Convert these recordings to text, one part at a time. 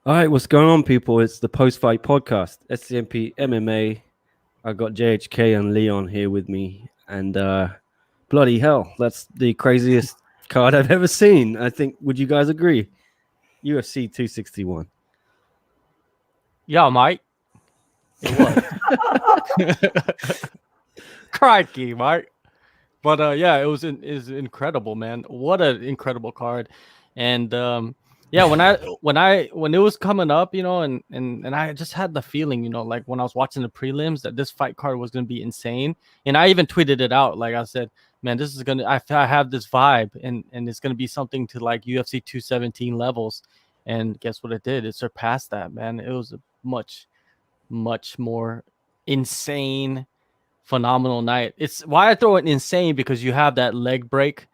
All right, what's going on, people? It's the post-fight podcast, SCMP MMA. I got JHK and Leon here with me, and bloody hell, that's the craziest card I've ever seen. I think, would you guys agree? UFC 261. Yeah, mate. It was. Crikey, mate. But yeah, it was incredible, man. What an incredible card. And yeah, when it was coming up, and I just had the feeling, like when I was watching the prelims, that this fight card was gonna be insane. And I even tweeted it out. Like I said, man, this is gonna I have this vibe, and it's gonna be something to like UFC 217 levels. And guess what it did? It surpassed that, man. It was a much more insane, phenomenal night. It's why I throw it insane, because you have that leg break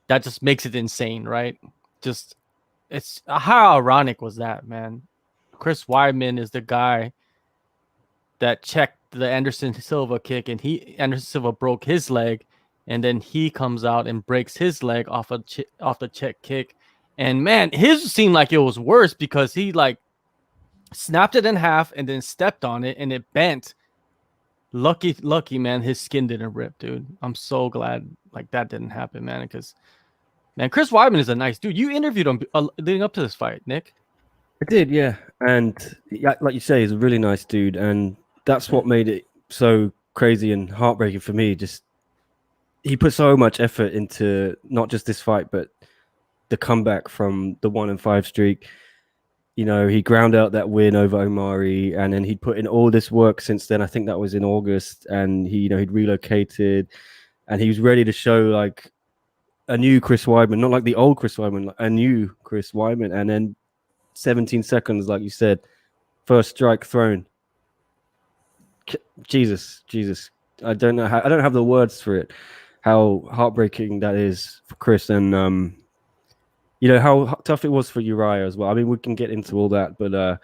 that just makes it insane, right? Just it's how ironic was that, man? Chris Weidman is the guy that checked the Anderson Silva kick, and Anderson Silva broke his leg, and then he comes out and breaks his leg off the check kick. And man, his seemed like it was worse because he like snapped it in half and then stepped on it and it bent. Lucky, man, his skin didn't rip, dude. I'm so glad like that didn't happen, man, because man, Chris Weidman is a nice dude. You interviewed him leading up to this fight, Nick. I did, yeah. And yeah, like you say, he's a really nice dude, and that's what made it so crazy and heartbreaking for me. Just he put so much effort into not just this fight, but the comeback from the 1-5 streak. You know, he ground out that win over Omari, and then he'd put in all this work since then. I think that was in August, and he'd relocated, and he was ready to show like a new Chris Weidman, not like the old Chris Weidman, like a new Chris Weidman. And then 17 seconds, like you said, first strike thrown. Jesus. I don't have the words for it. How heartbreaking that is for Chris, and how tough it was for Uriah as well. I mean, we can get into all that, but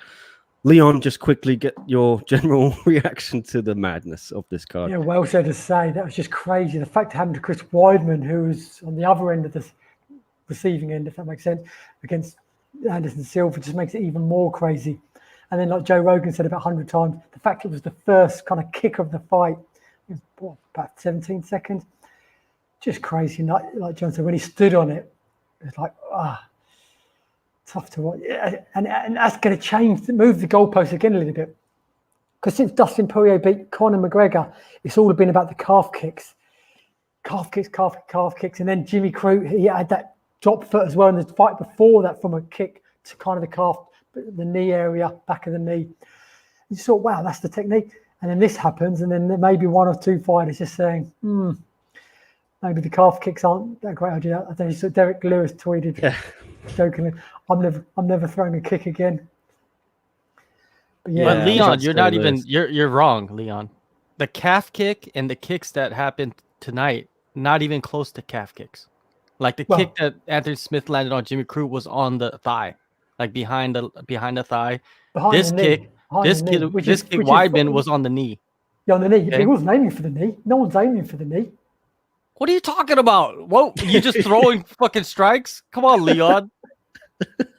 Leon, just quickly get your general reaction to the madness of this card. Yeah, well said to say. That was just crazy. The fact it happened to Chris Weidman, who was on the other end of the receiving end, if that makes sense, against Anderson Silva, just makes it even more crazy. And then, like Joe Rogan said about 100 times, the fact it was the first kind of kick of the fight, it was about 17 seconds. Just crazy. Like John said, when he stood on it, it's like, tough to watch. And that's going to change, move the goalposts again a little bit. Because since Dustin Poirier beat Conor McGregor, it's all been about the calf kicks. Calf kicks. And then Jimmy Croot, he had that drop foot as well in the fight before that, from a kick to kind of the calf, the knee area, back of the knee. You thought, wow, that's the technique. And then this happens, and then there may be one or two fighters just saying, maybe the calf kicks aren't that great idea. I don't know. So Derek Lewis tweeted jokingly, "I'm never throwing a kick again." But yeah, but Leon, you're not even. You're wrong, Leon. The calf kick and the kicks that happened tonight, not even close to calf kicks. Like the kick that Anthony Smith landed on Jimmy Croot was on the thigh, like behind the thigh. This kick, Weidman was on the knee. Yeah, on the knee. Okay. He wasn't aiming for the knee. No one's aiming for the knee. What are you talking about? Whoa, you just throwing fucking strikes? Come on, Leon.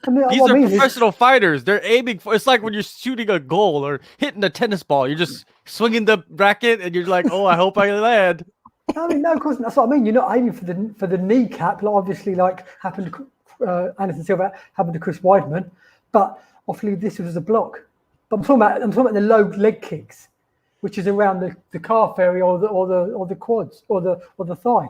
These are professional fighters. They're aiming for. It's like when you're shooting a goal or hitting a tennis ball. You're just swinging the racket, and you're like, "Oh, I hope I land." I mean, no, of course, that's what I mean. You're not aiming for the kneecap, like obviously, like happened to Anderson Silva, happened to Chris Weidman. But obviously, this was a block. But I'm talking about the low leg kicks, which is around the calf area or the quads or the thigh.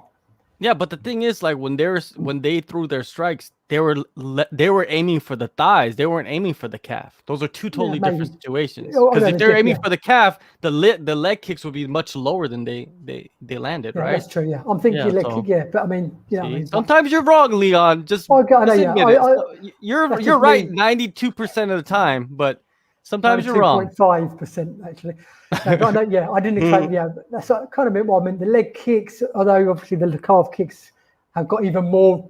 Yeah, but the thing is, like when they threw their strikes, they were aiming for the thighs. They weren't aiming for the calf. Those are two totally different situations. Because if they're aiming for the calf, the leg kicks would be much lower than they landed, right? That's true. Yeah, I'm thinking leg kick. Yeah, but I mean, sometimes you're wrong, Leon. Just you're right 92% of the time, but sometimes you're wrong. 2.5% actually. But I didn't expect. That's kind of what I meant. The leg kicks, although obviously the calf kicks have got even more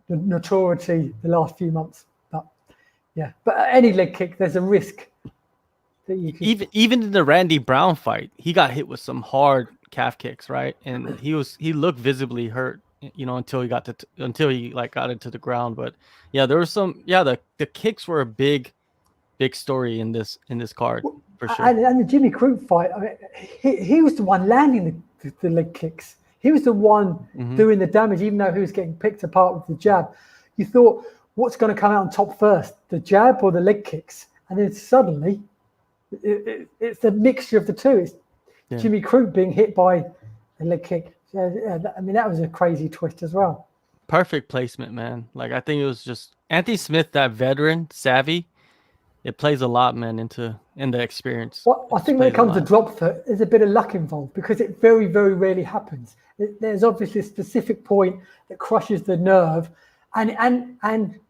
notoriety the last few months. But any leg kick, there's a risk that you can. Even in the Randy Brown fight, he got hit with some hard calf kicks, right? And he looked visibly hurt, until he got into the ground. But yeah, there was some. Yeah, the kicks were a big big story in this card for sure. And the Jimmy Croot fight, I mean, he was the one landing the leg kicks. He was the one doing the damage, even though he was getting picked apart with the jab. You thought, what's going to come out on top first, the jab or the leg kicks? And then suddenly, it's a mixture of the two. It's Jimmy Croot being hit by a leg kick. I mean, that was a crazy twist as well. Perfect placement, man. Like, I think it was just Anthony Smith, that veteran, savvy. It plays a lot, man, in the experience. Well, I think when it comes to drop foot, there's a bit of luck involved because it very, very rarely happens. There's obviously a specific point that crushes the nerve, and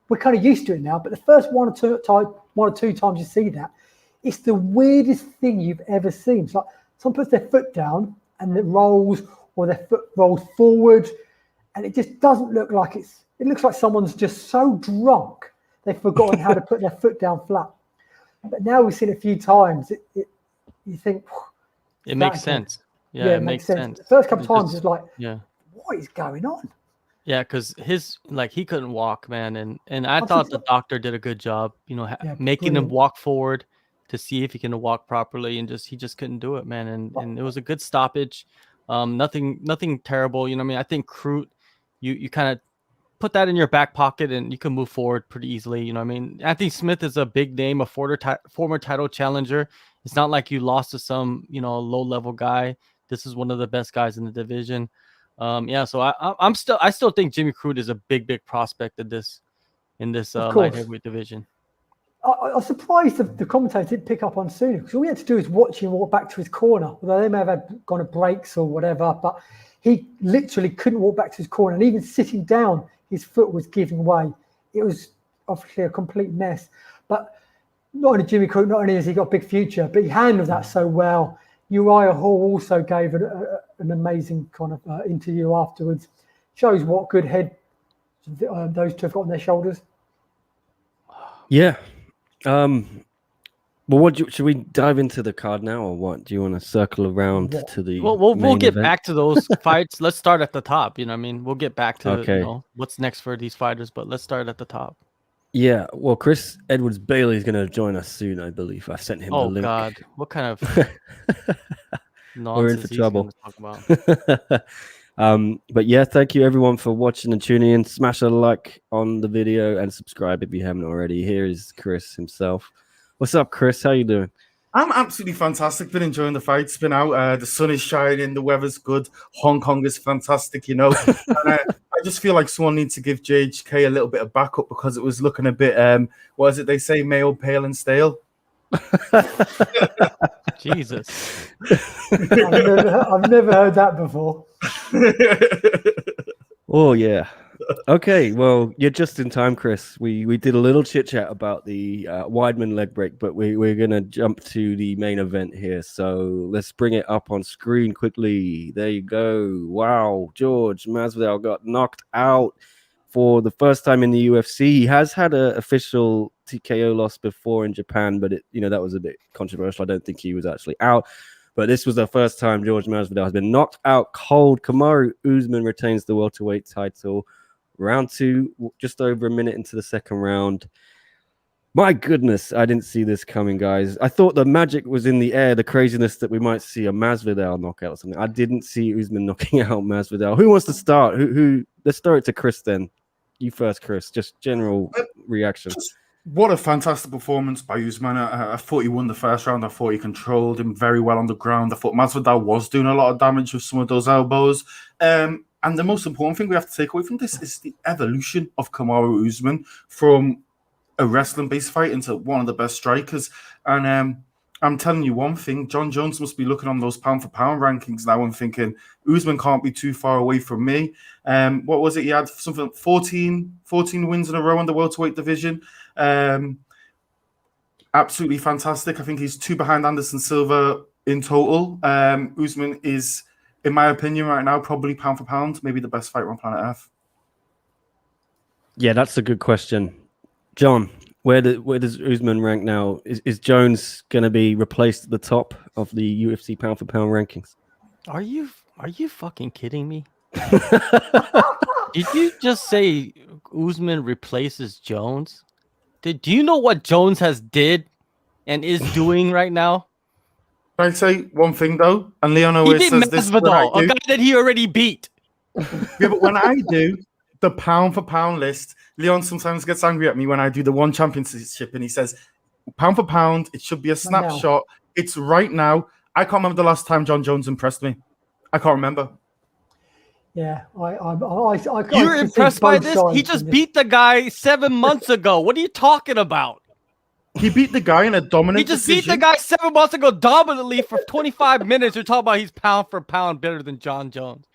we're kind of used to it now. But the first one or two times you see that, it's the weirdest thing you've ever seen. It's like someone puts their foot down and it rolls, or their foot rolls forward, and it just doesn't look like it looks like someone's just so drunk they've forgotten how to put their foot down flat. But now we've seen it a few times. You think it makes sense. Yeah, it makes sense. The first couple of times, it's like, yeah, what is going on? Yeah, because he couldn't walk, man, and I thought the doctor did a good job, making him walk forward to see if he can walk properly, and he just couldn't do it, man. And it was a good stoppage. Nothing terrible. You know what I mean? I think Croot, you kind of put that in your back pocket and you can move forward pretty easily. You know what I mean? Anthony Smith is a big name, a former title challenger. It's not like you lost to some, low level guy. This is one of the best guys in the division. So I still think Jimmy Croot is a big prospect in this light heavyweight division. I was surprised the commentator didn't pick up on sooner, because all we had to do is watch him walk back to his corner. Although they may have gone to breaks or whatever, but he literally couldn't walk back to his corner, and even sitting down, his foot was giving way. It was obviously a complete mess. But not only Jimmy Croot, not only has he got a big future, but he handled that so well. Uriah Hall also gave an amazing kind of interview afterwards. Shows what good head those two have got on their shoulders. Yeah. Well, should we dive into the card now, or what? Do you want to circle around to the? We'll get back to those fights. Let's start at the top. You know what I mean? We'll get back to what's next for these fighters, but let's start at the top. Yeah. Well, Chris Edwards Bailey is going to join us soon, I believe. I sent him the link. Oh God, what kind of nonsense we're in for trouble. Talk about? But yeah, thank you everyone for watching and tuning in. Smash a like on the video and subscribe if you haven't already. Here is Chris himself. What's up, Chris? How you doing? I'm absolutely fantastic. Been enjoying the fight. It's been out. The sun is shining. The weather's good. Hong Kong is fantastic, And I just feel like someone needs to give JHK a little bit of backup, because it was looking a bit, what is it they say, male, pale and stale? Jesus. I've never heard that before. Oh, yeah. Okay, well, you're just in time, Chris. We did a little chit chat about the Weidman leg break, but we're going to jump to the main event here. So let's bring it up on screen quickly. There you go. Wow, Jorge Masvidal got knocked out for the first time in the UFC. He has had an official TKO loss before in Japan, but that was a bit controversial. I don't think he was actually out. But this was the first time Jorge Masvidal has been knocked out cold. Kamaru Usman retains the welterweight title. Round 2, just over a minute into the second round. My goodness, I didn't see this coming, guys. I thought the magic was in the air, the craziness that we might see a Masvidal knockout or something. I didn't see Usman knocking out Masvidal. Who wants to start? Who? Let's start it to Chris then. You first, Chris. Just general reaction. What a fantastic performance by Usman. I thought he won the first round. I thought he controlled him very well on the ground. I thought Masvidal was doing a lot of damage with some of those elbows. And the most important thing we have to take away from this is the evolution of Kamaru Usman from a wrestling-based fight into one of the best strikers. And I'm telling you one thing, John Jones must be looking on those pound-for-pound rankings now and thinking, Usman can't be too far away from me. What was it? He had something 14 wins in a row in the welterweight division. Absolutely fantastic. I think he's 2 behind Anderson Silva in total. Usman is, in my opinion, right now, probably pound for pound, maybe the best fighter on planet Earth. Yeah, that's a good question. John, where does Usman rank now? Is Jones going to be replaced at the top of the UFC pound for pound rankings? Are you fucking kidding me? Did you just say Usman replaces Jones? Do you know what Jones has did and is doing right now? Can I say one thing though? And Leon He always beat says this. when I Masvidal, a do. guy that he already beat. Yeah, but when I do the pound for pound list, Leon sometimes gets angry at me when I do the one championship and he says, pound for pound, it should be a snapshot. It's right now. I can't remember the last time John Jones impressed me. I can't remember. Yeah, You're impressed by this? He just beat the guy 7 months ago. What are you talking about? He beat the guy in a dominant He just decision. beat the guy 7 months ago dominantly for 25 minutes. You're talking about he's pound for pound better than John Jones.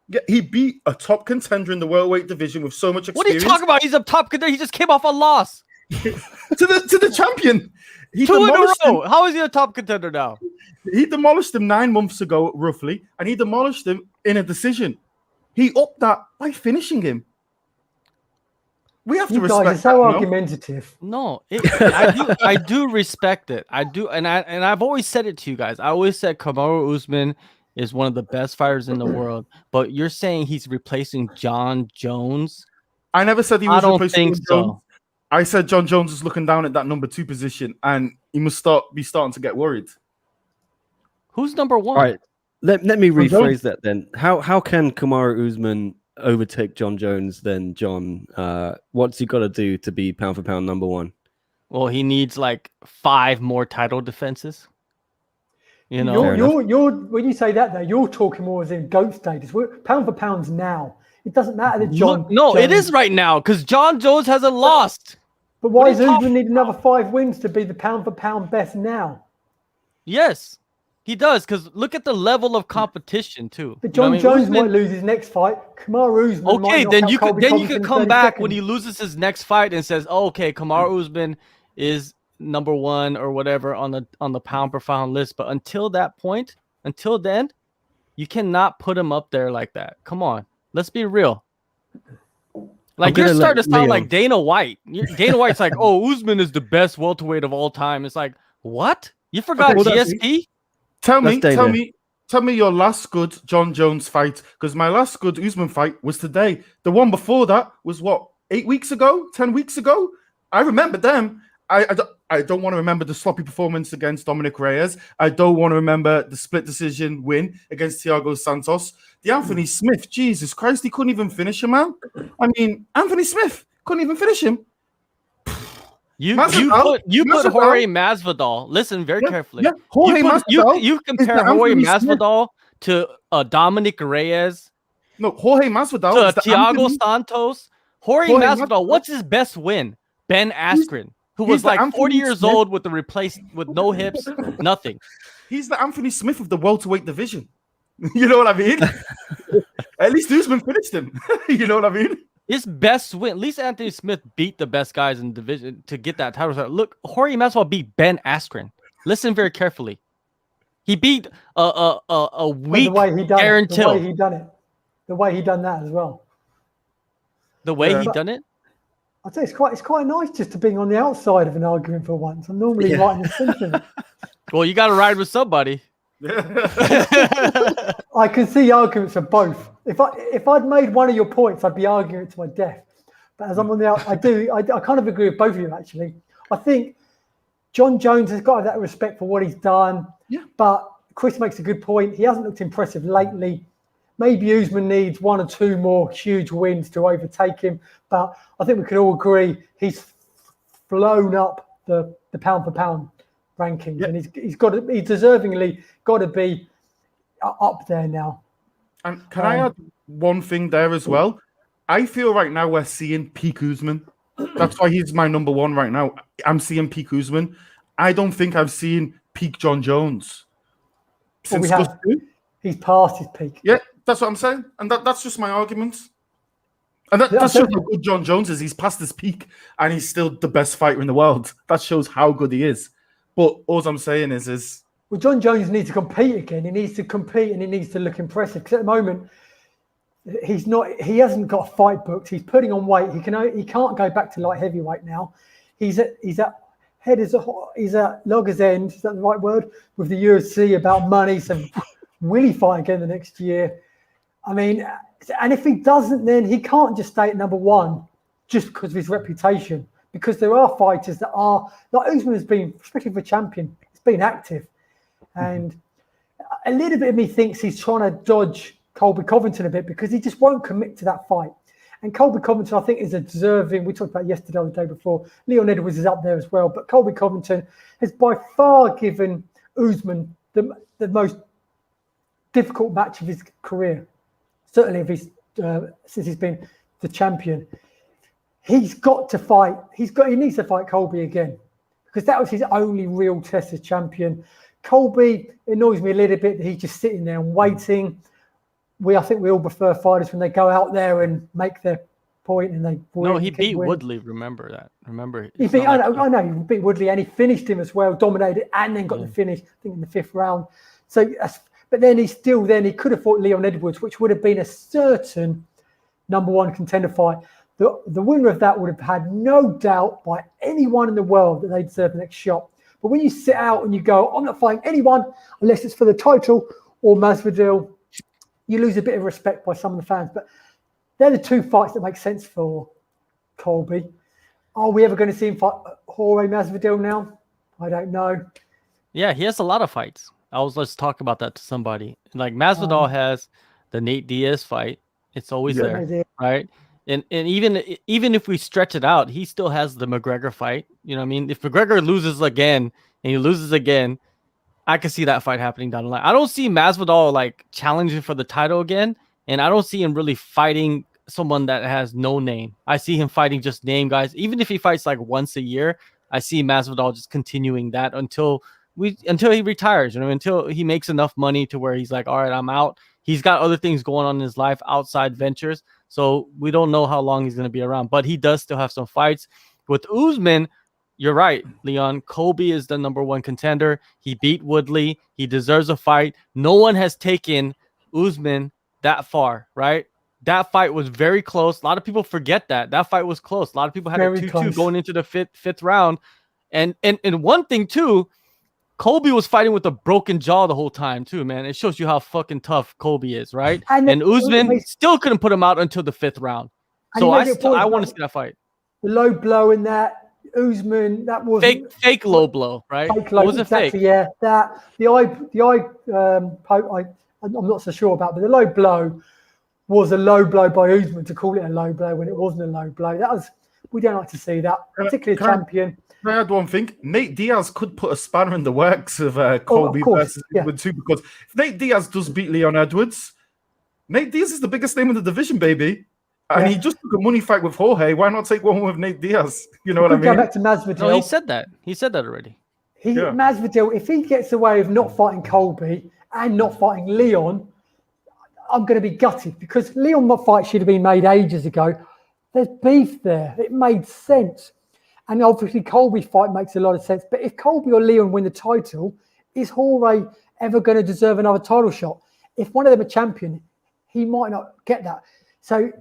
Yeah, he beat a top contender in the welterweight division with so much experience. What are you talking about? He's a top contender. He just came off a loss. to the champion. He 2 in a demolished row. him. How is he a top contender now? He demolished him 9 months ago, roughly, and he demolished him in a decision. He upped that by finishing him. We have to You respect guys are so that, no? argumentative. No, I do respect it. I do, and I've always said it to you guys. I always said Kamaru Usman is one of the best fighters in the world, but you're saying he's replacing John Jones. I never said he was I don't replacing think John Jones. so. I said John Jones is looking down at that number 2 position, and he must be starting to get worried. Who's number 1? All right, let me John Jones. rephrase that then. How can Kamaru Usman overtake John Jones then, John? What's he got to do to be pound for pound number 1? Well, he needs like 5 more title defenses. You know, you're when you say that though, you're talking more as in GOAT status. We're pound for pounds now. It doesn't matter that John. no, Jones, it is right now because John Jones hasn't lost. But why What does are you Usman need another 5 wins to be the pound for pound best now? Yes, he does because look at the level of competition too. But You John know what I mean? Jones Usman- might lose his next fight. Kamaru Usman. Okay, might knock then out you could Colby then you Covington could in come 30 back seconds. when he loses his next fight and says, oh, "Okay, Kamaru Usman is number 1 or whatever on the pound per pound list." But until that point, until then, you cannot put him up there like that. Come on, let's be real. Like you're gonna starting let to sound Leon- like Dana White. Dana White's like, "Oh, Usman is the best welterweight of all time." It's like, what? You forgot well, that's- GSP? Tell me your last good John Jones fight, because my last good Usman fight was today. The one before that was what, 8 weeks ago, 10 weeks ago? I remember them. I don't want to remember the sloppy performance against Dominic Reyes. I don't want to remember the split decision win against Thiago Santos. The Anthony Smith, Jesus Christ, he couldn't even finish him, man. I mean, Anthony Smith couldn't even finish him. You Masvidal, put Jorge Masvidal. Listen very carefully. Yeah, Jorge Masvidal you is compare the Jorge Anthony Smith. Masvidal to Dominic Reyes No, Jorge Masvidal to is the Thiago Anthony. Santos. Jorge Jorge Masvidal. Masvidal. What's his best win? Ben Askren, who was he's the like 40 Anthony years Smith. old with no hips, nothing. He's the Anthony Smith of the welterweight division. You know what I mean? At least Usman finished him. You know what I mean? His best win, at least Anthony Smith beat the best guys in the division to get that title. Look, Jorge Masvidal beat Ben Askren. Listen very carefully. He beat a weak the way he done Aaron it, the Till. way he done it, the way he done that as well. The way Yeah. he done it? I'd say it's quite nice just to being on the outside of an argument for once. I'm normally right in the centre of it. Well, you got to ride with somebody. I can see arguments for both. If I'd made one of your points, I'd be arguing it to my death. But as I'm on the out, I kind of agree with both of you actually. I think John Jones has got to have that respect for what he's done. Yeah. But Chris makes a good point. He hasn't looked impressive lately. Maybe Usman needs 1 or 2 more huge wins to overtake him. But I think we can all agree he's flown up the pound for pound rankings, Yeah. and he's deservingly got to be up there now. And can I add one thing there as well? I feel right now we're seeing peak Usman. That's why he's my number 1 right now. I'm seeing peak Usman. I don't think I've seen peak John Jones Well, since we have. Gus Two. He's past his peak. Yeah, that's what I'm saying. And that's just my argument. And that shows how good John Jones is. He's past his peak and he's still the best fighter in the world. That shows how good he is. But all I'm saying is Well, John Jones needs to compete again. He needs to compete and he needs to look impressive. Because at the moment, he's not. He hasn't got a fight booked. He's putting on weight. He can't go back to light heavyweight now. He's at logger's end. Is that the right word? With the UFC about money. So will he fight again the next year? I mean, and if he doesn't, then he can't just stay at number 1 just because of his reputation. because there are fighters that are, like Usman has been, especially for champion, he's been active. And a little bit of me thinks he's trying to dodge Colby Covington a bit because he just won't commit to that fight. And Colby Covington, I think, is a deserving. We talked about yesterday or the day before. Leon Edwards is up there as well. But Colby Covington has by far given Usman the most difficult match of his career. Certainly, if he's since he's been the champion. He's got to fight. He needs to fight Colby again because that was his only real test as champion. Colby annoys me a little bit that he's just sitting there and waiting. I think we all prefer fighters when they go out there and make their point and they win. No, he beat Woodley. Remember that. He beat. I know. He beat Woodley and he finished him as well, dominated, and then got the finish. I think in the 5th round. So, but then he could have fought Leon Edwards, which would have been a certain #1 contender fight. The winner of that would have had no doubt by anyone in the world that they deserve the next shot. But when you sit out and you go, I'm not fighting anyone unless it's for the title or Masvidal, you lose a bit of respect by some of the fans. But they're the two fights that make sense for Colby. Are we ever going to see him fight Jorge Masvidal now? I don't know. Yeah, he has a lot of fights. I was just talking about that to somebody. Like Masvidal has the Nate Diaz fight. It's always there, right? And even if we stretch it out, he still has the McGregor fight. You know what I mean? If McGregor loses again and he loses again, I can see that fight happening down the line. I don't see Masvidal like challenging for the title again, and I don't see him really fighting someone that has no name. I see him fighting just name guys. Even if he fights like once a year, I see Masvidal just continuing that until he retires, until he makes enough money to where he's like, all right, I'm out. He's got other things going on in his life, outside ventures. So we don't know how long he's going to be around, but he does still have some fights. With Usman, you're right, Leon. Colby is the #1 contender. He beat Woodley. He deserves a fight. No one has taken Usman that far, right? That fight was very close. A lot of people forget that. That fight was close. A lot of people had a 2-2 going into the fifth round. And one thing, too, Colby was fighting with a broken jaw the whole time, too, man. It shows you how fucking tough Colby is, right? And Usman still couldn't put him out until the 5th round. So I want to see that fight. The low blow in that, Usman, that was fake low blow, right? Fake low, was it exactly, fake? Yeah, that the eye poke. I'm not so sure about, but the low blow was a low blow by Usman to call it a low blow when it wasn't a low blow. We don't like to see that, particularly a champion. Can I add one thing? Nate Diaz could put a spanner in the works of Colby versus Edwards too, because if Nate Diaz does beat Leon Edwards, Nate Diaz is the biggest name in the division, baby. And he just took a money fight with Jorge. Why not take one with Nate Diaz? You know what I mean? Go back to Masvidal. No, he said that. He said that already. Masvidal, if he gets away of not fighting Colby and not fighting Leon, I'm going to be gutted because Leon fight should have been made ages ago. There's beef there. It made sense. And obviously, Colby fight makes a lot of sense. But if Colby or Leon win the title, is Jorge ever going to deserve another title shot? If one of them are champion, he might not get that. So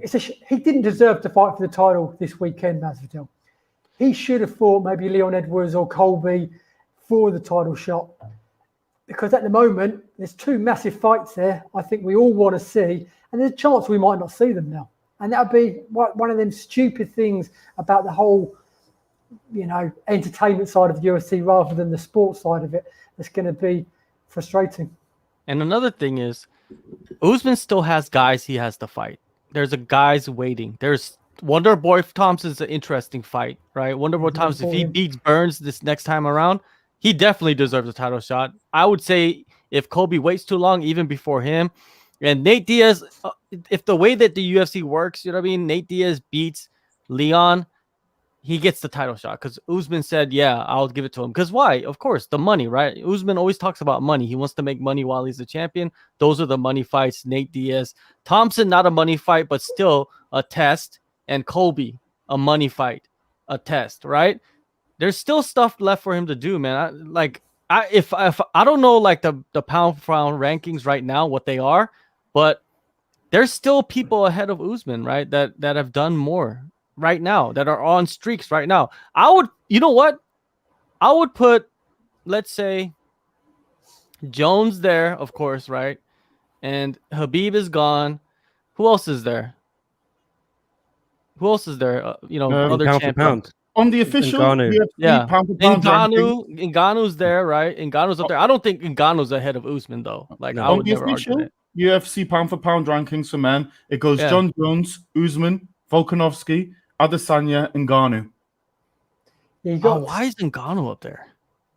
he didn't deserve to fight for the title this weekend, Masvidal. He should have fought maybe Leon Edwards or Colby for the title shot. Because at the moment, there's 2 massive fights there I think we all want to see. And there's a chance we might not see them now. And that would be one of them stupid things about the whole entertainment side of the UFC rather than the sports side of it. It's going to be frustrating. And another thing is, Usman still has guys he has to fight. There's guys waiting. There's Wonder Boy Thompson's an interesting fight, right? Wonder Boy Thompson, if he beats Burns this next time around, he definitely deserves a title shot. I would say if Colby waits too long, even before him. And Nate Diaz, if the way that the UFC works, you know what I mean? Nate Diaz beats Leon, he gets the title shot because Usman said, yeah, I'll give it to him. Because why? Of course, the money, right? Usman always talks about money. He wants to make money while he's the champion. Those are the money fights. Nate Diaz. Thompson, not a money fight, but still a test. And Colby, a money fight, a test, right? There's still stuff left for him to do, man. If I don't know like the pound for pound rankings right now, what they are, but there's still people ahead of Usman, right? That have done more right now, that are on streaks right now. You know what? I would put, let's say, Jones there, of course, right? And Habib is gone. Who else is there? Other pound for champions. pound. On the official Ngannou. UFC Yeah. pound for pound ranking, Ngannou's there, right? Ngannou's up there. I don't think Ngannou's ahead of Usman though. Like No. I on would the never argue official that. UFC pound for pound rankings for men, it goes Yeah. John Jones, Usman, Volkanovski, Adesanya, and Ngannou. Yeah, you Oh, got why is Ngannou up there?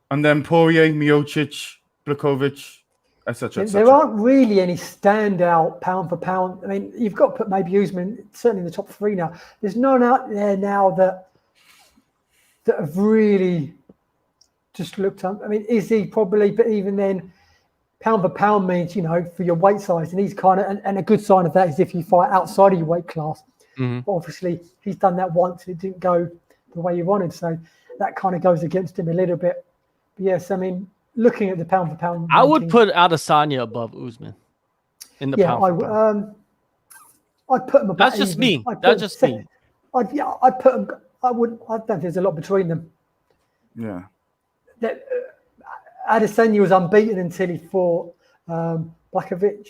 And then Poirier, Miocic, Blachowicz, etc. there aren't really any standout pound for pound. I mean, you've got to put maybe Usman certainly in the top 3 now. There's none out there now that have really just looked up. I mean, is he probably? But even then, pound for pound means, for your weight size, and he's kind of, and a good sign of that is if you fight outside of your weight class. Mm-hmm. But obviously, he's done that once. It didn't go the way you wanted, so that kind of goes against him a little bit. But yes, I mean, looking at the pound for pound, I would put Adesanya above Usman in the pound for pound. I'd put him about. That's just even. me. That's just me. I'd put him. I don't think there's a lot between them. Yeah. Adesanya was unbeaten until he fought Blachowicz,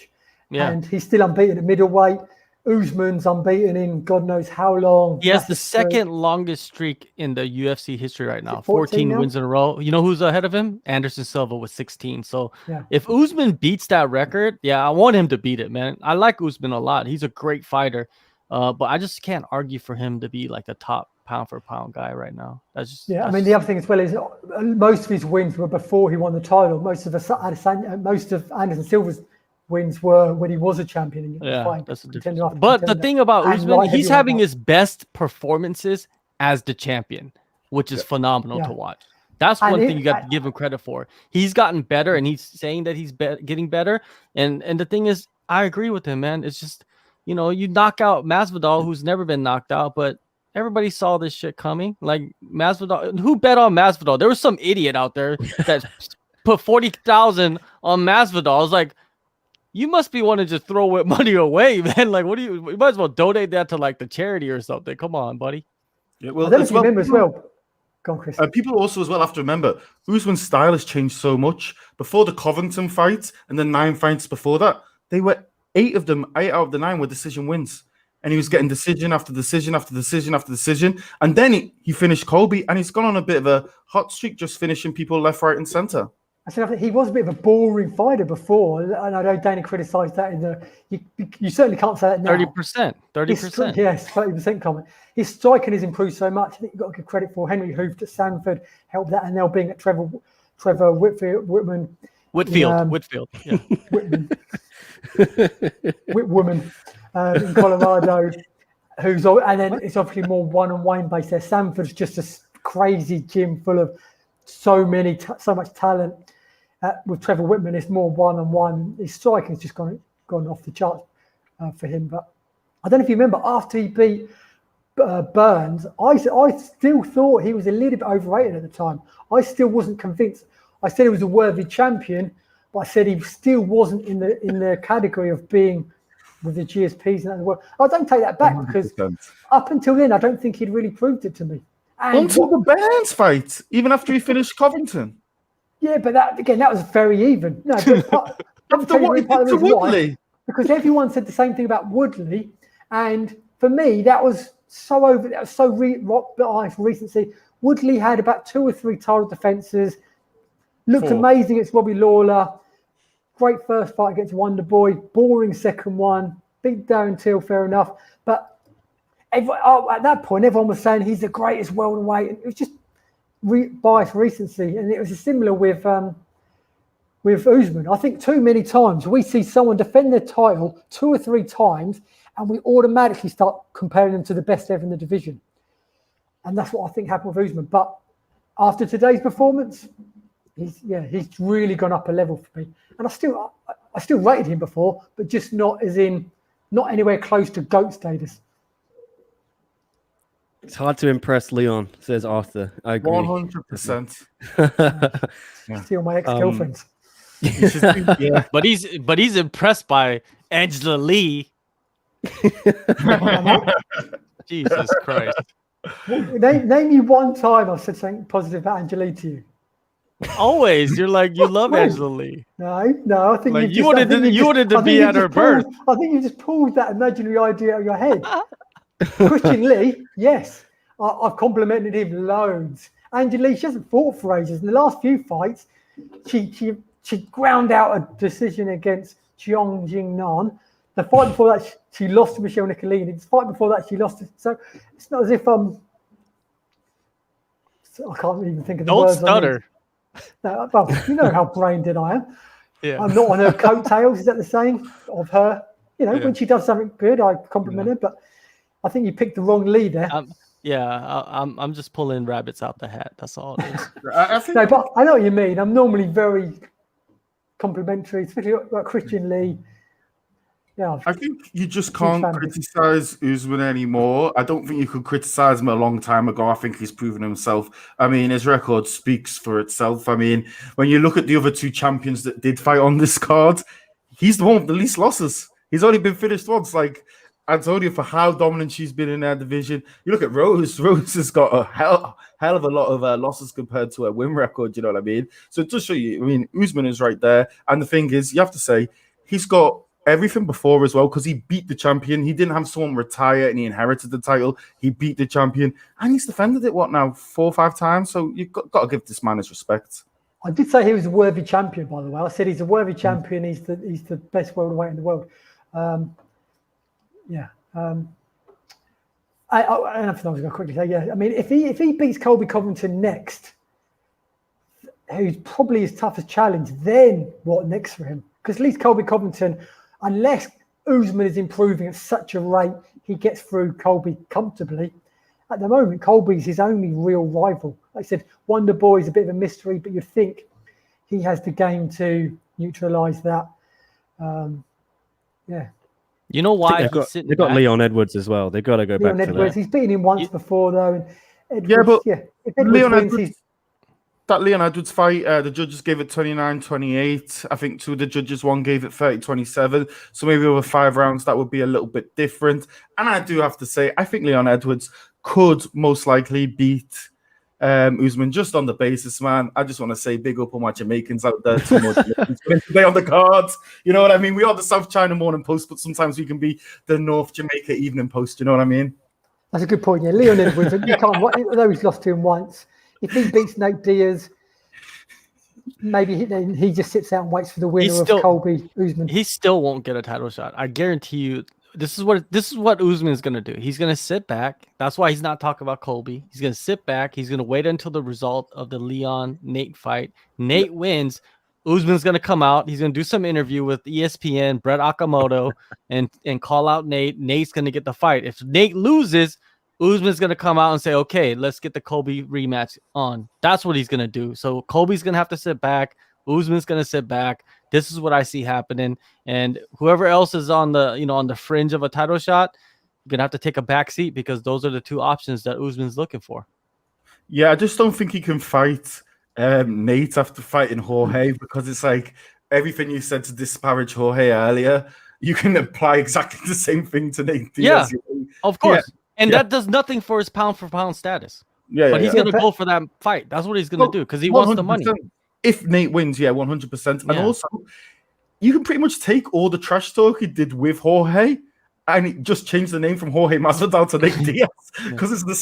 and he's still unbeaten at middleweight. Usman's unbeaten in God knows how long. He has the second longest streak in the UFC history right now. 14 now? wins in a row. You know who's ahead of him? Anderson Silva with 16. So Yeah. if Usman beats that record, I want him to beat it, man. I like Usman a lot. He's a great fighter. But I just can't argue for him to be like the top pound for pound guy right now. That's just I mean, the other thing as well is most of his wins were before he won the title. Most of Anderson Silva's wins were when he was a champion. That's the difference. But the thing about Usman, he's having his best performances as the champion, which is phenomenal to watch. That's one thing you got to give him credit for. He's gotten better, and he's saying that he's getting better. And the thing is, I agree with him, man. It's just, you knock out Masvidal, who's never been knocked out, but everybody saw this shit coming. Like Masvidal, who bet on Masvidal? There was some idiot out there that put 40,000 on Masvidal. I was like, you must be wanting to throw money away, man. Like, what do you might as well donate that to like the charity or something. Come on, buddy. Yeah, well, I don't know if you remember as well. Go on, Chris. People also as well have to remember Usman's style has changed so much. Before the Covington fight and then 9 fights before that, they were 8 out of the 9 were decision wins. And he was getting decision after decision after decision after decision. And then he finished Colby, and he's gone on a bit of a hot streak, just finishing people left, right, and center. I said he was a bit of a boring fighter before, and I know Dana criticised that in the. You certainly can't say that now. 30%. Yes, 30% comment. His striking has improved so much. I think you've got to give credit for Henry Hooft at Sanford helped that, and now being at Trevor Whitfield. Whitfield. Yeah. Whitwoman in Colorado, and then it's obviously more one-on-one based there. Sanford's just a crazy gym full of so much talent. With Trevor Whitman, it's more one-on-one. His striking's just gone off the charts for him. But I don't know if you remember, after he beat Burns, I still thought he was a little bit overrated at the time. I still wasn't convinced. I said he was a worthy champion, but I said he still wasn't in the category of being with the GSPs and that. I don't take that back 100%. Because up until then, I don't think he'd really proved it to me. Until the Burns fight, even after he finished Covington. Yeah, but that was very even. No, to Woodley. Because everyone said the same thing about Woodley, and for me, that was so over. That was so for recency. Woodley had about 2 or 3 title defenses. Looked amazing against Robbie Lawler. Great first fight against Wonderboy. Boring second one. Beat Darren Till, fair enough. But at that point, everyone was saying he's the greatest welterweight. It was just biased recency, and it was similar with Usman. I think too many times we see someone defend their title 2 or 3 times, and we automatically start comparing them to the best ever in the division. And that's what I think happened with Usman. But after today's performance, he's really gone up a level for me. And I still rated him before, but just not anywhere close to GOAT status. It's hard to impress Leon, says Arthur. I agree. 100%. Steal my ex-girlfriends. Yeah. But he's impressed by Angela Lee. Jesus Christ. Name me one time I've said something positive about Angela Lee to you. Always, you're like you love Angela Lee. No. I think like you wanted to be at her birth. I think you just pulled that imaginary idea out of your head. Christian Lee, yes. I've complimented him loads. Angela Lee, she hasn't fought for ages. In the last few fights, she ground out a decision against Cheong Jing Nan. The fight before that, she lost to Michelle Nicolini. The fight before that, she lost to. So it's not as if I can't even think of the words. Don't stutter. No, well, you know how brain dead I am. Yeah. I'm not on her coattails. Is that the saying of her? You know, when she does something good, I compliment her. But I think you picked the wrong leader. I'm just pulling rabbits out the hat. That's all it is. I think No, but I know what you mean. I'm normally very complimentary, especially like Christian Lee. Yeah, I think you just can't criticize Usman anymore. I don't think you could criticize him a long time ago. I think he's proven himself. I mean, his record speaks for itself. I mean, when you look at the other two champions that did fight on this card, he's the one with the least losses. He's only been finished once. Like Antonio, for how dominant she's been in their division. You look at Rose. Rose has got a hell of a lot of losses compared to her win record. You know what I mean? So it does show you. I mean, Usman is right there. And the thing is, you have to say, he's got everything before as well, because he beat the champion. He didn't have someone retire and he inherited the title. He beat the champion and he's defended it, 4 or 5 times. So you've got to give this man his respect. I did say he was a worthy champion, by the way. I said he's a worthy champion. He's the best welterweight in the world. I was going to quickly say, I mean, if he beats Colby Covington next, who's probably his toughest challenge, then what next for him? Because at least Colby Covington, unless Usman is improving at such a rate, he gets through Colby comfortably. At the moment, Colby's his only real rival. Like I said, Wonder Boy is a bit of a mystery, but you'd think he has the game to neutralise that. You know why they've got Leon Edwards as well. They've got to go Leon back Edwards, to that. he's beaten him once before, though. And Edwards, if Edwards Leon wins, Edwards, that Leon Edwards fight, the judges gave it 29-28. I think 2 of the judges, one gave it 30-27. So maybe over 5 rounds, that would be a little bit different. And I do have to say, I think Leon Edwards could most likely beat Usman just on the basis, man. I just want to say big up on my Jamaicans out there. Too much today on the cards. You know what I mean? We are the South China Morning Post, but sometimes we can be the North Jamaica Evening Post. You know what I mean? That's a good point. Yeah, Leon Edwards, you can't, although he's lost to him once, if he beats Nate Diaz, maybe he just sits out and waits for the winner of Colby Usman. He still won't get a title shot. I guarantee you. This is what Usman is gonna do. He's gonna sit back. That's why he's not talking about Colby. He's gonna sit back. He's gonna wait until the result of the Leon Nate fight. Nate wins. Usman's gonna come out. He's gonna do some interview with ESPN, Brett Okamoto, and call out Nate. Nate's gonna get the fight. If Nate loses, Usman's going to come out and say, okay, let's get the Colby rematch on. That's what he's going to do. So Colby's going to have to sit back. Usman's going to sit back. This is what I see happening. And whoever else is on the fringe of a title shot, you're going to have to take a back seat because those are the 2 options that Usman's looking for. Yeah, I just don't think he can fight Nate after fighting Jorge because it's like everything you said to disparage Jorge earlier, you can apply exactly the same thing to Nate Diaz. Yeah, of course. Yeah. And that does nothing for his pound-for-pound status. But he's going to go for that fight. That's what he's going to do because he wants the money. If Nate wins, 100%. And also, you can pretty much take all the trash talk he did with Jorge and just change the name from Jorge Masvidal to Nate Diaz because it's the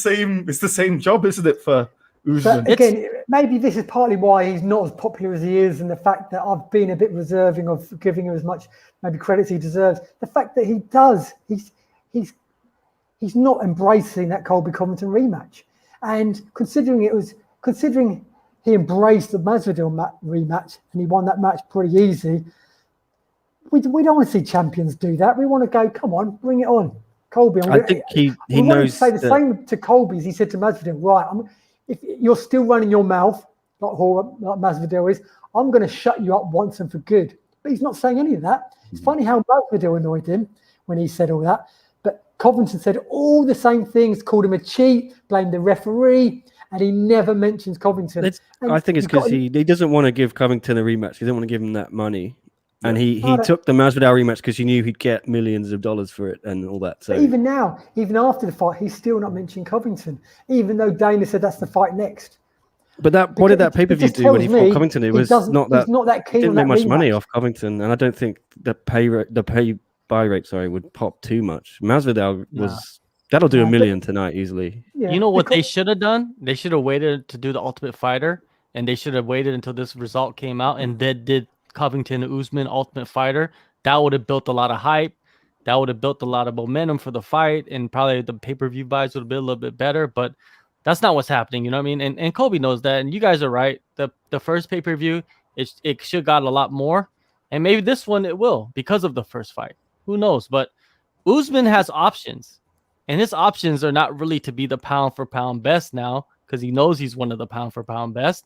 same job, isn't it, for Usman? But again, maybe this is partly why he's not as popular as he is, and the fact that I've been a bit reserving of giving him as much maybe credit as he deserves. The fact that he does, he's not embracing that Colby Covington rematch. And considering he embraced the Masvidal rematch and he won that match pretty easy, we don't want to see champions do that. We want to go, come on, bring it on. Colby. I think he knows. Say the same to Colby as he said to Masvidal, right, if you're still running your mouth, like Masvidal is, I'm going to shut you up once and for good. But he's not saying any of that. It's funny how Masvidal annoyed him when he said all that. Covington said all the same things, called him a cheat, blamed the referee, and he never mentions Covington. I think it's because he doesn't want to give Covington a rematch. He doesn't want to give him that money. And he took the Masvidal rematch because he knew he'd get millions of dollars for it and all that. So even now, even after the fight, he's still not mentioning Covington, even though Dana said that's the fight next. But what did that pay-per-view do when he fought Covington? It was not that keen. He didn't make much rematch. money off Covington, and I don't think the pay buy rate would pop too much. Masvidal was That'll do Yeah, a but- million tonight easily. Yeah, You know what they because- should have done? They should have waited to do the Ultimate Fighter, and they should have waited until this result came out, and then did Covington Usman Ultimate Fighter. That would have built a lot of hype. That would have built a lot of momentum for the fight, and probably the pay-per-view buys would have been a little bit better. But that's not what's happening. You know what I mean? And Kobe knows that, and you guys are right. The first pay-per-view, it should have got a lot more, and maybe this one it will because of the first fight. Who knows? But Usman has options. And his options are not really to be the pound for pound best now, because he knows he's one of the pound for pound best.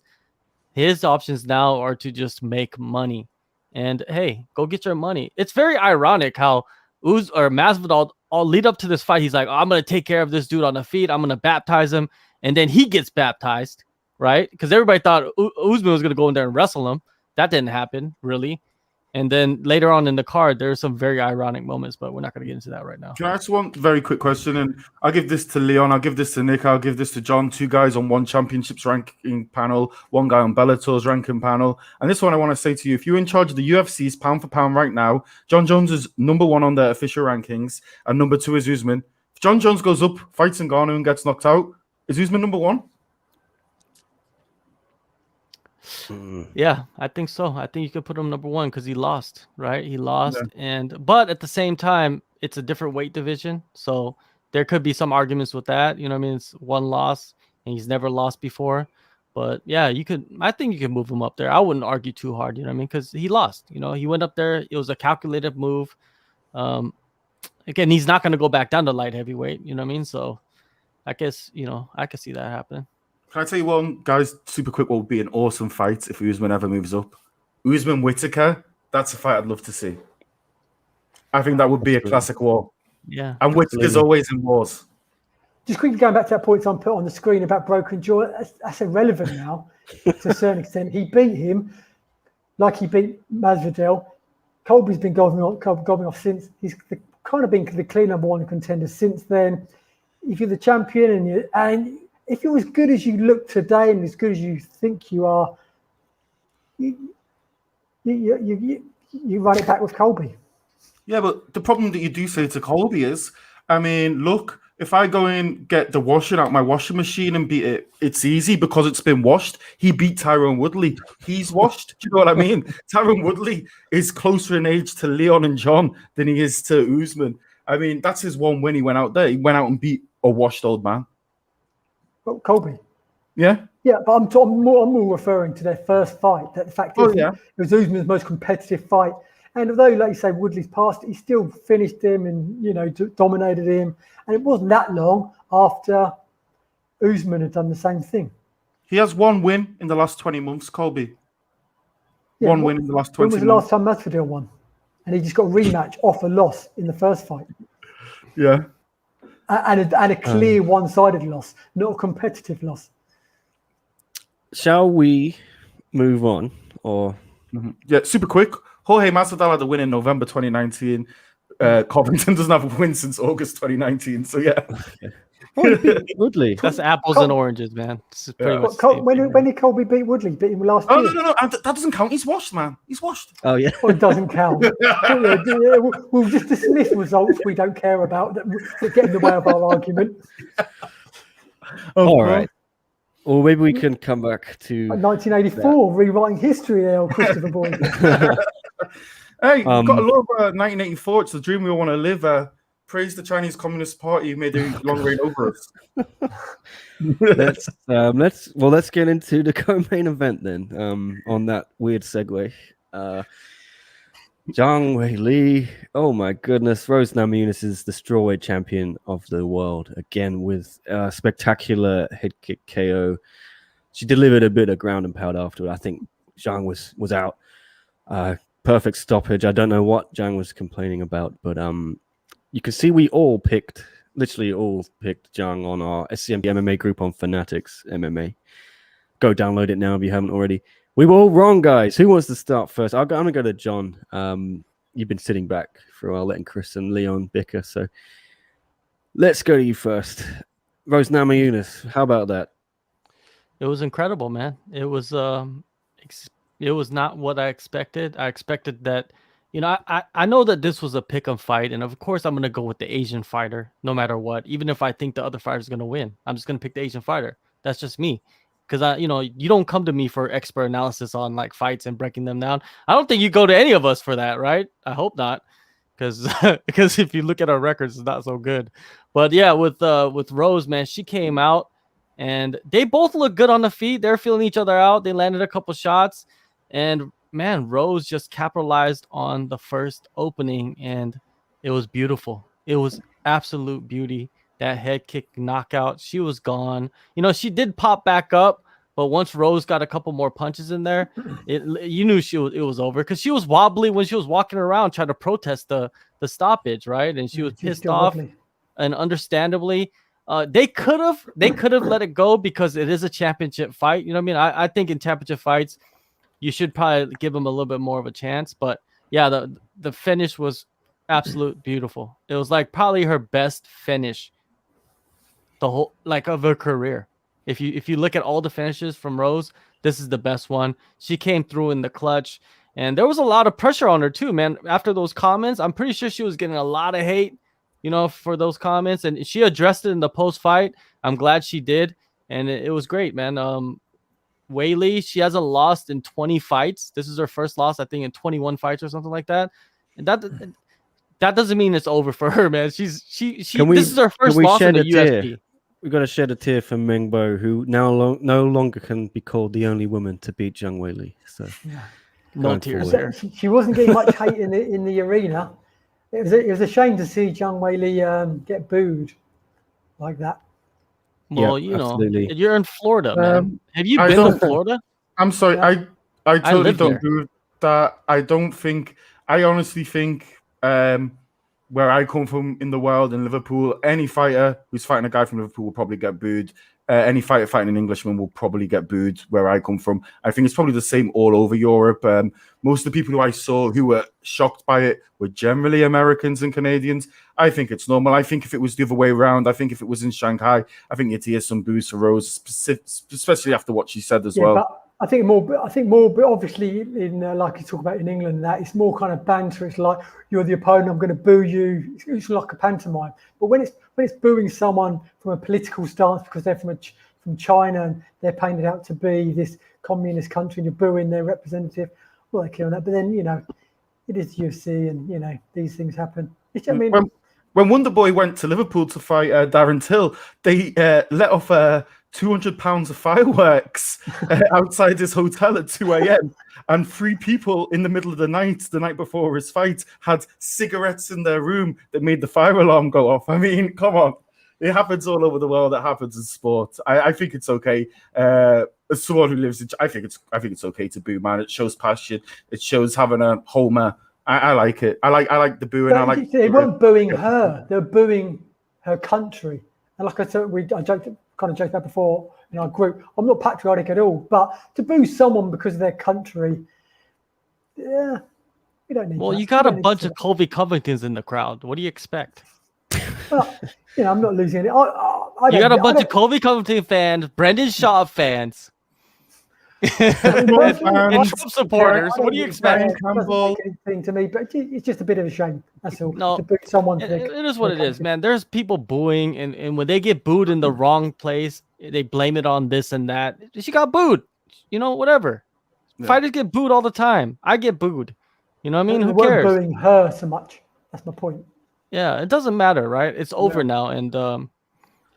His options now are to just make money. And hey, go get your money. It's very ironic how Masvidal, all lead up to this fight, he's like, oh, I'm going to take care of this dude on the feet. I'm going to baptize him. And then he gets baptized, right? Because everybody thought Usman was going to go in there and wrestle him. That didn't happen, really. And then later on in the card, there's some very ironic moments, but we're not going to get into that right now. Can I ask one very quick question? And I'll give this to Leon, I'll give this to Nick, I'll give this to John. 2 guys on one championships ranking panel, 1 guy on Bellator's ranking panel. And this one I want to say to you, if you're in charge of the UFC's pound for pound right now, John Jones is number 1 on their official rankings, and number 2 is Usman. If John Jones goes up, fights Ngannou and gets knocked out, is Usman number 1? Yeah, I think so. I think you could put him number 1 because he lost, right? He lost, but at the same time, it's a different weight division, so there could be some arguments with that. You know what I mean? It's 1 loss, and he's never lost before. But yeah, I think you can move him up there. I wouldn't argue too hard. You know what I mean? Because he lost. You know, he went up there. It was a calculated move. Again, he's not going to go back down to light heavyweight. You know what I mean? So I guess I could see that happening. Can I tell you one, guys, super quick, what would be an awesome fight if Usman ever moves up? Usman Whittaker, that's a fight I'd love to see. I think that would be a classic war. Yeah. And Whittaker's always in wars. Just quickly going back to that point Tom put on the screen about broken jaw, that's irrelevant now to a certain extent. He beat him like he beat Masvidal. Colby's been going off since. He's kind of been the clear number 1 contender since then. If you're the champion and if you're as good as you look today and as good as you think you are, you run it back with Colby. Yeah, but the problem that you do say to Colby is, I mean, look, if I go and get the washing out my washing machine and beat it, it's easy because it's been washed. He beat Tyron Woodley. He's washed. Do you know what I mean? Tyron Woodley is closer in age to Leon and John than he is to Usman. I mean, that's his one win. He went out there. He went out and beat a washed old man. Well, Colby. Yeah? Yeah, but I'm more referring to their first fight. That the fact is, it was Usman's most competitive fight. And although, like you say, Woodley's passed, he still finished him and, dominated him. And it wasn't that long after Usman had done the same thing. He has 1 win in the last 20 months, Colby. Yeah, 1 win in the last 20 months. When was the last time Masvidal won? And he just got a rematch off a loss in the first fight. Yeah. And a clear one-sided loss, not a competitive loss. Shall we move on? Or Yeah, super quick. Jorge Masvidal had a win in November 2019. Covington doesn't have a win since August 2019. So yeah. Woodley. That's apples and oranges, man. This is pretty much When did Colby beat Woodley? Beat him last year? No. That doesn't count. He's washed, man. He's washed. Oh, yeah. Well, it doesn't count. We'll just dismiss results we don't care about that get in the way of our argument. All right. Or maybe we can come back to 1984, rewriting history there, Christopher Boyd. Hey, we've got a lot of 1984. It's the dream we all want to live. Praise the Chinese Communist Party who made a long reign over us. let's get into the co-main event then. On that weird segue, Zhang Weili. Oh my goodness, Rose Namajunas is the strawweight champion of the world again with a spectacular head kick KO. She delivered a bit of ground and pound afterward. I think Zhang was out. Perfect stoppage. I don't know what Zhang was complaining about, but you can see we literally all picked Zhang on our SCMP MMA group on Fanatics MMA. Go download it now if you haven't already. We were all wrong, guys. Who wants to start first? I'm going to go to John. You've been sitting back for a while, letting Chris and Leon bicker. So let's go to you first. Rose Namajunas, how about that? It was incredible, man. It was not what I expected. I expected that you know, I know that this was a pick'em fight, and of course I'm gonna go with the Asian fighter no matter what. Even if I think the other fighter is gonna win, I'm just gonna pick the Asian fighter. That's just me, because you know, you don't come to me for expert analysis on like fights and breaking them down. I don't think you go to any of us for that, right? I hope not, because because if you look at our records, it's not so good. But yeah, with Rose, man, she came out, and they both look good on the feet. They're feeling each other out. They landed a couple shots, and man, Rose just capitalized on the first opening, and it was beautiful. It was absolute beauty. That head kick knockout, she was gone. You know, she did pop back up, but once Rose got a couple more punches in there, you knew it was over, because she was wobbly when she was walking around trying to protest the stoppage, right? And she was pissed off, and understandably. They could have let it go, because it is a championship fight. You know what I mean? I think in championship fights, you should probably give them a little bit more of a chance. But yeah, the finish was absolute beautiful. It was like probably her best finish the whole like of her career. If you look at all the finishes from Rose, this is the best one. She came through in the clutch, and there was a lot of pressure on her too, man. After those comments, I'm pretty sure she was getting a lot of hate, you know, for those comments, and she addressed it in the post fight. I'm glad she did, and it was great, man. Weili, she hasn't lost in 20 fights. This is her first loss, I think, in 21 fights or something like that. And that doesn't mean it's over for her, man. This is her first loss in the UFC. We've got to shed a tear for Mengbo, who now no longer can be called the only woman to beat Zhang Weili. So no tears there. She wasn't getting much hate in the arena. It was a shame to see Zhang Weili get booed like that. Well, yeah, you know, absolutely. You're in Florida, man. Have you been to Florida? I'm sorry, Yeah. I totally don't there. agree with that. I honestly think where I come from in the world, in Liverpool, any fighter who's fighting a guy from Liverpool will probably get booed. Any fighter fighting an Englishman will probably get booed where I come from. I think it's probably the same all over Europe. Most of the people who I saw who were shocked by it were generally Americans and Canadians. I think it's normal. I think if it was the other way around, I think if it was in Shanghai, I think you'd hear some boos for Rose, especially after what she said as well. But I think more, but obviously in like you talk about in England, that it's more kind of banter. It's like you're the opponent, I'm going to boo you. It's like a pantomime. But when it's booing someone from a political stance because they're from China and they're painted out to be this communist country, and you're booing their representative, well, they kill that. But then, you know, it is UFC, and you know these things happen. I mean, when Wonderboy went to Liverpool to fight Darren Till, they let off 200 pounds of fireworks outside his hotel at 2 a.m. And 3 people in the middle of the night before his fight, had cigarettes in their room that made the fire alarm go off. I mean, come on. It happens all over the world. It happens in sport. I think it's okay. As someone who lives in, I think it's okay to boo, man. It shows passion. It shows having a homer. I like it. I like the booing. They weren't booing her. They were booing her country. And like I said, I joked about before in our group. I'm not patriotic at all, but to boo someone because of their country, yeah, we don't need. Well, that. you got a bunch of Colby Covingtons in the crowd. What do you expect? Well, you know, I'm not losing any. You got a bunch of Colby Covington fans, Brendan Schaub fans, and Trump supporters. What do you expect? It doesn't make anything to me, but it's just a bit of a shame. That's all. No, to boo someone. it is what it is, man. There's people booing, and when they get booed in the wrong place, they blame it on this and that. She got booed, you know, whatever. Yeah. Fighters get booed all the time. I get booed. You know what I mean? Who cares? Booing her so much. That's my point. Yeah, it doesn't matter, right? It's over now, and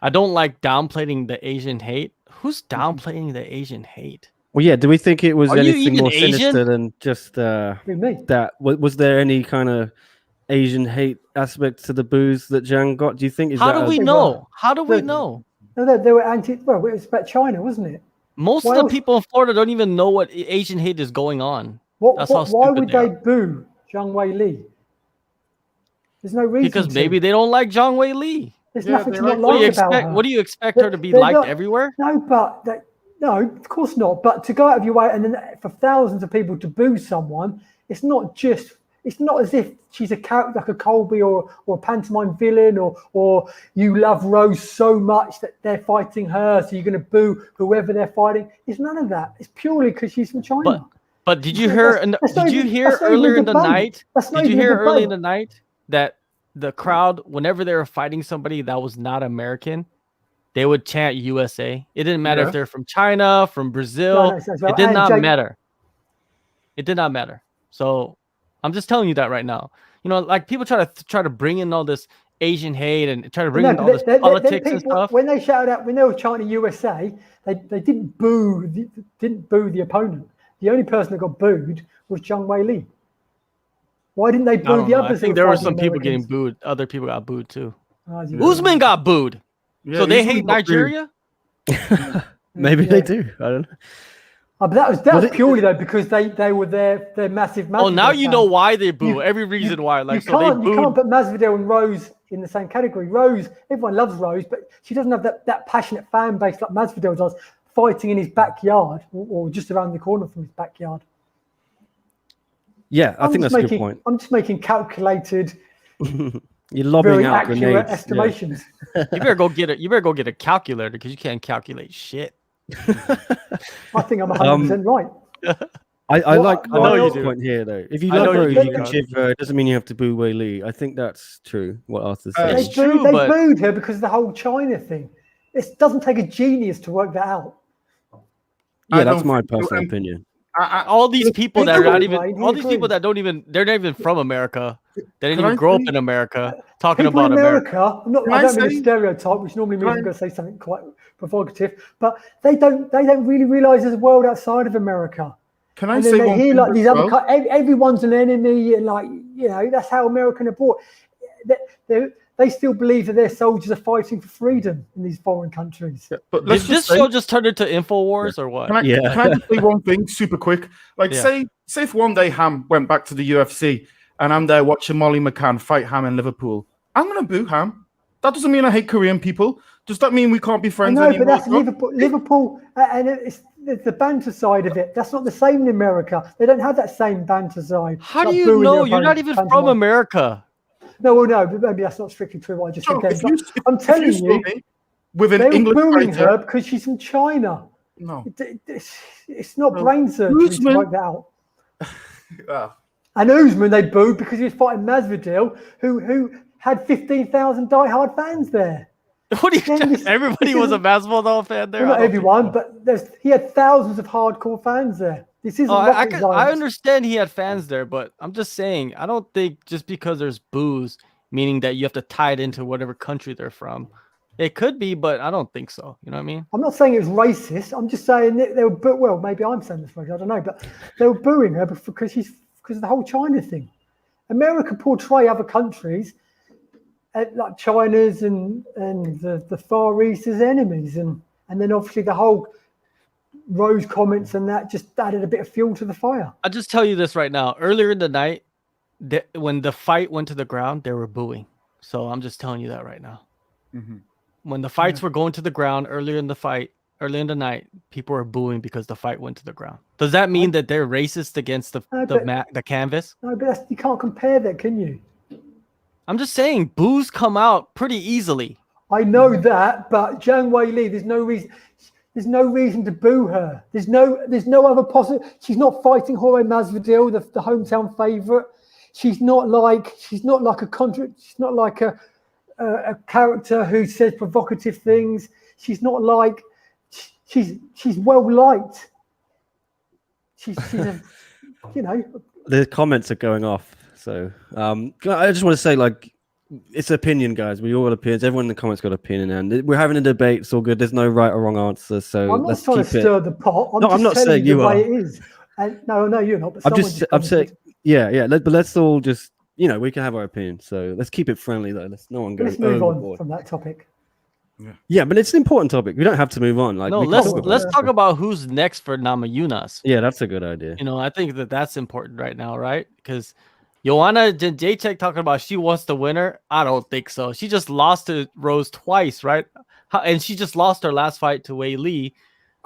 I don't like downplaying the Asian hate. Who's downplaying the Asian hate? Well, yeah. Do we think it was anything more Asian? sinister than just that? Was there any kind of Asian hate aspect to the boos that Zhang got? Do you think? How do we know? How do we know? No, they were anti. Well, it was about China, wasn't it? Most of the people in Florida don't even know what Asian hate is going on. Why would they boo Zhang Weili? There's no reason. Because maybe they don't like Zhang Weili. There's nothing to not like about her. What do you expect her to be liked everywhere? No, but no, of course not. But to go out of your way and then for thousands of people to boo someone, it's not as if she's a character like a Colby or a pantomime villain or you love Rose so much that they're fighting her, so you're going to boo whoever they're fighting. It's none of that. It's purely because she's from China. But did you hear? Did you hear earlier in the night? Did you hear early in the night that the crowd, whenever they were fighting somebody that was not American, they would chant USA. It didn't matter if they're from China, from Brazil. It did not matter. It did not matter. So I'm just telling you that right now. You know, like people try to bring in all this Asian hate and try to bring in all this politics and stuff. When they shouted out, when they were chanting USA, they didn't boo the opponent. The only person that got booed was Zhang Weili. Why didn't they boo the others? I think there were some people getting booed. Other people got booed too. Usman got booed. Yeah, so they hate Nigeria? Maybe they do. I don't know. But that was purely though because they were their massive. Oh, now you know why they boo. Every reason why. Like you can't put Masvidal and Rose in the same category. Rose, everyone loves Rose, but she doesn't have that passionate fan base like Masvidal does, fighting in his backyard or just around the corner from his backyard. Yeah, I think that's a good point. I'm just making calculated. You're lobbing out grenades. Estimations. Yeah. You better go get a calculator because you can't calculate shit. I think I'm 100% right. I like Arthur's point here though. If you love Rose, you can cheer for her. It doesn't mean you have to boo Weili. I think that's true. What Arthur said. They booed her because of the whole China thing. It doesn't take a genius to work that out. Yeah, that's my personal opinion. All these people that are not even, all these people that don't even, they're not even from America. They didn't even grow up in America. Talking people about in America. I don't mean a stereotype, which normally means I'm going to say something quite provocative, but they don't really realize there's a world outside of America. Can I say one thing? Like these other, everyone's an enemy, and like that's how American are brought. They still believe that their soldiers are fighting for freedom in these foreign countries. Yeah, but did this show just turn into InfoWars or what? Can I just say one thing super quick? Like say if one day Ham went back to the UFC and I'm there watching Molly McCann fight Ham in Liverpool, I'm going to boo Ham. That doesn't mean I hate Korean people. Does that mean we can't be friends anymore? No, but that's Liverpool, and it's the banter side of it. That's not the same in America. They don't have that same banter side. How do you know? You're not even from America. No, but maybe that's not strictly true. What I just said. I'm telling you, with an English booing her because she's from China. No, it's not brain surgery to work that out. And Usman they booed because he was fighting Masvidal, who had 15,000 diehard fans there. What do you? Everybody was a Masvidal fan there. Well, not everyone, but he had thousands of hardcore fans there. This isn't. I understand he had fans there, but I'm just saying I don't think just because there's boos, meaning that you have to tie it into whatever country they're from. It could be, but I don't think so. You know what I mean? I'm not saying it was racist. I'm just saying they were. Well, maybe I'm saying this racist. I don't know, but they were booing her because of the whole China thing. America portray other countries like China's and the Far East as enemies, and then obviously the whole Rose comments and that just added a bit of fuel to the fire. I'll just tell you this right now. Earlier in the night, when the fight went to the ground, they were booing. So I'm just telling you that right now. Mm-hmm. When the fights were going to the ground earlier in the night, people were booing because the fight went to the ground. Does that mean that they're racist against the canvas? No, but you can't compare that, can you? I'm just saying, boos come out pretty easily. I know that, but Zhang Weili, there's no reason to boo her. There's no other possible. She's not fighting Jorge Masvidal, the hometown favorite. She's not like a character who says provocative things. She's not like she's well liked. She's the comments are going off. So I just want to say, like, it's opinion, guys. We all have opinions. Everyone in the comments got an opinion, and we're having a debate. It's all good. There's no right or wrong answer. So I'm not trying to stir the pot. I'm not saying you are. It is. And, no, you're not. But I'm saying, yeah. But let's all just, we can have our opinion. So let's keep it friendly, though. Let's move on from that topic. Yeah, but it's an important topic. We don't have to move on. Like, no, let's talk about who's next for Namajunas. Yeah, that's a good idea. I think that's important right now, right? Because Joanna Jacek talking about she wants the winner. I don't think so. She just lost to Rose twice, right? And she just lost her last fight to Weili.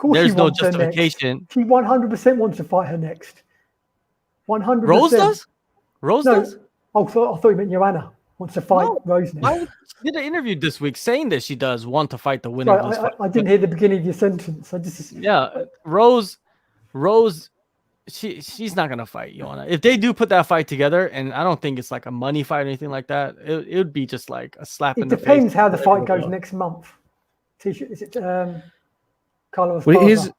There's no justification. She 100% wants to fight her next. 100%. Rose does? Rose does? I thought you meant Joanna wants to fight Rose next. She did an interview this week saying that she does want to fight the winner of this fight. I didn't hear the beginning of your sentence. Rose she's not gonna fight Joanna. If they do put that fight together, and I don't think it's like a money fight or anything like that, it would be just like a slap in the face. It depends how the fight goes next month. Is it Carlos? Well, it is.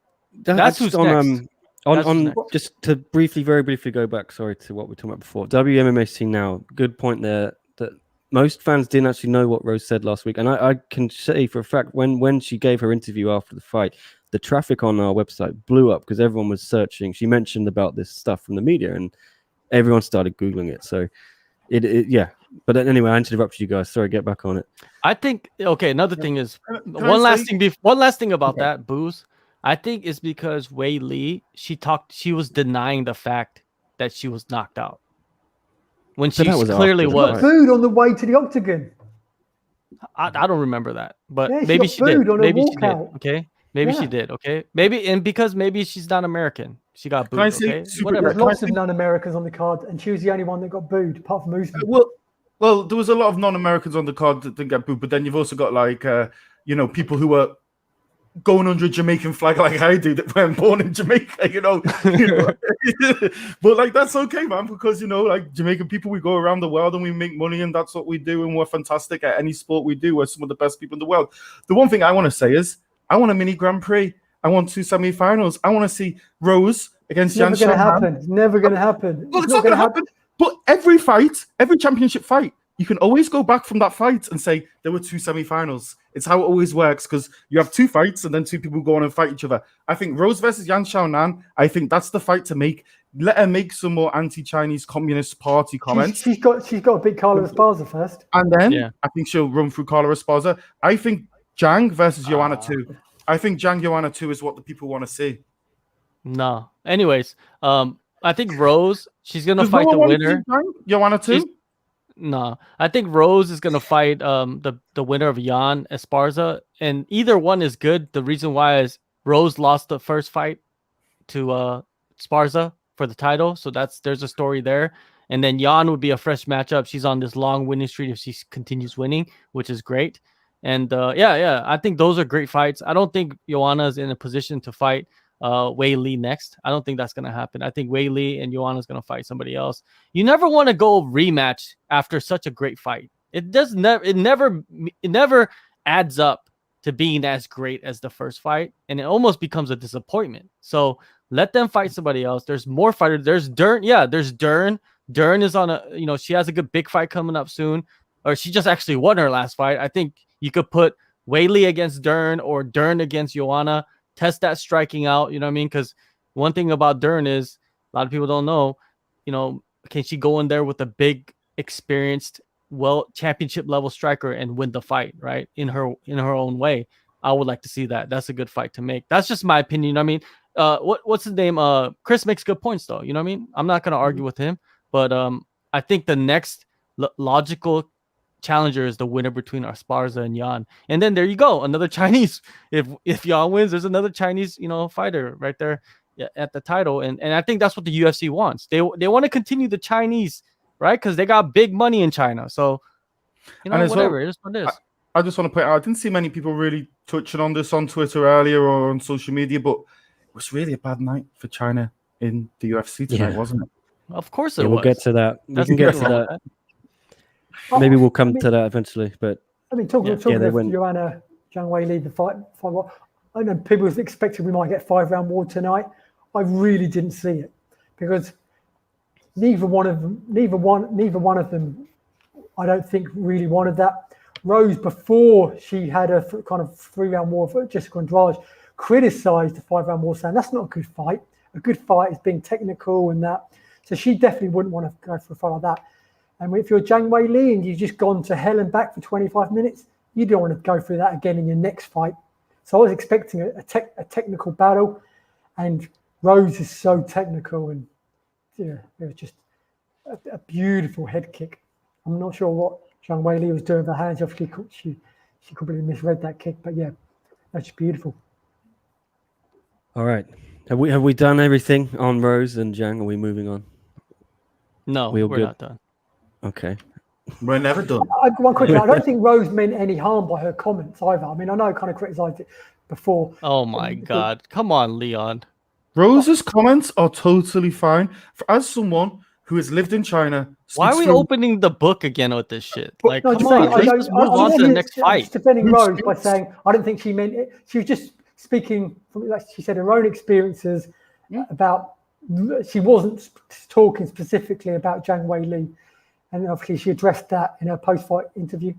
That's who's next. On just to very briefly go back, sorry, to what we were talking about before. WMMA scene now. Good point there. That most fans didn't actually know what Rose said last week, and I can say for a fact when she gave her interview after the fight, the traffic on our website blew up because everyone was searching. She mentioned about this stuff from the media, and everyone started googling it. So, yeah. But anyway, I interrupted you guys. Sorry, get back on it. I think another thing is one last thing about that booze. I think it's because Weili, she was denying the fact that she was knocked out when she clearly was. Booed on the way to the octagon. I don't remember that, but yeah, maybe she did. Maybe she did. Okay, maybe yeah. she did. Okay, because maybe she's not American, she got booed. Okay, whatever. There's lots of non-Americans on the card, and she was the only one that got booed, apart from Usman. Well, there was a lot of non-Americans on the card that didn't get booed, but then you've also got like people who were going under a Jamaican flag like I do that weren't born in Jamaica, but like that's okay, man, because like Jamaican people, we go around the world and we make money, and that's what we do, and we're fantastic at any sport we do. We're some of the best people in the world. The one thing I want to say is I want a mini Grand Prix. I want 2 semi-finals. I want to see Rose against Yan Xiaonan. It's never going to happen. Well, it's not going to happen. But every championship fight, you can always go back from that fight and say there were 2 semi-finals. It's how it always works, because you have 2 fights and then 2 people go on and fight each other. I think Rose versus Yan Xiaonan, I think that's the fight to make. Let her make some more anti-Chinese Communist Party comments. She's got to beat Carla Esparza first. And then I think she'll run through Carla Esparza. I think Zhang versus Joanna 2. I think Zhang Joanna 2 is what the people want to see. No. Anyways, I think Rose, she's going to fight the winner. Joanna 2? No, I think Rose is gonna fight the winner of Yan Esparza, and either one is good. The reason why is Rose lost the first fight to Esparza for the title, so there's a story there. And then Yan would be a fresh matchup. She's on this long winning streak if she continues winning, which is great. And I think those are great fights. I don't think Joanna's in a position to fight Weili next. I don't think that's going to happen. I think Weili and Joanna's going to fight somebody else. You never want to go rematch after such a great fight. It never adds up to being as great as the first fight, and it almost becomes a disappointment. So let them fight somebody else. There's more fighters. There's Dern. Yeah, there's Dern. Dern is on she has a good big fight coming up soon, or she just actually won her last fight. I think you could put Weili against Dern or Dern against Joanna. Test that striking out, you know what I mean? Because one thing about Dern is a lot of people don't know, can she go in there with a big, experienced, championship level striker and win the fight, right? In her own way. I would like to see that. That's a good fight to make. That's just my opinion. I mean, what's his name? Chris makes good points though. You know what I mean? I'm not gonna argue with him, but I think the next logical challenger is the winner between Esparza and Yan, and then there you go, another Chinese. If Yan wins, there's another Chinese fighter right there at the title, and I think that's what the UFC wants. They want to continue the Chinese, right? Because they got big money in China. So whatever it is what it is. I just want to point out, I didn't see many people really touching on this on Twitter earlier or on social media, but it was really a bad night for China in the UFC tonight, wasn't it? Of course it was. We'll get to that. We can get to that. Maybe we'll come to that eventually, but talking of Joanna Zhang Weili, the fight. I know people was expecting we might get 5-round war tonight. I really didn't see it because neither one of them, I don't think really wanted that. Rose, before she had a kind of 3-round war for Jessica Andrade, criticised the 5-round war, saying that's not a good fight. A good fight is being technical and that. So she definitely wouldn't want to go for a fight like that. And if you're Zhang Weili and you've just gone to hell and back for 25 minutes, you don't want to go through that again in your next fight. So I was expecting a technical battle, and Rose is so technical, and it was just a beautiful head kick. I'm not sure what Zhang Weili was doing with her hands. Obviously, she completely misread that kick, but yeah, that's beautiful. All right, have we done everything on Rose and Zhang? Are we moving on? No, we're not done. Okay. We're never done. One question. I don't think Rose meant any harm by her comments either. I mean, I know I kind of criticised it before. Oh my God. Come on, Leon. Rose's comments are totally fine. As someone who has lived in China, Why are speaks we fluent- opening the book again with this shit? Like, No, come just saying, on, let's just move on to the next fight. Defending Rose by saying, I don't think she meant it. She was just speaking from, like she said, her own experiences about. She wasn't talking specifically about Zhang Weili, and obviously she addressed that in her post-fight interview.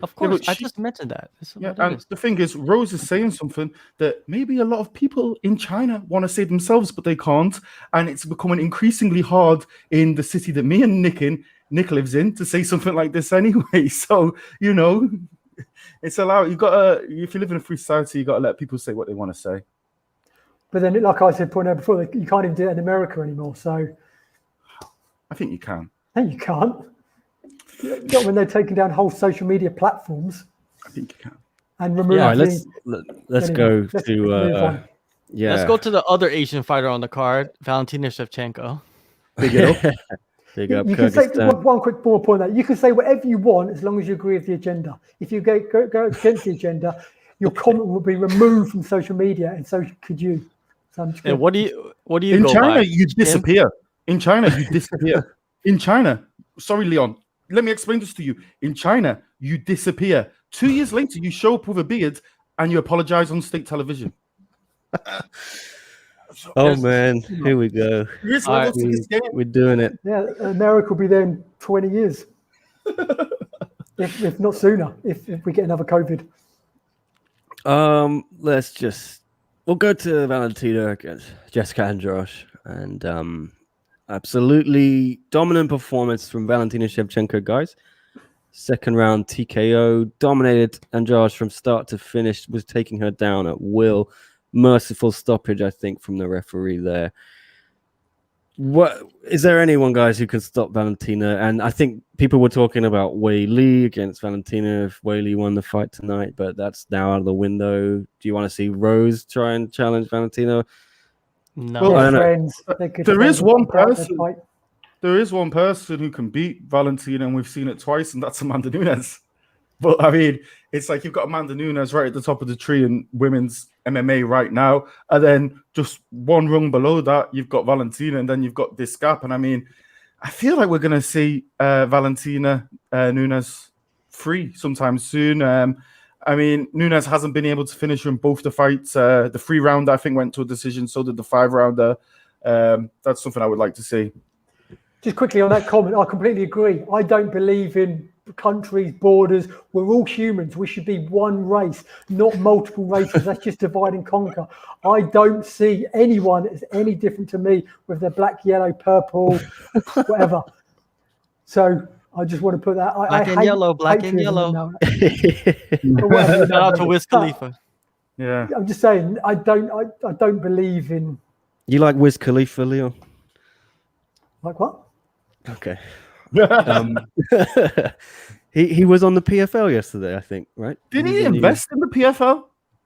Of course, but I she- just mentioned that. This is Yeah, what it and is. the thing is, Rose is saying something that maybe a lot of people in China want to say themselves, but they can't. And it's becoming increasingly hard in the city that me and Nick lives in to say something like this anyway. So, you know, it's allowed. You gotta, if you live in a free society, you gotta let people say what they want to say. But then, like I said point out before, you can't even do it in America anymore. So I think you can. no, you can't. Not when they're taking down whole social media platforms I think you can. and removing. All right, let's go Let's to move on. yeah. Let's go to the other Asian fighter on the card, Valentina Shevchenko. Big up. Big up. You can say Kyrgyzstan. one quick more point that you can say whatever you want as long as you agree with the agenda. If you go against the agenda, your comment will be removed from social media, and so could you. So I'm just And what do you In go China, by? you disappear. In China, you disappear. In China, sorry, Leon. Let me explain this to you. In China, you disappear. 2 years later, you show up with a beard and you apologize on state television. Oh man, here we go. Here's All right. levels to this game. We're doing it. Yeah, America will be there in 20 years, if not sooner. If we get another COVID. We'll go to Valentina against Jessica Andrade, and absolutely dominant performance from Valentina Shevchenko, guys. Second round TKO, dominated Andrade from start to finish, was taking her down at will. Merciful stoppage, I think, from the referee there. What is there anyone, guys, who can stop Valentina? And I think people were talking about Weili against Valentina if Weili won the fight tonight, but that's now out of the window. Do you want to see Rose try and challenge Valentina? No. Well, I They're know. friends. They could There is friends one work out their person. fight. There is one person who can beat Valentina, and we've seen it twice, and that's Amanda Nunes. But I mean, it's like you've got Amanda Nunes right at the top of the tree in women's MMA right now, and then just one rung below that, you've got Valentina, and then you've got this gap. And I mean, I feel like we're going to see Valentina Nunes free sometime soon. I mean, Nunes hasn't been able to finish her in both the fights. The 3-rounder, I think, went to a decision. So did the 5-rounder. That's something I would like to see. Just quickly on that comment, I completely agree. I don't believe in countries, borders. We're all humans. We should be one race, not multiple races. That's just divide and conquer. I don't see anyone as any different to me with their black, yellow, purple, whatever. So I just want to put that. Black and yellow, black and patriotism yellow. But whatever, Shout out to Wiz Khalifa. Yeah. I'm just saying, I don't believe in You like Wiz Khalifa, Leon? like what? Okay. He was on the PFL yesterday, I think, right? Did he invest in the PFL?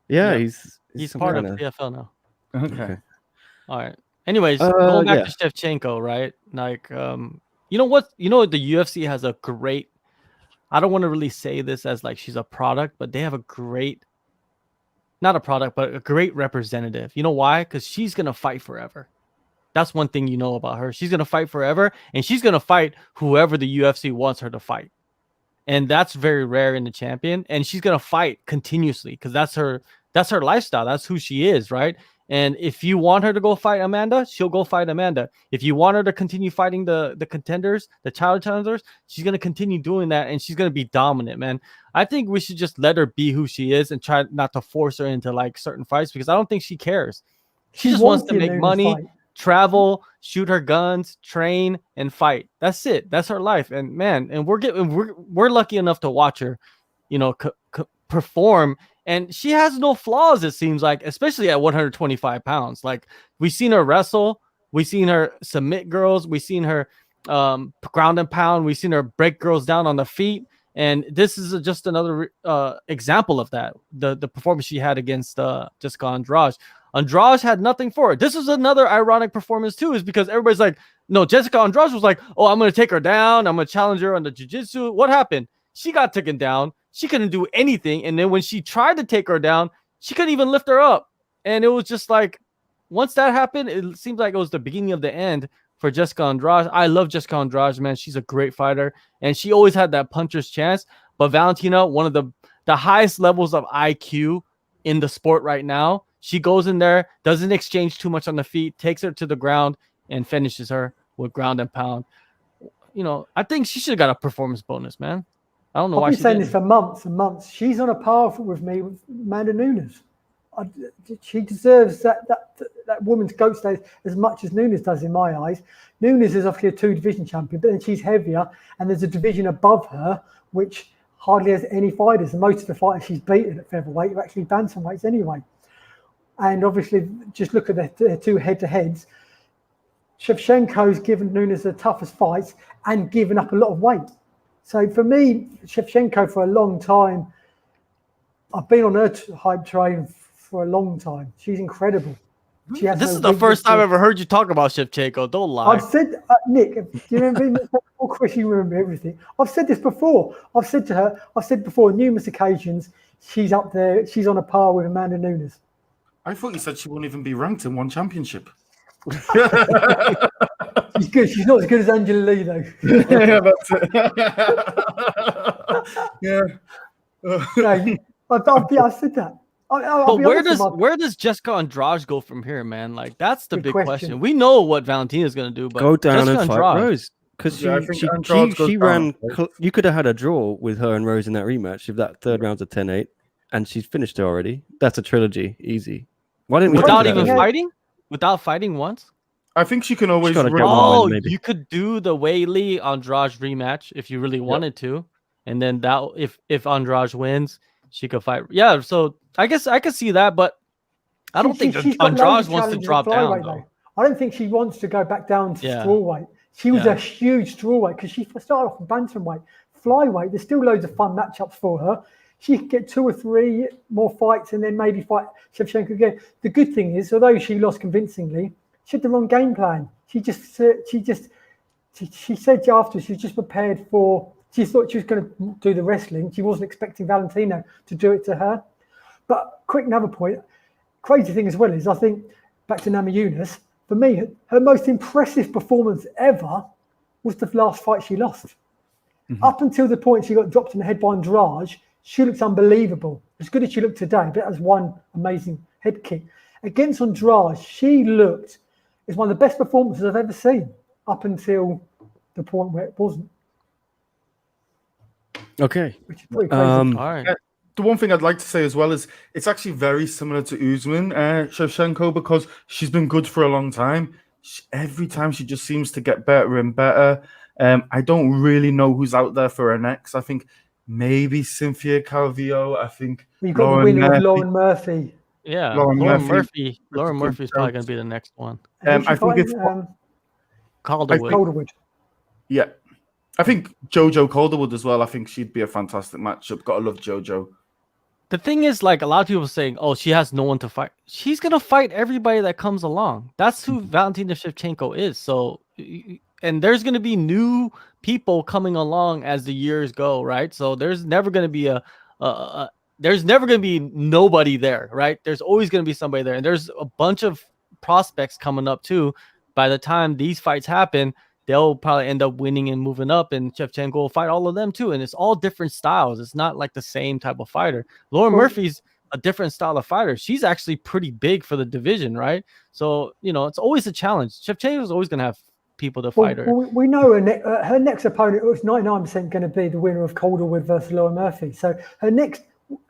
Yeah, Yeah. he's He's part of kind the PFL now. Okay. All right. Anyways, going back yeah. to Shevchenko, right? Like, you know what? You know, the UFC has a great. I don't want to really say this as like she's a product, but they have a great, not a product, but a great representative. You know why? Because she's gonna fight forever. That's one thing you know about her. She's gonna fight forever, and she's gonna fight whoever the UFC wants her to fight. And that's very rare in the champion. And she's gonna fight continuously because that's her lifestyle. That's who she is, right? And if you want her to go fight Amanda, she'll go fight Amanda. If you want her to continue fighting the contenders, the challengers, she's gonna continue doing that, and she's gonna be dominant, man. I think we should just let her be who she is and try not to force her into like certain fights because I don't think she cares. She just wants to the make Nunes money, fight. travel, shoot her guns, train, and fight. That's it. That's her life. And man, and we're lucky enough to watch her, you know, perform. And she has no flaws, it seems like, especially at 125 pounds. Like we've seen her wrestle, we've seen her submit girls, we've seen her ground and pound, we've seen her break girls down on the feet. And this is just another example of that. The performance she had against Jessica Andrade. Andrade had nothing for it. This is another ironic performance too, is because everybody's like, no, Jessica Andrade was like, oh, I'm going to take her down. I'm going to challenge her on the jiu-jitsu. What happened? She got taken down. She couldn't do anything. And then when she tried to take her down, she couldn't even lift her up. And it was just like, once that happened, it seems like it was the beginning of the end for Jessica Andrade. I love Jessica Andrade, man. She's a great fighter, and she always had that puncher's chance. But Valentina, one of the highest levels of IQ in the sport right now. She goes in there, doesn't exchange too much on the feet, takes her to the ground, and finishes her with ground and pound. You know, I think she should have got a performance bonus, man. I don't know why I've been saying didn't. this for months and months. She's on a par with me with Amanda Nunes. She deserves that woman's GOAT status as much as Nunes does in my eyes. Nunes is obviously a 2-division champion, but then she's heavier, and there's a division above her which hardly has any fighters. And most of the fighters she's beaten at featherweight are actually bantamweights anyway. And obviously, just look at their two head-to-heads. Shevchenko's given Nunes the toughest fights and given up a lot of weight. So for me, Shevchenko for a long time, I've been on her hype train for a long time. She's incredible. This is the first time I've ever heard you talk about Shevchenko. Don't lie. I've said, Nick, do you remember before Chris? You remember everything. I've said this before. I've said to her, I've said before on numerous occasions, she's up there. She's on a par with Amanda Nunes. I thought you said she won't even be ranked in one championship. She's good. She's not as good as Angela Lee, though. Yeah, that's it. Yeah. I said that. But where does Jessica Andrade go from here, man? Like, that's the big question. We know what Valentina's gonna do, but go down Jessica and fight Andrade. Rose, because she ran. You could have had a draw with her and Rose in that rematch if that third round's a 10-8, and she's finished her already. That's a trilogy, easy. Why didn't we without even fighting? Without fighting once? I think she can always. You could do the Weili Andrade rematch if you really wanted to, and then that if Andrade wins, she could fight. Yeah, so I guess I could see that, but I don't think Andrade wants to drop down. Though. I don't think she wants to go back down to strawweight. She was a huge strawweight because she started off with bantamweight, flyweight. There's still loads of fun matchups for her. She could get 2 or 3 more fights and then maybe fight Shevchenko again. The good thing is, although she lost convincingly, she had the wrong game plan. She said after she was just prepared for. She thought she was going to do the wrestling. She wasn't expecting Valentino to do it to her. But quick, another point. Crazy thing as well is I think back to Namajunas. For me, her most impressive performance ever was the last fight she lost. Mm-hmm. Up until the point she got dropped in the head by Andrade, she looks unbelievable. As good as she looked today, but that was one amazing head kick. Against Andrade, she looked as one of the best performances I've ever seen up until the point where it wasn't. Okay. Which is pretty crazy. All right. The one thing I'd like to say as well is it's actually very similar to Usman, Shevchenko, because she's been good for a long time. Every time she just seems to get better and better. I don't really know who's out there for her next. I think maybe Cynthia Calvillo. I think you've got the winner of Lauren Murphy. Yeah, Lauren Murphy. Lauren Murphy is probably going to be the next one. I think it's Calderwood. Yeah. I think JoJo Calderwood as well. I think she'd be a fantastic matchup. Gotta love JoJo. The thing is, like, a lot of people saying, oh, she has no one to fight. She's going to fight everybody that comes along. That's who Valentina Shevchenko is. So, and there's going to be new people coming along as the years go, right? So there's never going to be there's never going to be nobody there, right? There's always going to be somebody there. And there's a bunch of prospects coming up too. By the time these fights happen, they'll probably end up winning and moving up, and Shevchenko will fight all of them too. And it's all different styles. It's not like the same type of fighter. Lauren Murphy's a different style of fighter. She's actually pretty big for the division, right? So, you know, it's always a challenge. Shevchenko is always going to have people to fight her. We know her next opponent was 99% going to be the winner of Calderwood versus Lauren Murphy. So her next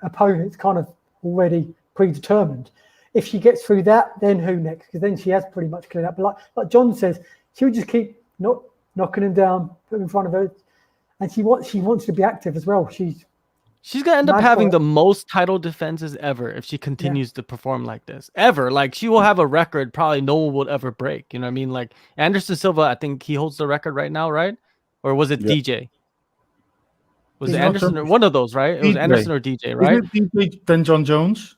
opponent's kind of already predetermined. If she gets through that, then who next? Because then she has pretty much cleared up. But like John says, she would just keep knocking him down, put him in front of her, and she wants to be active as well. She's gonna end up having the most title defenses ever if she continues to perform like this. Ever. Like, she will have a record probably no one would ever break. You know what I mean? Like Anderson Silva, I think he holds the record right now, right? Or was it DJ? Was it Anderson or one of those, right? It was Anderson or DJ, right? Isn't it DJ then John Jones?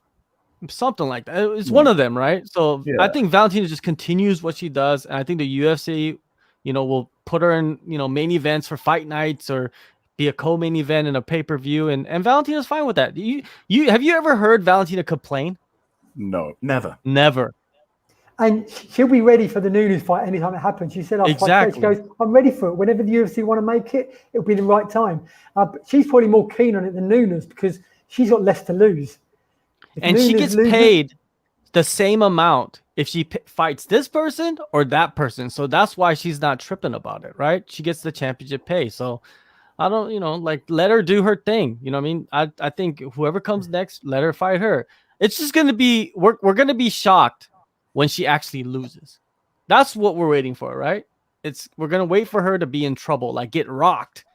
Something like that. It's one of them, right? So I think Valentina just continues what she does, and I think the UFC, you know, will put her in, you know, main events for fight nights or be a co-main event in a pay-per-view, and Valentina's fine with that. You have you ever heard Valentina complain? No, never. Never. And she'll be ready for the Nunes fight anytime it happens. She said, Exactly. She goes, I'm ready for it. Whenever the UFC want to make it, it'll be the right time. But she's probably more keen on it than Nunes because she's got less to lose. And she gets paid the same amount if she fights this person or that person. So that's why she's not tripping about it, right? She gets the championship pay. So I don't, like, let her do her thing. You know what I mean? I think whoever comes next, let her fight her. It's just going to be, we're going to be shocked when she actually loses. That's what we're waiting for, right? We're going to wait for her to be in trouble, like get rocked,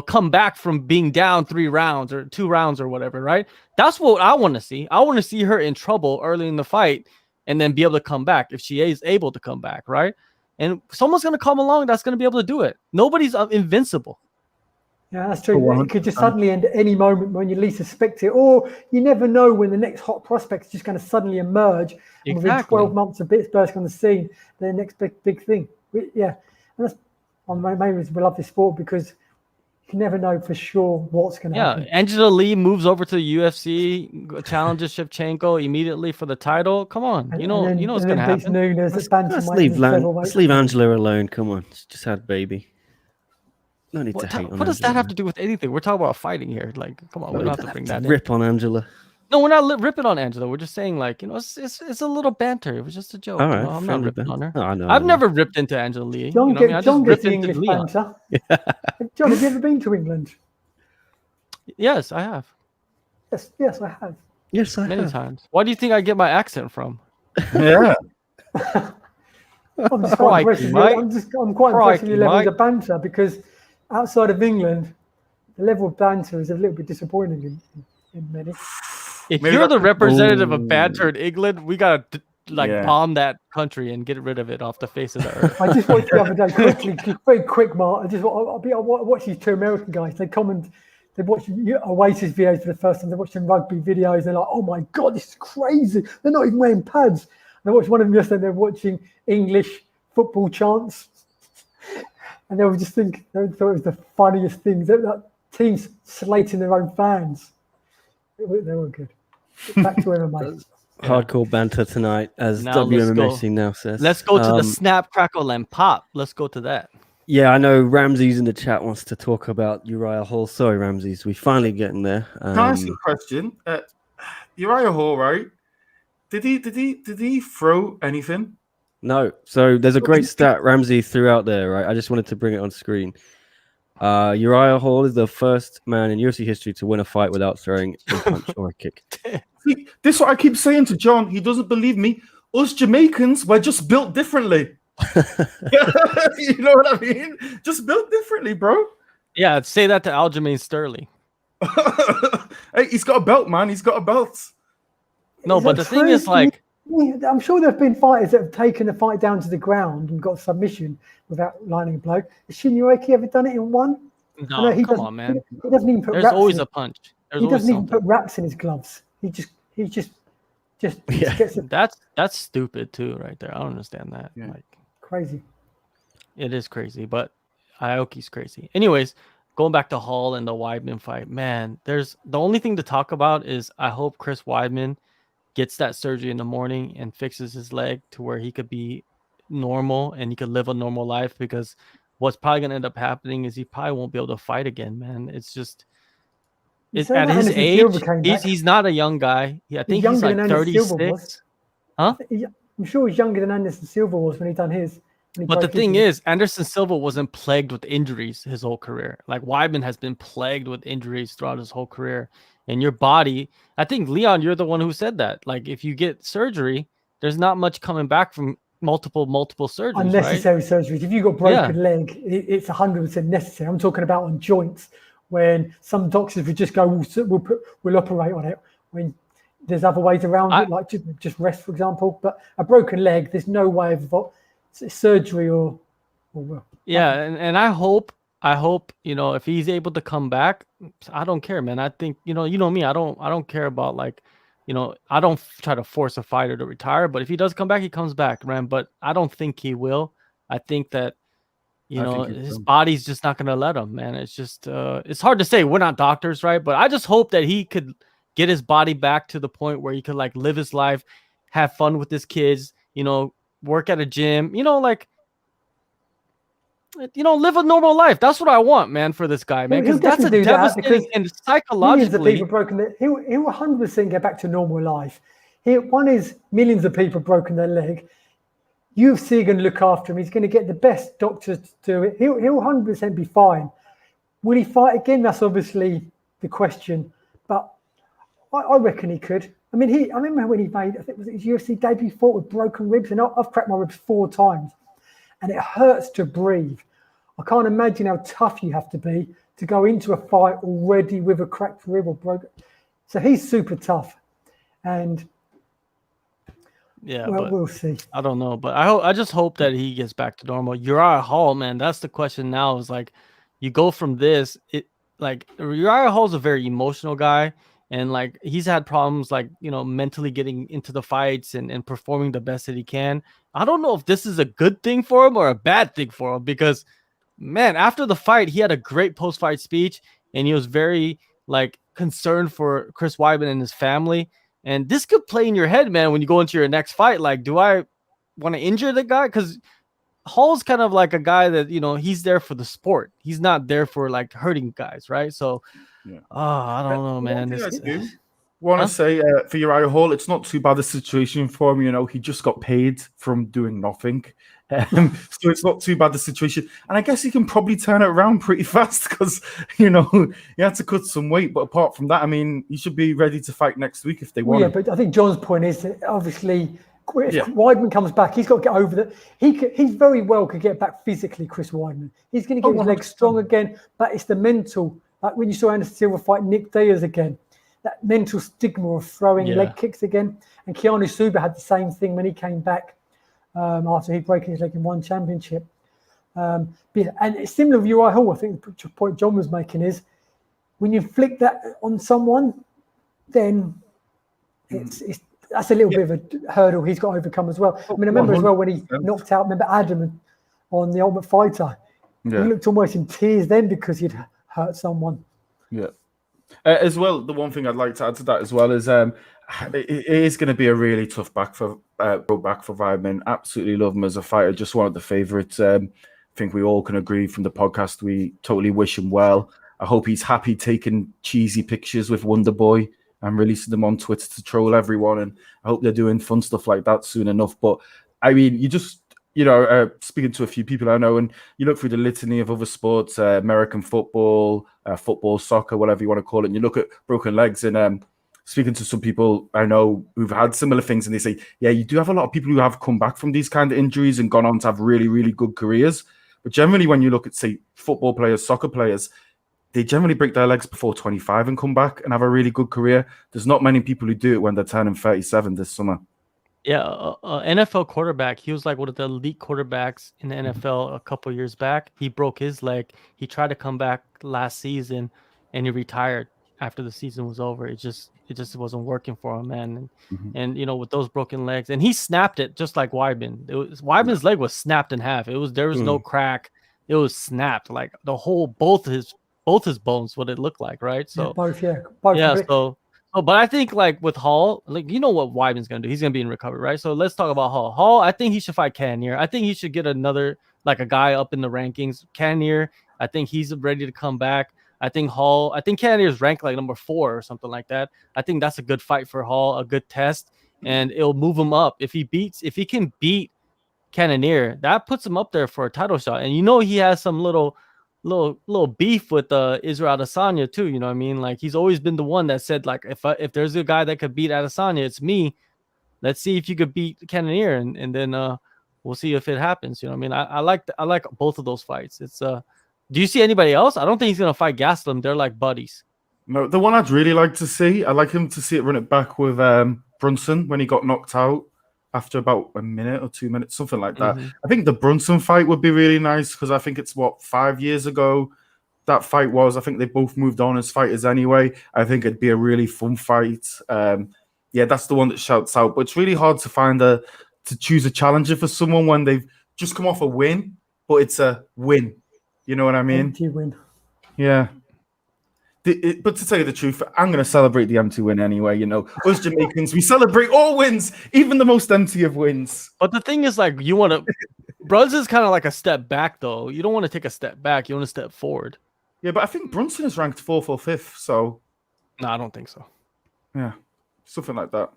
come back from being down 3 rounds or 2 rounds or whatever, right? That's what I want to see. I want to see her in trouble early in the fight and then be able to come back if she is able to come back, right? And someone's going to come along that's going to be able to do it. Nobody's invincible. Yeah, that's true. It could just suddenly end at any moment when you least suspect it, or you never know when the next hot prospect is just going to suddenly emerge. And within 12 months of bits bursting on the scene, the next big thing. And that's one of my main reasons we love this sport, because you never know for sure what's going to happen. Yeah, Angela Lee moves over to the UFC, challenges Shevchenko immediately for the title. Come on, you know what's going to happen. Let's leave Angela alone. Come on, she just had a baby. No need to hate on What does that have to do with anything? We're talking about fighting here. Like, come on, we don't have to bring that in. Rip on Angela. No, we're not ripping on Angela. We're just saying, like, it's a little banter. It was just a joke. All right, I'm not ripping on her. Oh, I know. I've never ripped into Angela Lee. John gets the English banter. John, have you ever been to England? Yes, I have. Yes, I have. Yes, I have. Many times. Why do you think I get my accent from? Yeah. I'm just quite impressed. I'm quite impressed with your levels of banter, because outside of England, the level of banter is a little bit disappointing in many. If you're the representative of banter in England, we gotta bomb that country and get rid of it off the face of the earth. I just watched the other day very quick, Mark. I watch these 2 American guys. They watch Oasis videos for the first time. They watch some rugby videos. They're like, "Oh my god, this is crazy!" They're not even wearing pads. And I watched one of them yesterday. They're watching English football chants, and they were just they thought it was the funniest thing. That teams slating their own fans. They were good. Back to MMA. Hardcore banter tonight, as WMMC now says. Let's go to the snap, crackle, and pop. Let's go to that. Yeah, I know Ramses in the chat wants to talk about Uriah Hall. Sorry, Ramses, we finally getting there. Can I ask you a question? Uriah Hall, right? Did he throw anything? No. So there's a great stat Ramsey threw out there, right? I just wanted to bring it on screen. Uriah Hall is the first man in UFC history to win a fight without throwing a punch or a kick. See, this is what I keep saying to John. He doesn't believe me. Us Jamaicans, we're just built differently. You know what I mean? Just built differently, bro. Yeah, say that to Aljamain Sterling. Hey, he's got a belt, man. He's got a belt. No, but the thing is, like, I'm sure there have been fighters that have taken the fight down to the ground and got submission without lining a blow. Has Shinjueki ever done it in one? No, come on, man. He doesn't even put There's wraps always in. a punch. He doesn't even put wraps in his gloves. He just gets it. That's stupid too, right there. I don't understand that. Yeah. Like, crazy. It is crazy, but Aoki's crazy. Anyways, going back to Hall and the Weidman fight, man, the only thing to talk about is I hope Chris Weidman gets that surgery in the morning and fixes his leg to where he could be normal and he could live a normal life, because what's probably going to end up happening is he probably won't be able to fight again, man. It's just at his age, he's not a young guy. I think he's like 36. Huh? I'm sure he's younger than Anderson Silva was when he done his. But the thing is, Anderson Silva wasn't plagued with injuries his whole career. Like, Weidman has been plagued with injuries throughout his whole career. And your body, I think, Leon, you're the one who said that. Like, if you get surgery, there's not much coming back from multiple surgeries. Unnecessary surgeries. If you've got broken leg, it's 100% necessary. I'm talking about on joints, when some doctors would just go, we'll operate on it. When there's other ways around it, like just rest, for example. But a broken leg, there's no way of surgery or and I hope if he's able to come back, I don't care, man. I think you know me, I don't care about, like, I don't try to force a fighter to retire, but if he does come back, he comes back, man. But I don't think he will. I think that his body's just not gonna let him, man. It's just it's hard to say. We're not doctors, right? But I just hope that he could get his body back to the point where he could, like, live his life, have fun with his kids, work at a gym, like, live a normal life. That's what I want, man, for this guy, man, because that's a devastating and psychologically. Millions of people broken their. He'll 100% get back to normal life. One is millions of people broken their leg. UFC going to look after him. He's going to get the best doctors to do it. He'll 100% be fine. Will he fight again? That's obviously the question. But I reckon he could. I mean, I remember when he made, I think it was his UFC debut, fought with broken ribs, and I've cracked my ribs 4 times, and it hurts to breathe. I can't imagine how tough you have to be to go into a fight already with a cracked rib or broken. So he's super tough, and yeah, well, we'll see. I don't know, but I just hope that he gets back to normal. Uriah Hall, man, that's the question now. Is like, you go from this, Uriah Hall's a very emotional guy, and like he's had problems, like, mentally getting into the fights and performing the best that he can. I don't know if this is a good thing for him or a bad thing for him, because, man, after the fight, he had a great post-fight speech, and he was very like concerned for Chris Weidman and his family. And this could play in your head, man, when you go into your next fight. Like, do I want to injure the guy? Because Hall's kind of like a guy that, he's there for the sport. He's not there for like hurting guys, right? So, I don't know, man. I want to say for Uriah Hall, it's not too bad a situation for him. He just got paid from doing nothing. So it's not too bad the situation. And I guess he can probably turn it around pretty fast because, he had to cut some weight. But apart from that, I mean, he should be ready to fight next week if they want. Yeah, but I think John's point is that obviously if Weidman comes back, he's got to get over that. He very well could get back physically, Chris Weidman. He's going to get his legs strong again, but it's the mental. Like when you saw Anderson Silva fight Nick Diaz again, that mental stigma of throwing leg kicks again. And Keanu Suba had the same thing when he came back after he'd broken his leg in one championship. And it's similar with Uriah Hall. I think the point John was making is when you inflict that on someone, then that's a little bit of a hurdle he's got to overcome as well. I mean, I remember as well when he knocked out, Adam on the Ultimate Fighter. Yeah. He looked almost in tears then because he'd hurt someone. Yeah. As well, the one thing I'd like to add to that as well is it is going to be a really tough road back for Weidman. Absolutely love him as a fighter. Just one of the favourites. I think we all can agree from the podcast. We totally wish him well. I hope he's happy taking cheesy pictures with Wonder Boy and releasing them on Twitter to troll everyone. And I hope they're doing fun stuff like that soon enough. But I mean, you just, speaking to a few people I know, and you look through the litany of other sports, American football, soccer, whatever you want to call it, and you look at broken legs, and speaking to some people I know who've had similar things, and they say, yeah, you do have a lot of people who have come back from these kind of injuries and gone on to have really, really good careers. But generally, when you look at, say, football players, soccer players, they generally break their legs before 25 and come back and have a really good career. There's not many people who do it when they're turning 37 this summer. Yeah, NFL quarterback. He was like one of the elite quarterbacks in the NFL a couple years back. He broke his leg. He tried to come back last season, and he retired after the season was over. It just wasn't working for him, man. And with those broken legs, and he snapped it just like Weidman. Weidman's leg was snapped in half. There was no crack. It was snapped, like the whole both his bones. What it looked like, right? So both. But I think like with Hall, like what Weidman's gonna do. He's gonna be in recovery, right? So let's talk about Hall. Hall, I think he should fight Cannonier. I think he should get another a guy up in the rankings. Cannonier, I think he's ready to come back. I think Cannonier is ranked like number 4 or something like that. I think that's a good fight for Hall, a good test, and it'll move him up. If he can beat Cannonier, that puts him up there for a title shot. And he has some little beef with Israel Adesanya too. You know what I mean? Like he's always been the one that said like if there's a guy that could beat Adesanya, it's me. Let's see if you could beat Cannonier, and then we'll see if it happens. You know what I mean? I like both of those fights. It's do you see anybody else? I don't think he's gonna fight Gastelum. They're like buddies. No, the one I'd really like to see, I'd like him to see it run it back with Brunson when he got knocked out after about a minute or 2 minutes, something like that. I think the Brunson fight would be really nice because I think it's 5 years ago that fight was. I think they both moved on as fighters anyway. I think it'd be a really fun fight. Yeah, that's the one that shouts out. But it's really hard to choose a challenger for someone when they've just come off a win, but it's a win. You know what I mean? Empty win. Yeah. But to tell you the truth, I'm going to celebrate the empty win anyway. Us Jamaicans, we celebrate all wins, even the most empty of wins. But the thing is, like, you want to. Brunson's kind of like a step back, though. You don't want to take a step back. You want to step forward. Yeah, but I think Brunson is ranked 4th or 5th. So. No, I don't think so. Yeah, something like that.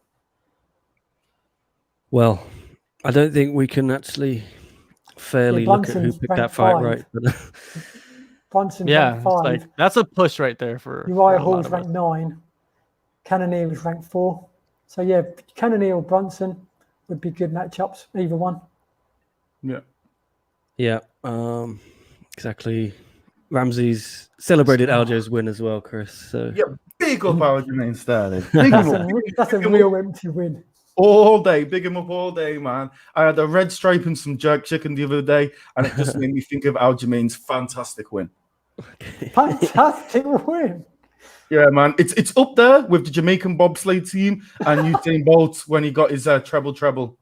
Well, I don't think we can actually fairly look at who picked that fight right. But Brunson yeah, ranked 5. like, that's a push right there for Uriah Hall's ranked 9. Cannonier was ranked 4. So yeah, Cannonier or Brunson would be good matchups, either one. Yeah. Yeah, exactly. Ramsey's celebrated Aljo's win as well, Chris. So yeah, big up Aljamain Sterling. That's a real empty win. All day, big him up all day, man. I had a red stripe and some jerk chicken the other day, and it just made me think of Aljamain's fantastic win. Fantastic win. Yeah, man. It's up there with the Jamaican bobsleigh team and Usain Bolt when he got his treble.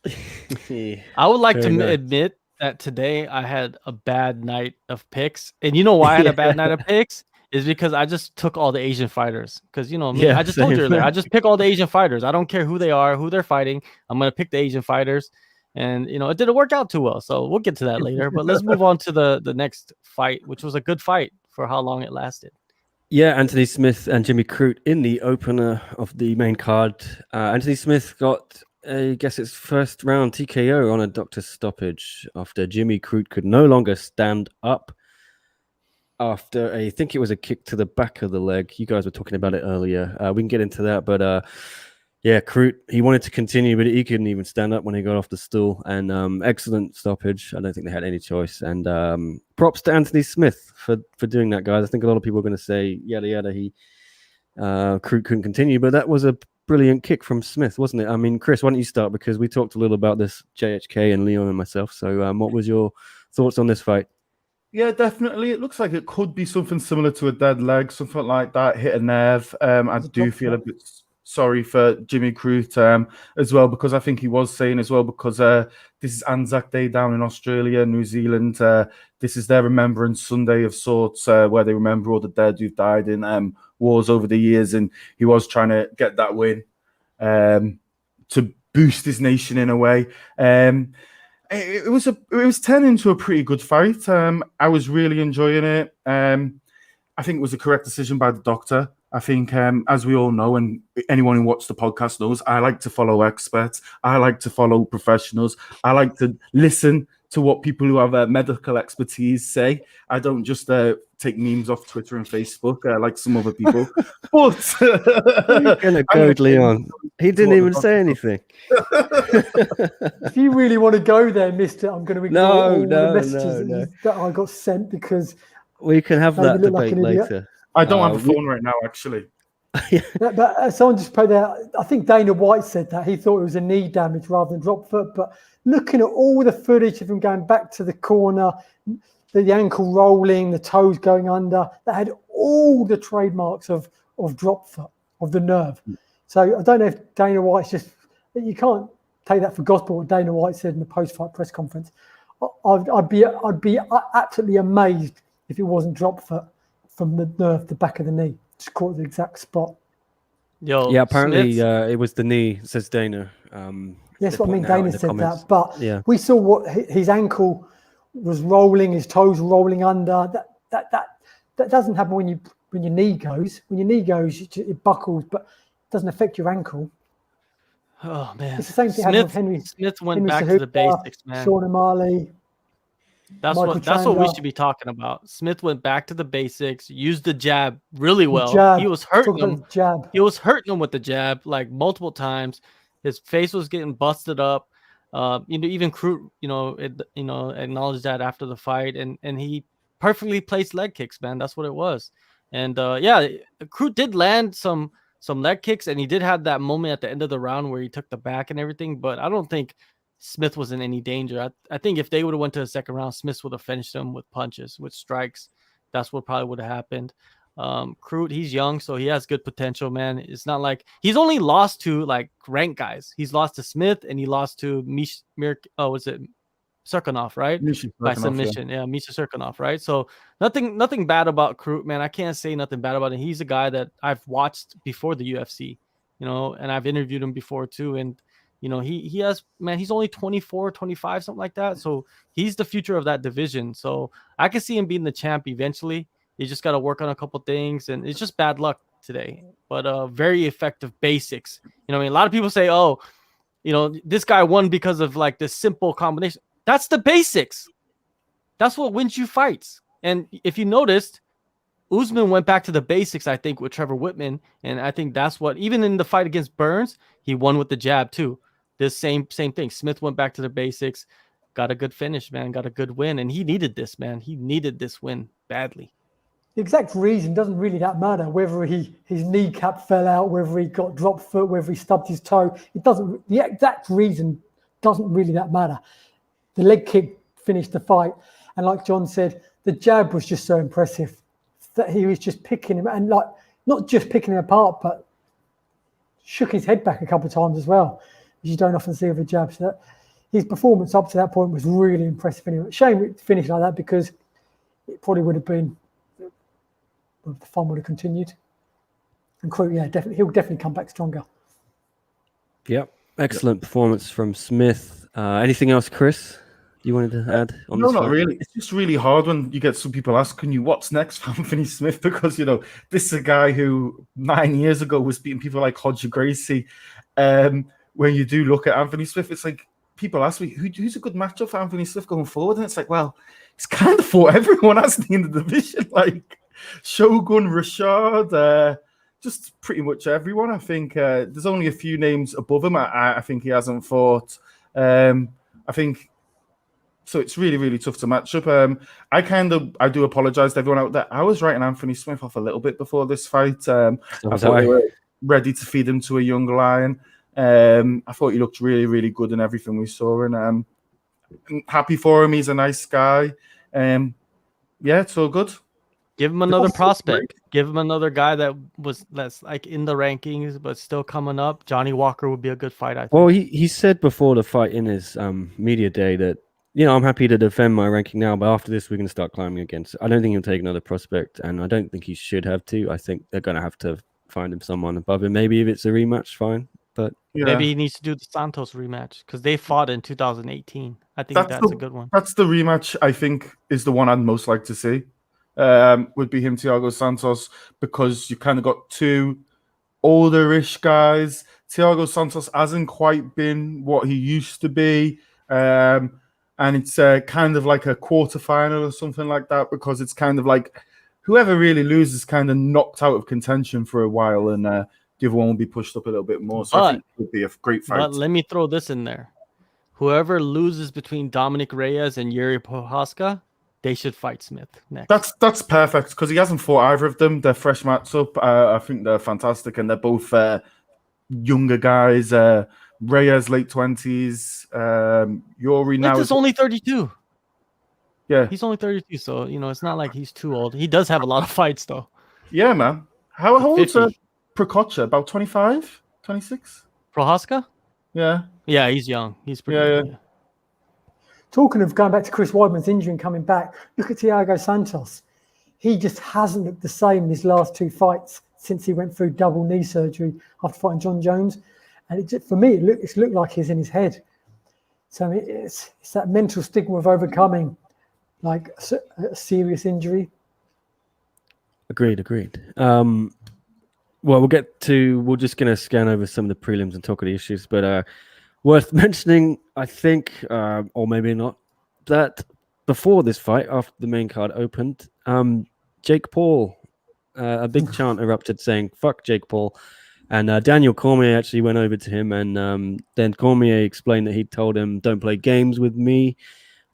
I would like to admit that today I had a bad night of picks. And you know why I had a bad night of picks? Is because I just took all the Asian fighters. Because, me, I just told you earlier, I just pick all the Asian fighters. I don't care who they are, who they're fighting. I'm going to pick the Asian fighters. And, it didn't work out too well. So we'll get to that later. But let's move on to the next fight, which was a good fight for how long it lasted. Yeah, Anthony Smith and Jimmy Croot in the opener of the main card. Anthony Smith got, I guess, its first round TKO on a doctor's stoppage after Jimmy Croot could no longer stand up after I think it was a kick to the back of the leg. You guys were talking about it earlier. We can get into that, but yeah, Croot, he wanted to continue, but he couldn't even stand up when he got off the stool. And excellent stoppage. I don't think they had any choice. And props to Anthony Smith for doing that, guys. I think a lot of people are going to say, yada, yada, Croot couldn't continue, but that was a brilliant kick from Smith, wasn't it? I mean, Chris, why don't you start? Because we talked a little about this, JHK and Leon and myself. So what was your thoughts on this fight? Yeah, definitely. It looks like it could be something similar to a dead leg, something like that, hit a nerve. I do feel a bit sorry for Jimmy Croot as well, because I think he was saying as well, because this is Anzac Day down in Australia, New Zealand. This is their Remembrance Sunday of sorts, where they remember all the dead who've died in wars over the years, and he was trying to get that win to boost his nation in a way. It was turning into a pretty good fight. I was really enjoying it. I think it was a correct decision by the doctor. I think, as we all know, and anyone who watched the podcast knows, I like to follow experts. I like to follow professionals. I like to listen to what people who have medical expertise say. I don't just take memes off Twitter and Facebook like some other people. But you're gonna goad Leon. He didn't even say anything. If you really want to go there, Mister, I'm going to ignore all the messages that I got sent, because we can have that debate later. I don't have a phone right now, actually. But someone just put out, I think Dana White said that he thought it was a knee damage rather than drop foot. But looking at all the footage of him going back to the corner, the ankle rolling, the toes going under, that had all the trademarks of drop foot, of the nerve. So I don't know if Dana White's just, you can't take that for gospel what Dana White said in the post-fight press conference. I'd be absolutely amazed if it wasn't drop foot from the nerve, the back of the knee. Just caught the exact spot. Yeah, apparently it was the knee, says Dana. Yes, what I mean, Dana said that. But we saw what his ankle was rolling, his toes rolling under. That doesn't happen when your knee goes. When your knee goes, it buckles, but it doesn't affect your ankle. Oh man, it's the same thing happened with Henry. Smith went back to the basics, man. Sean O'Malley. That's what we should be talking about. Smith went back to the basics, used the jab really well. He was hurting him. He was hurting him with the jab like multiple times. His face was getting busted up. Even Croot, acknowledged that after the fight, and he perfectly placed leg kicks, man. That's what it was. And Croot did land some leg kicks, and he did have that moment at the end of the round where he took the back and everything. But I don't think Smith was in any danger. I think if they would have went to the second round, Smith would have finished him with punches, with strikes. That's what probably would have happened. Croot, he's young, so he has good potential, man. It's not like he's only lost to like ranked guys. He's lost to Smith and he lost to Serkinov, right? Misha By Serkinov, submission. Yeah, Misha Serkinov, right? So nothing bad about Croot, man. I can't say nothing bad about him. He's a guy that I've watched before the UFC, and I've interviewed him before too. And he has, man, he's only 24, 25, something like that. So he's the future of that division. So I can see him being the champ eventually. You just got to work on a couple things, and it's just bad luck today. But very effective basics. I mean, a lot of people say, oh, this guy won because of like this simple combination. That's the basics. That's what wins you fights. And if you noticed, Usman went back to the basics, I think, with Trevor Whitman. And I think that's what, even in the fight against Burns, he won with the jab too. This same thing. Smith went back to the basics, got a good finish, man, got a good win. And he needed this, man. He needed this win badly. The exact reason doesn't really that matter, whether his kneecap fell out, whether he got drop foot, whether he stubbed his toe. The exact reason doesn't really that matter. The leg kick finished the fight. And like John said, the jab was just so impressive that he was just picking him, and like not just picking him apart, but shook his head back a couple of times as well, which you don't often see with a jab. So that, his performance up to that point was really impressive. Anyway, shame it finished like that, because it probably would have been, the fun would have continued. And Croot, he'll definitely come back stronger. Yep, excellent performance from Smith. Anything else, Chris, you wanted to add on No, this not fight? really. It's just really hard when you get some people asking you what's next for Anthony Smith, because this is a guy who 9 years ago was beating people like Hodger Gracie. When you do look at Anthony Smith, it's like people ask me who's a good matchup for Anthony Smith going forward, and it's like, well, he's kind of fought everyone, hasn't he, in the division? Like Shogun, Rashad, just pretty much everyone. I think there's only a few names above him. I think he hasn't fought. I think so. It's really, really tough to match up. I do apologize to everyone out there. I was writing Anthony Smith off a little bit before this fight. I thought they were ready to feed him to a young lion. I thought he looked really, really good in everything we saw, and I'm happy for him. He's a nice guy. Yeah, it's all good. Give him another prospect. Give him another guy that was less like in the rankings, but still coming up. Johnny Walker would be a good fight, I think. Well, he said before the fight in his media day that, I'm happy to defend my ranking now, but after this, we're going to start climbing again. So I don't think he'll take another prospect, and I don't think he should have to. I think they're going to have to find him someone above him. Maybe if it's a rematch, fine. But maybe he needs to do the Santos rematch, because they fought in 2018. I think that's a good one. That's the rematch I think is the one I'd most like to see. Would be him, Thiago Santos, because you kind of got two older-ish guys. Thiago Santos hasn't quite been what he used to be, and it's kind of like a quarterfinal or something like that, because it's kind of like whoever really loses kind of knocked out of contention for a while, and the other one will be pushed up a little bit more. So I think it would be a great fight. But let me throw this in there. Whoever loses between Dominic Reyes and Yuri Prohaska, they should fight Smith next. That's perfect, because he hasn't fought either of them. They're fresh matchup. I think they're fantastic, and they're both younger guys. Reyes late 20s. Yuri now is only 32. Yeah, he's only 32, so it's not like he's too old. He does have a lot of fights though. Yeah, man. How old's Prokocha? About 25, 26? Prohaska? Yeah, he's young. He's pretty young. Yeah. Talking of going back to Chris Weidman's injury and coming back, look at Thiago Santos. He just hasn't looked the same in his last two fights since he went through double knee surgery after fighting John Jones. And for me, it's looked like he's in his head. So it's that mental stigma of overcoming like a serious injury. Agreed. Well, we're just going to scan over some of the prelims and talk of the issues, but worth mentioning, I think, or maybe not, that before this fight, after the main card opened, Jake Paul, a big chant erupted saying, "Fuck Jake Paul." And Daniel Cormier actually went over to him, and then Cormier explained that he told him, "Don't play games with me,"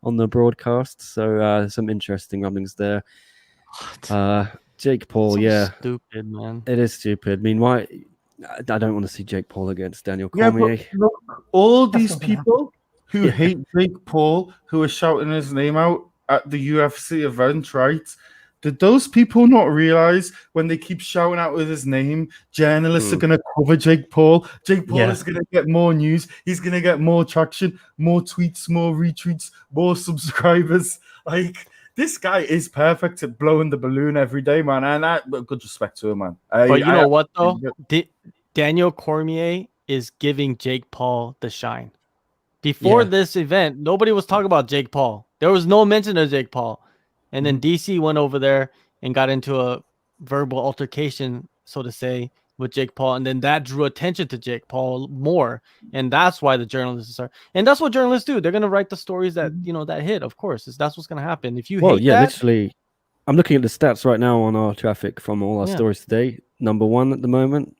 on the broadcast. So some interesting rumblings there. Jake Paul, stupid, man. It is stupid. I mean, why? I don't want to see Jake Paul against Daniel Cormier. But look, all these people who hate Jake Paul, who are shouting his name out at the UFC event, right? Did those people not realize when they keep shouting out with his name, journalists are going to cover Jake Paul? Jake Paul is going to get more news. He's going to get more traction, more tweets, more retweets, more subscribers. Like, this guy is perfect at blowing the balloon every day, man. And good respect to him, man. But you know what, though? Daniel Cormier is giving Jake Paul the shine. Before this event, nobody was talking about Jake Paul. There was no mention of Jake Paul. And then DC went over there and got into a verbal altercation, so to say, with Jake Paul. And then that drew attention to Jake Paul more. And that's why the journalists are. And that's what journalists do. They're going to write the stories that, that hit, of course. That's what's going to happen. If you hate that, literally, I'm looking at the stats right now on our traffic from all our stories today. Number 1 at the moment,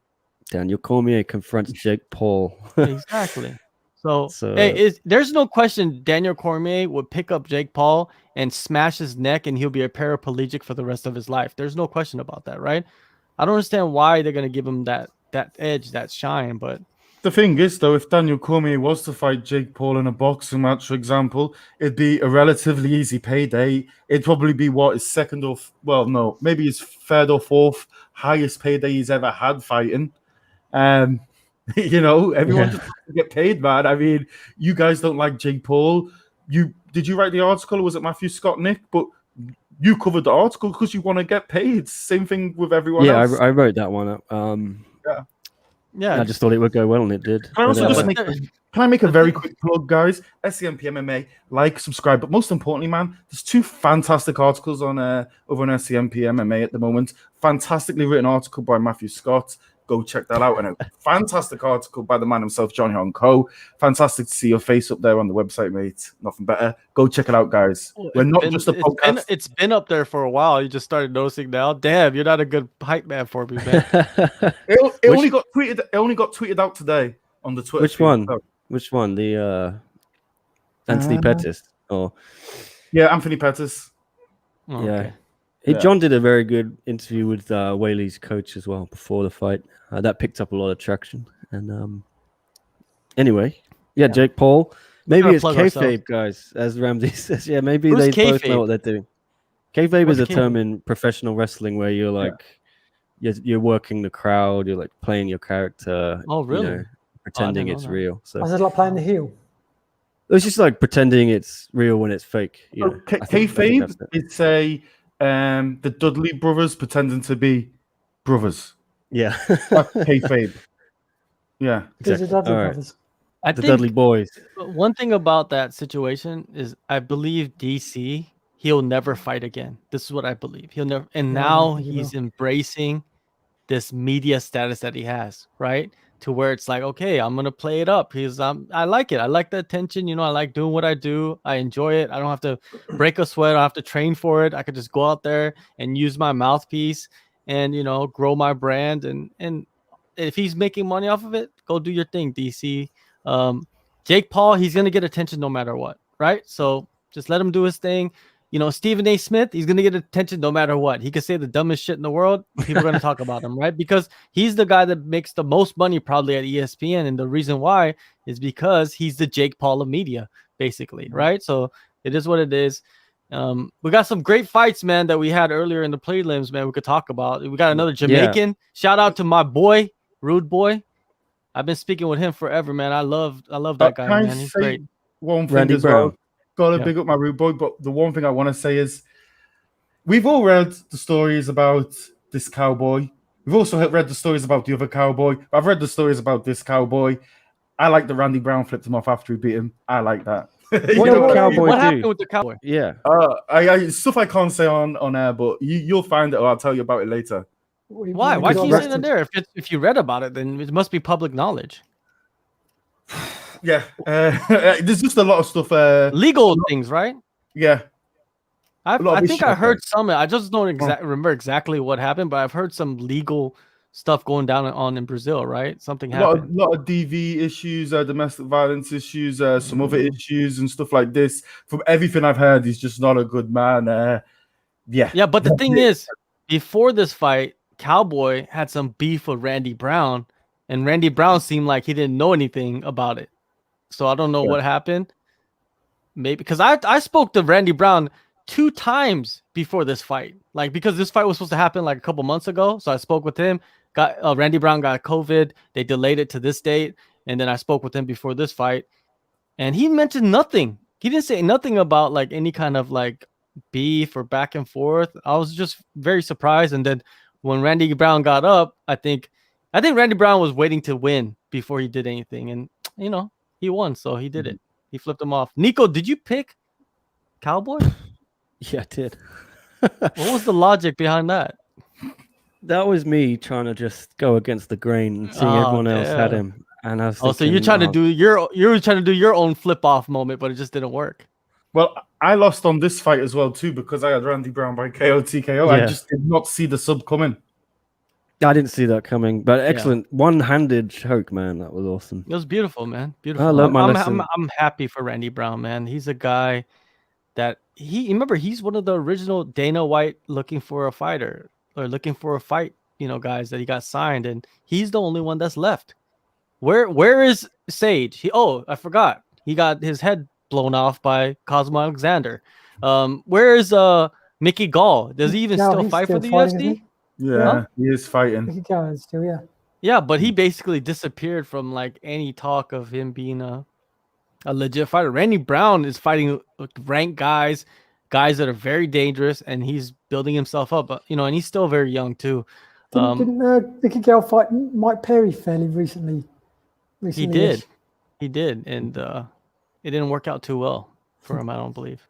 Daniel Cormier confronts Jake Paul. Exactly. So hey, there's no question Daniel Cormier would pick up Jake Paul and smash his neck and he'll be a paraplegic for the rest of his life. There's no question about that, right? I don't understand why they're going to give him that edge, that shine. But the thing is, though, if Daniel Cormier was to fight Jake Paul in a boxing match, for example, it'd be a relatively easy payday. It'd probably be his second or maybe his third or fourth highest payday he's ever had fighting. Everyone just has to get paid, man. I mean, you guys don't like Jake Paul. Did you write the article, or was it Matthew Scott, Nick? But you covered the article because you want to get paid. Same thing with everyone else. Yeah, I wrote that one up. Yeah. I just thought it would go well, and it did. Can I make a very quick plug, guys? SCMP MMA, like, subscribe. But most importantly, man, there's 2 fantastic articles on over on SCMP MMA at the moment. Fantastically written article by Matthew Scott. Go check that out. And a fantastic article by the man himself, John Hyun Ko. Fantastic to see your face up there on the website, mate. Nothing better. Go check it out, guys. We're not just a podcast. It's been up there for a while. You just started noticing now. Damn, you're not a good hype man for me, man. It only got tweeted out today on the Twitter. Which one? Which one? The Anthony Pettis? Anthony Pettis. Oh, okay. John did a very good interview with Weili's coach as well before the fight. That picked up a lot of traction. And anyway, Jake Paul. Maybe it's kayfabe, guys, as Ramsey says. Yeah, maybe Who's they kayfabe? both know what they're doing. Kayfabe is a kayfabe? term in professional wrestling where you're like, you're working the crowd, you're like playing your character. Oh, really? Pretending it's real. So is it like playing the heel? it's just like pretending it's real when it's fake. Kayfabe, it's the Dudley brothers pretending to be brothers. Yeah. That's kayfabe. Yeah. Exactly. The Dudley All right. brothers. The Dudley boys. One thing about that situation is I believe DC, he'll never fight again. This is what I believe. He'll never. And now he's embracing this media status that he has, right? To where it's like, okay, I'm going to play it up. I like it. I like the attention. I like doing what I do. I enjoy it. I don't have to break a sweat. I don't have to train for it. I could just go out there and use my mouthpiece and, grow my brand. And if he's making money off of it, go do your thing, DC. Jake Paul, he's going to get attention no matter what, right? So just let him do his thing. Stephen A. Smith, he's going to get attention no matter what. He could say the dumbest shit in the world. People are going to talk about him, right? Because he's the guy that makes the most money probably at ESPN. And the reason why is because he's the Jake Paul of media, basically, right? So it is what it is. We got some great fights, man, that we had earlier in the prelims, man, we could talk about. We got another Jamaican. Yeah. Shout out to my boy, Rude Boy. I've been speaking with him forever, man. I love that guy, man. He's great. One thing Randy as Brown. well. Gotta big up my Rude Boy, but the one thing I want to say is we've all read the stories about this cowboy. We've also read the stories about the other cowboy. I've read the stories about this cowboy. I like that Randy Brown flipped him off after he beat him. I like that. What happened with the cowboy? Yeah. I stuff I can't say on air, but you'll find it, or I'll tell you about it later. Why? Why can't you say that there? If you read about it, then it must be public knowledge. Yeah, there's just a lot of stuff. Legal things, right? Yeah. I think I heard some. I just don't remember exactly what happened, but I've heard some legal stuff going down on in Brazil, right? Something happened. A lot of DV issues, domestic violence issues, some other issues and stuff like this. From everything I've heard, he's just not a good man. Yeah, but the thing is, before this fight, Cowboy had some beef with Randy Brown, and Randy Brown seemed like he didn't know anything about it. So I don't know what happened. Maybe because I spoke to Randy Brown 2 times before this fight, like because this fight was supposed to happen like a couple months ago. So I spoke with him. Got Randy Brown got COVID. They delayed it to this date, and then I spoke with him before this fight, and he mentioned nothing. He didn't say nothing about like any kind of like beef or back and forth. I was just very surprised. And then when Randy Brown got up, I think Randy Brown was waiting to win before he did anything, and he won, so he did it. He flipped him off. Nico, did you pick Cowboy? Yeah, I did. What was the logic behind that? That was me trying to just go against the grain and seeing everyone else had him. And I was thinking, so you're trying to do your own flip off moment, but it just didn't work. Well, I lost on this fight as well too because I had Randy Brown by KO TKO. Yeah. I just did not see the sub coming. I didn't see that coming, but excellent one-handed choke, man. That was awesome. It was beautiful, man. Beautiful. I learned my lesson. I'm happy for Randy Brown, man. He's a guy that he's one of the original Dana White looking for a fighter or looking for a fight, guys that he got signed, and he's the only one that's left. Where is Sage? I forgot. He got his head blown off by Cosmo Alexander. Where is Mickey Gall? Does he even still fight for the UFC? Yeah, he is fighting. Mickey Gall still, yeah. Yeah, but he basically disappeared from like any talk of him being a legit fighter. Randy Brown is fighting ranked guys that are very dangerous, and he's building himself up. But and he's still very young too. Didn't Mickey Gall fight Mike Perry fairly recently? He did, and it didn't work out too well for him, I don't believe.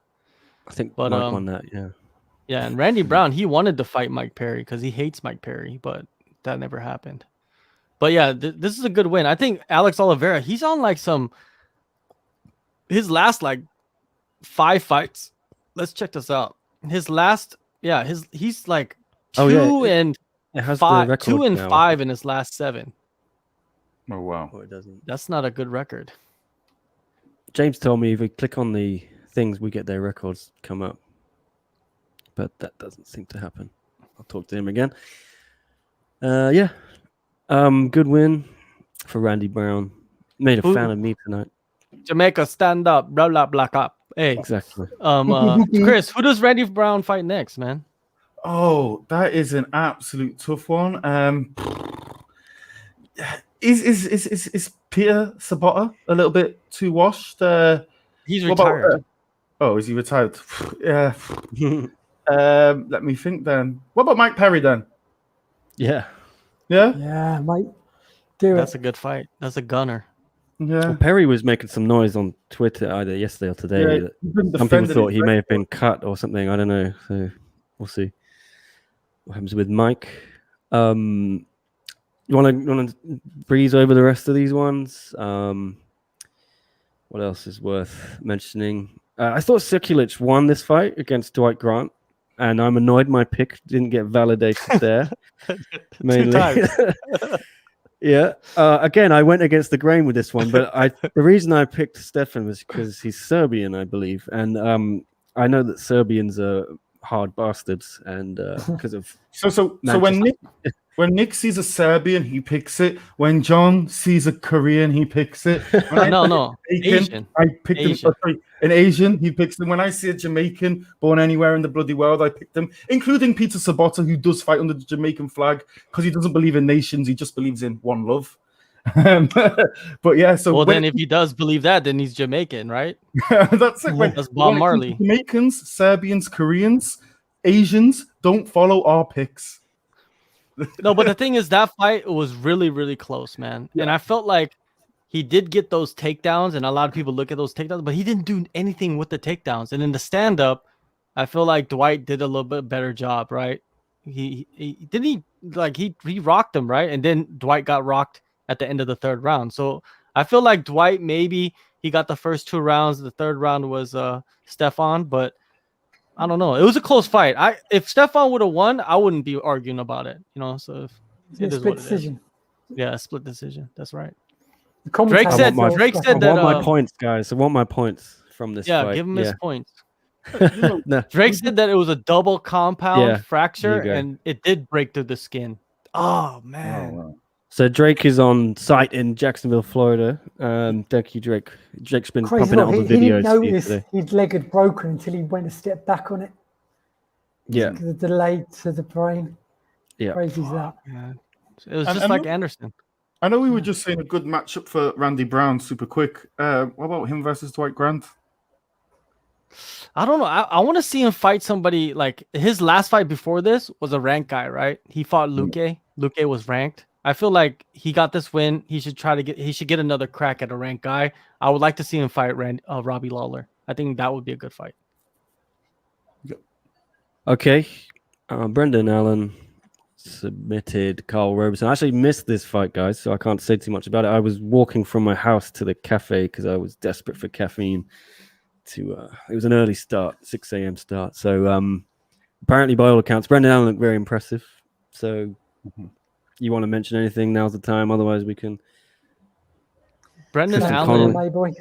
I think Mike won that, yeah. Yeah, and Randy Brown, he wanted to fight Mike Perry because he hates Mike Perry, but that never happened. But yeah, this is a good win. I think Alex Oliveira, he's on like his last like 5 fights. Let's check this out. His last, he's like 2 and 5, 2 and 5 in his last 7. Oh wow! It doesn't. That's not a good record. James told me if we click on the things, we get their records come up, but that doesn't seem to happen. I'll talk to him again. Good win for Randy Brown. Made a fan of me tonight. Jamaica, stand up, blah blah blah up. Hey, exactly. Chris, who does Randy Brown fight next, man? Oh, that is an absolute tough one. Is Peter Sabota a little bit too washed? He's retired. Is he retired? Yeah. Let me think then. What about Mike Perry then? Yeah. Yeah? Yeah, mate. That's a good fight. That's a gunner. Yeah. Well, Perry was making some noise on Twitter either yesterday or today. Yeah, some people thought he may have been cut or something. I don't know. So we'll see what happens with Mike. You want to breeze over the rest of these ones? What else is worth mentioning? I thought Sekulic won this fight against Dwight Grant, and I'm annoyed my pick didn't get validated there. Mainly. Yeah. Again, I went against the grain with this one, but the reason I picked Stefan was because he's Serbian, I believe, and I know that Serbians are hard bastards, and because of so when Nick sees a Serbian, he picks it. When John sees a Korean, he picks it. No, Asian. I picked him. An Asian, he picks them. When I see a Jamaican born anywhere in the bloody world, I pick them, including Peter Sabota, who does fight under the Jamaican flag because he doesn't believe in nations. He just believes in one love. But yeah, so then if he does believe that, then he's Jamaican, right? That's it. That's Bob Marley. Jamaicans, Serbians, Koreans, Asians don't follow our picks. No, but the thing is, that fight was really, really close, man. Yeah. And I felt like he did get those takedowns, and a lot of people look at those takedowns, but he didn't do anything with the takedowns. And in the stand-up, I feel like Dwight did a little bit better job, right? He rocked him, right? And then Dwight got rocked at the end of the 3rd round. So I feel like Dwight, maybe he got the first 2 rounds. The 3rd round was Stefan, but I don't know. It was a close fight. If Stefan would have won, I wouldn't be arguing about it. So it is what it is. Yeah, a split decision. That's right. Drake said that. I want my points, guys. I want my points from this fight. Yeah, give him his points. Drake said that it was a double compound fracture, and it did break through the skin. Oh man. Oh, wow. So Drake is on site in Jacksonville, Florida. Thank you, Drake. Drake's been Crazy. pumping out all the He didn't videos for you notice today. his leg had broken until he went a step back on it. Yeah, The delay to the brain. yeah. Crazy as that. Man. It was And- just and like look- Anderson. I know we were just saying a good matchup for Randy Brown, super quick. What about him versus Dwight Grant? I don't know. I want to see him fight somebody like his last fight before this was a ranked guy, right? He fought Luque. Luque was ranked. I feel like he got this win. He should get another crack at a ranked guy. I would like to see him fight Robbie Lawler. I think that would be a good fight. Okay. Brendan Allen submitted Carl Roberson. I actually missed this fight, guys, so I can't say too much about it. I was walking from my house to the cafe because I was desperate for caffeine. It was an early start, 6 a.m. start. So apparently, by all accounts, Brendan Allen looked very impressive. So you want to mention anything? Now's the time. Otherwise, we can. Brendan Tristan Allen. Connolly. Boy.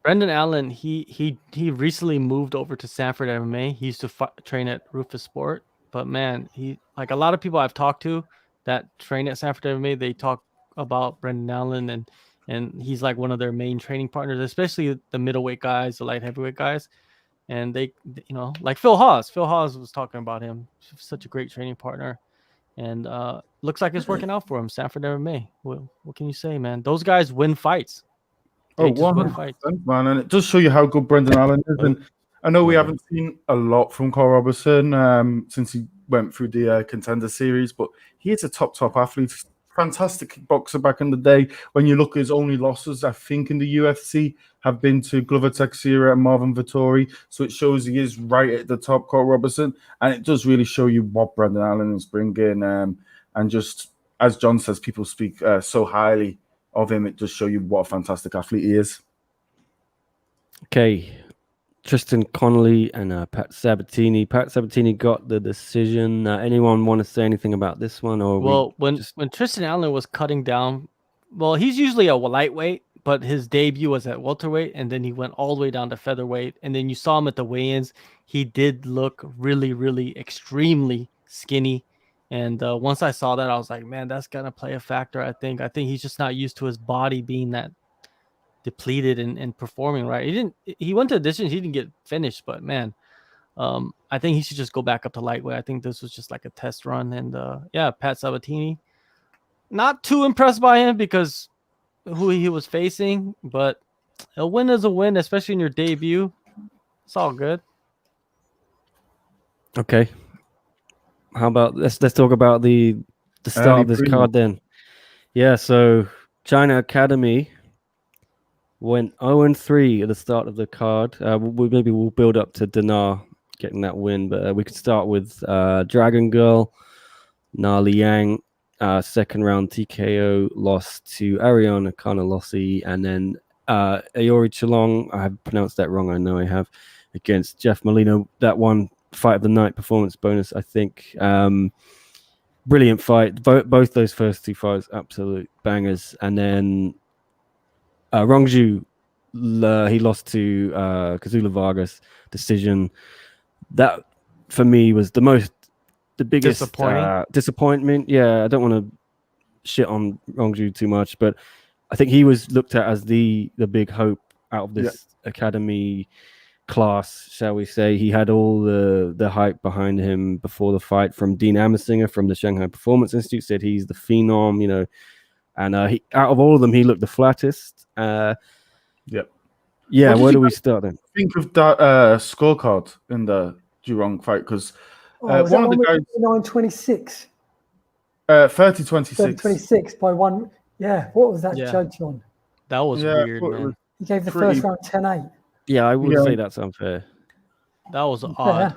Brendan Allen. He recently moved over to Sanford MMA. He used to train at Rufus Sport, but man, he like a lot of people I've talked to that train at Sanford MMA. They talk about Brendan Allen and he's like one of their main training partners, especially the middleweight guys, the light heavyweight guys. And they, like Phil Hawes. Phil Hawes was talking about him. Such a great training partner. And looks like it's working out for him. Sanford MMA. What can you say, man? Those guys win fights. They just win 100%, fights. man. And it does show you how good Brendan Allen is. And I know we haven't seen a lot from Carl Robertson since he went through the Contender Series, but he is a top athlete. Fantastic kickboxer back in the day. When you look at his only losses, I think in the UFC have been to Glover Teixeira and Marvin Vettori. So it shows he is right at the top, Carl Robertson. And it does really show you what Brendan Allen is bringing. And just, as John says, people speak so highly of him. It does show you what a fantastic athlete he is. Okay. Tristan Connolly and Pat Sabatini. Pat Sabatini got the decision. Anyone want to say anything about this one? Or When Tristan Allen was cutting down, he's usually a lightweight, but his debut was at welterweight, and then he went all the way down to featherweight. And then you saw him at the weigh-ins. He did look really, really extremely skinny. And once I saw that, I was like, man, that's gonna play a factor. I think he's just not used to his body being that depleted and performing right. He went to auditions, he didn't get finished, but man, I think he should just go back up to lightweight. I think this was just like a test run. And Pat Sabatini, not too impressed by him because who he was facing, but a win is a win, especially in your debut. It's all good. Okay. How about let's talk about the start of this card then. Yeah, so China Academy went 0-3 at the start of the card. Maybe we'll build up to Dinar getting that win, but we could start with Dragon Girl, Na Liang, second round TKO loss to Ariana Carnelossi, and then Aori Chalong, I have pronounced that wrong, I know I have, against Jeff Molino. That one fight of the night, performance bonus, I think. Brilliant fight. Both those first two fights, absolute bangers. And then Rongju, he lost to Kazula Vargas decision. That for me was the biggest disappointment. Yeah, I don't want to shit on Rongju too much, but I think he was looked at as the big hope out of this academy class, shall we say. He had all the hype behind him before the fight from Dean Amersinger from the Shanghai Performance Institute, said he's the phenom, and he, out of all of them, he looked the flattest. Yeah, where do we start then? Think of that scorecard in the Jurong fight, because one of the guys 9-26. 30-26. 30-26 by one. Yeah, what was that judge on? That was weird, man. He gave the first round 10-8. Yeah, I would say that's unfair. That was odd.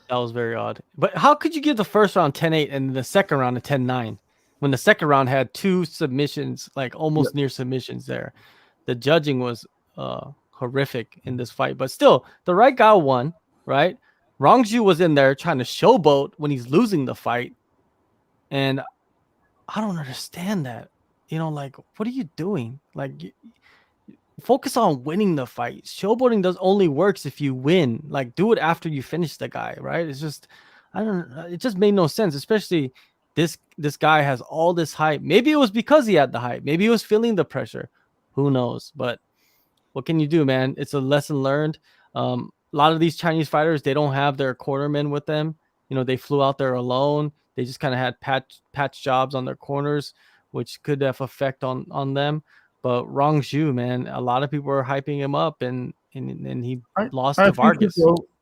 That was very odd. But how could you give the first round 10-8 and the second round a 10-9 when the second round had two submissions, like almost near submissions there? The judging was horrific in this fight. But still, the right guy won, right? Rongju was in there trying to showboat when he's losing the fight. And I don't understand that. Like, what are you doing? Like, focus on winning the fight. Showboating only works if you win. Like, do it after you finish the guy, right? It's just, I don't know. It just made no sense. Especially, this guy has all this hype. Maybe it was because he had the hype. Maybe he was feeling the pressure. Who knows? But what can you do, man? It's a lesson learned. A lot of these Chinese fighters, they don't have their cornermen with them. You know, they flew out there alone. They just kind of had patch jobs on their corners, which could have effect on them. But Rong Zhu, man, a lot of people are hyping him up, and he lost to Vargas.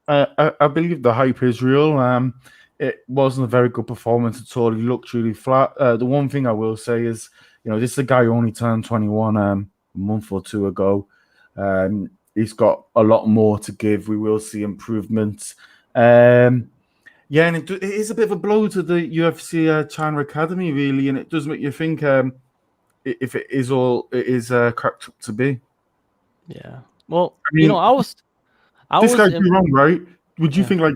I believe the hype is real. It wasn't a very good performance at all. He looked really flat. The one thing I will say is, you know, this is a guy who only turned 21 a month or two ago. He's got a lot more to give. We will see improvements. And it is a bit of a blow to the UFC China Academy, really, and it does make you think if it is all it is cracked up to be. Yeah. Well, I mean, you know, I was this guy's wrong, right? Would you think, like,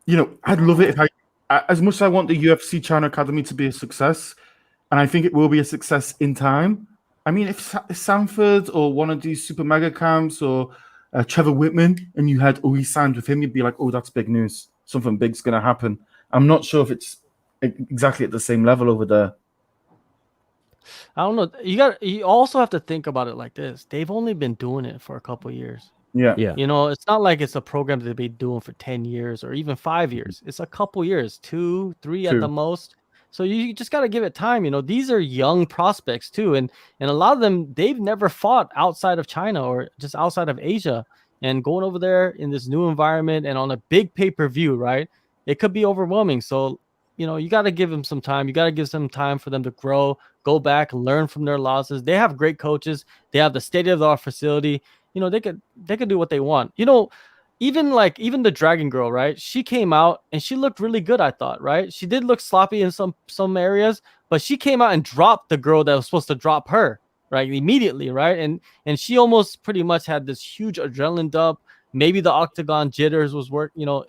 you know, I'd love it if as much as I want the UFC China Academy to be a success, and I think it will be a success in time. I mean, if Sanford or one of these super mega camps or Trevor Whitman, and you had he signed with him, you'd be like, oh, that's big news. Something big's going to happen. I'm not sure if it's exactly at the same level over there. I don't know. You also have to think about it like this. They've only been doing it for a couple of years. Yeah. You know, it's not like it's a program that they've been doing for 10 years or even 5 years. It's a couple years, 2, 3 at the most. So you just got to give it time. You know, these are young prospects too. And a lot of them, they've never fought outside of China or just outside of Asia. And going over there in this new environment and on a big pay-per-view, right? It could be overwhelming. So, you know, you got to give them some time. You got to give some time for them to grow, go back, learn from their losses. They have great coaches. They have the state-of-the-art facility. You know, they could do what they want. You know, even the Dragon Girl, right? She came out and she looked really good, I thought, right? She did look sloppy in some areas, but she came out and dropped the girl that was supposed to drop her, right? Immediately, right? And she almost pretty much had this huge adrenaline dump. Maybe the octagon jitters was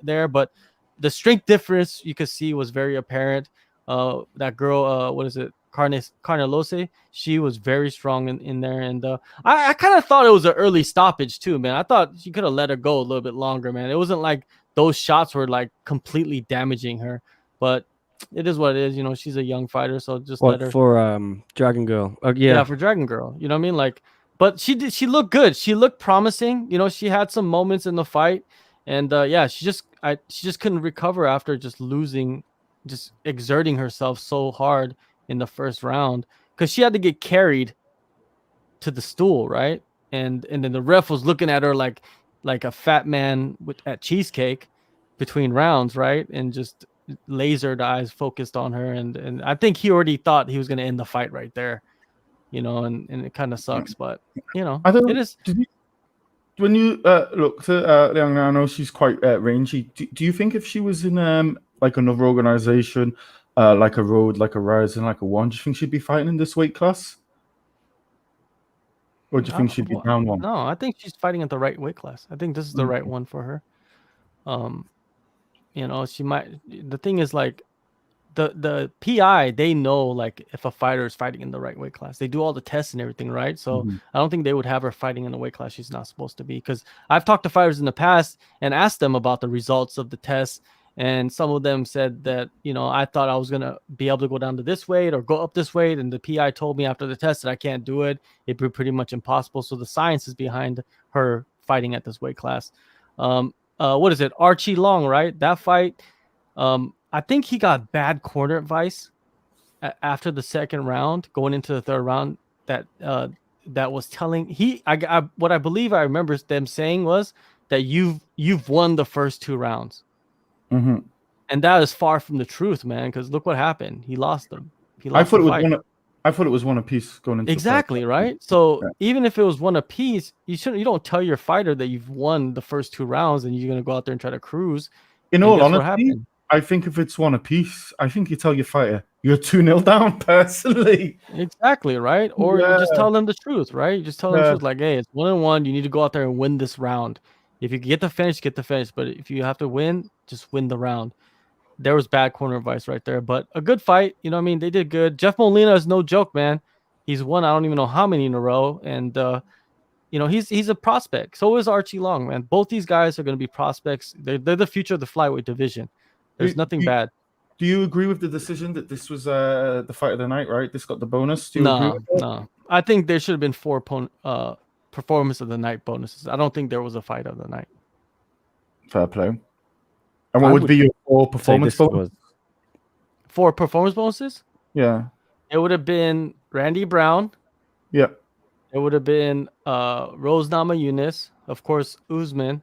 there, but the strength difference you could see was very apparent. That girl, what is it? Carnelose, she was very strong in there, and I kind of thought it was an early stoppage too, man. I thought she could have let her go a little bit longer, man. It wasn't like those shots were like completely damaging her, but it is what it is. You know, she's a young fighter, so just let her. For Dragon Girl. Yeah, for Dragon Girl. You know what I mean? Like, but she looked good. She looked promising. You know, she had some moments in the fight, and she just couldn't recover after just losing, just exerting herself so hard in the first round, because she had to get carried to the stool, right? And then the ref was looking at her like a fat man at cheesecake between rounds, right? And just lasered eyes focused on her, and I think he already thought he was going to end the fight right there, you know, and it kind of sucks, but you know, it is. When you look to Liang, I know she's quite rangy. Do you think if she was in like another organization, like a Road, like a Rise, and like a One, do you think she'd be fighting in this weight class? Or do you think she'd be down one? No, I think she's fighting at the right weight class. I think this is the right one for her. You know, she might. The thing is, like, the PI, they know, like, if a fighter is fighting in the right weight class. They do all the tests and everything, right? So I don't think they would have her fighting in a weight class she's not supposed to be. Because I've talked to fighters in the past and asked them about the results of the tests. And some of them said that, you know, I thought I was going to be able to go down to this weight or go up this weight. And the PI told me after the test that I can't do it. It'd be pretty much impossible. So the science is behind her fighting at this weight class. What is it? Archie Long, right? That fight, I think he got bad corner advice after the second round, going into the third round. That was telling what I believe I remember them saying was that you've won the first 2 rounds. Mm-hmm. And that is far from the truth, man, because look what happened. He lost them. I thought it was one apiece going into exactly, right? So even if it was one apiece, you don't tell your fighter that you've won the first 2 rounds and you're going to go out there and try to cruise. In all honesty, I think if it's one apiece, I think you tell your fighter you're 2-0 down personally. Exactly, right? Or you just tell them the truth, right? You just tell them the truth, like, hey, it's 1-1. You need to go out there and win this round. If you get the finish, get the finish. But if you have to win, just win the round. There was bad corner advice right there, but a good fight. You know what I mean? They did good. Jeff Molina is no joke, man. He's won I don't even know how many in a row, and you know, he's a prospect. So is Archie Long, man. Both these guys are going to be prospects. They're the future of the flyweight division. There's nothing bad. Do you agree with the decision that this was the fight of the night? Right, this got the bonus. Do you agree? No, no. I think there should have been 4 performance of the night bonuses. I don't think there was a fight of the night. Fair play. And what would be your 4 performance bonus? Was 4 performance bonuses? Yeah. It would have been Randy Brown. Yeah. It would have been Rose Namajunas, of course, Usman,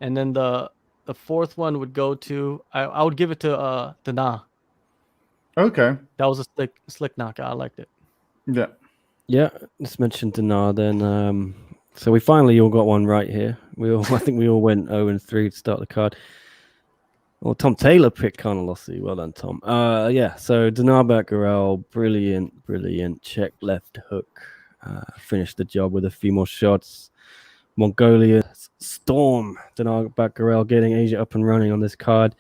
and then the 4th one would go to I would give it to Dana. Okay. That was a slick knockout. I liked it. Yeah. Yeah, let's mention Dinar then. So we finally all got one right here. I think we all went 0-3 to start the card. Well, Tom Taylor picked Conor Lossie. Well done, Tom. Yeah, so Dinar Bakkarel, brilliant check left hook. Finished the job with a few more shots. Mongolia storm. Dinar Bakkarel getting Asia up and running on this card.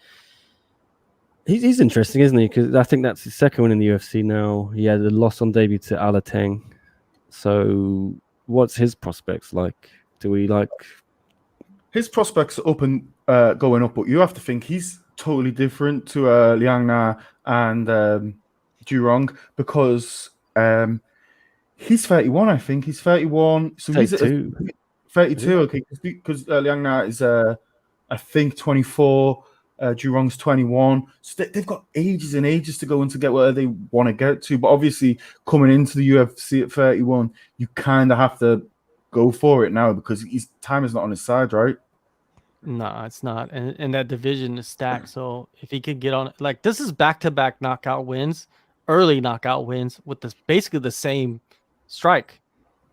He's interesting, isn't he? Because I think that's his second one in the UFC now. He had a loss on debut to Alateng. So what's his prospects like? Do we like... His prospects are up and going up, but you have to think he's totally different to Liang Na and Jurong because he's 31, I think. He's 31. So 32. He's 32, okay. Because Liang Na is, I think, 24. Jurong's 21. So they've got ages and ages to go and to get where they want to get to. But obviously, coming into the UFC at 31, you kind of have to go for it now because his time is not on his side, right? No, it's not. And that division is stacked. So if he could get on, like, this is back-to-back knockout wins, early knockout wins with basically the same strike.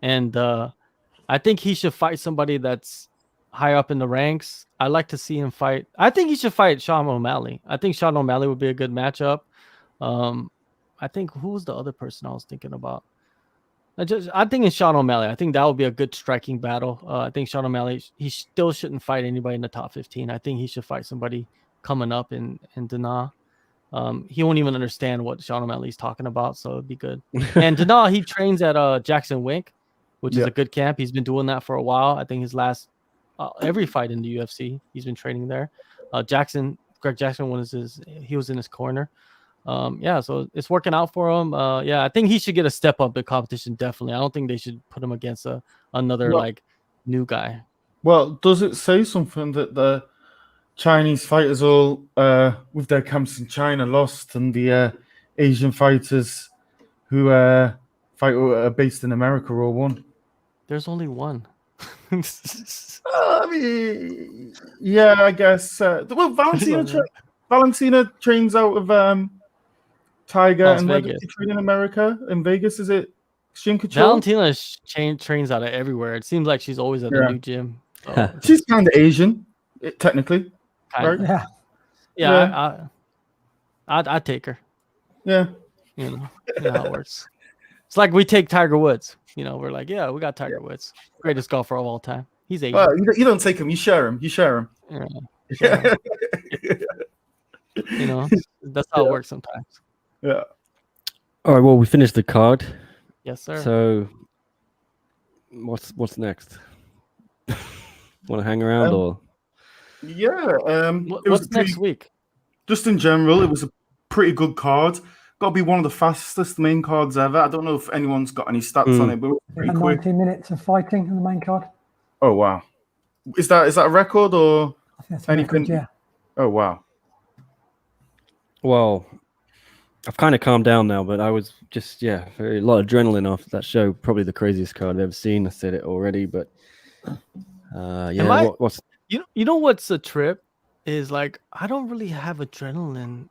And I think he should fight somebody that's high up in the ranks. I like to see him fight. I think he should fight Sean O'Malley. I think Sean O'Malley would be a good matchup. I think who was the other person I was thinking about? I think it's Sean O'Malley. I think that would be a good striking battle. I think Sean O'Malley, he still shouldn't fight anybody in the top 15. I think he should fight somebody coming up in Dana. He won't even understand what Sean O'Malley's talking about, so it'd be good. And Dana, he trains at Jackson Wink, which is a good camp. He's been doing that for a while. I think his last every fight in the UFC, he's been training there. Greg Jackson he was in his corner. So it's working out for him. I think he should get a step up in competition. Definitely. I don't think they should put him against another like new guy. Well, does it say something that the Chinese fighters all with their camps in China lost and the Asian fighters who fight are based in America all won? There's only one. I mean, yeah, I guess. Well, Valentina trains out of Tiger, and where does she train in America? In Vegas, is it Shin Control? Valentina trains out of everywhere. It seems like she's always at a new gym. So. She's kind of Asian, technically. Right? Yeah. I'd take her. Yeah. You know how it works. It's like we take Tiger Woods. You know, we're like, yeah, we got Tiger Woods, greatest golfer of all time. He's Asian. Well, you don't take him. You share him. Yeah. You know, that's how it works sometimes. Yeah. All right. Well, we finished the card. Yes, sir. So, what's next? Want to hang around or? Yeah. What's next week? Just in general, it was a pretty good card. Got to be one of the fastest main cards ever. I don't know if anyone's got any stats on it, but it was pretty quick. 90 minutes of fighting on the main card. Oh wow! Is that a record or I think that's anything? Record, yeah. Oh wow! Well, I've kind of calmed down now, but I was just a lot of adrenaline after that show. Probably the craziest card I've ever seen. I said it already, but what's you know what's a trip is like I don't really have adrenaline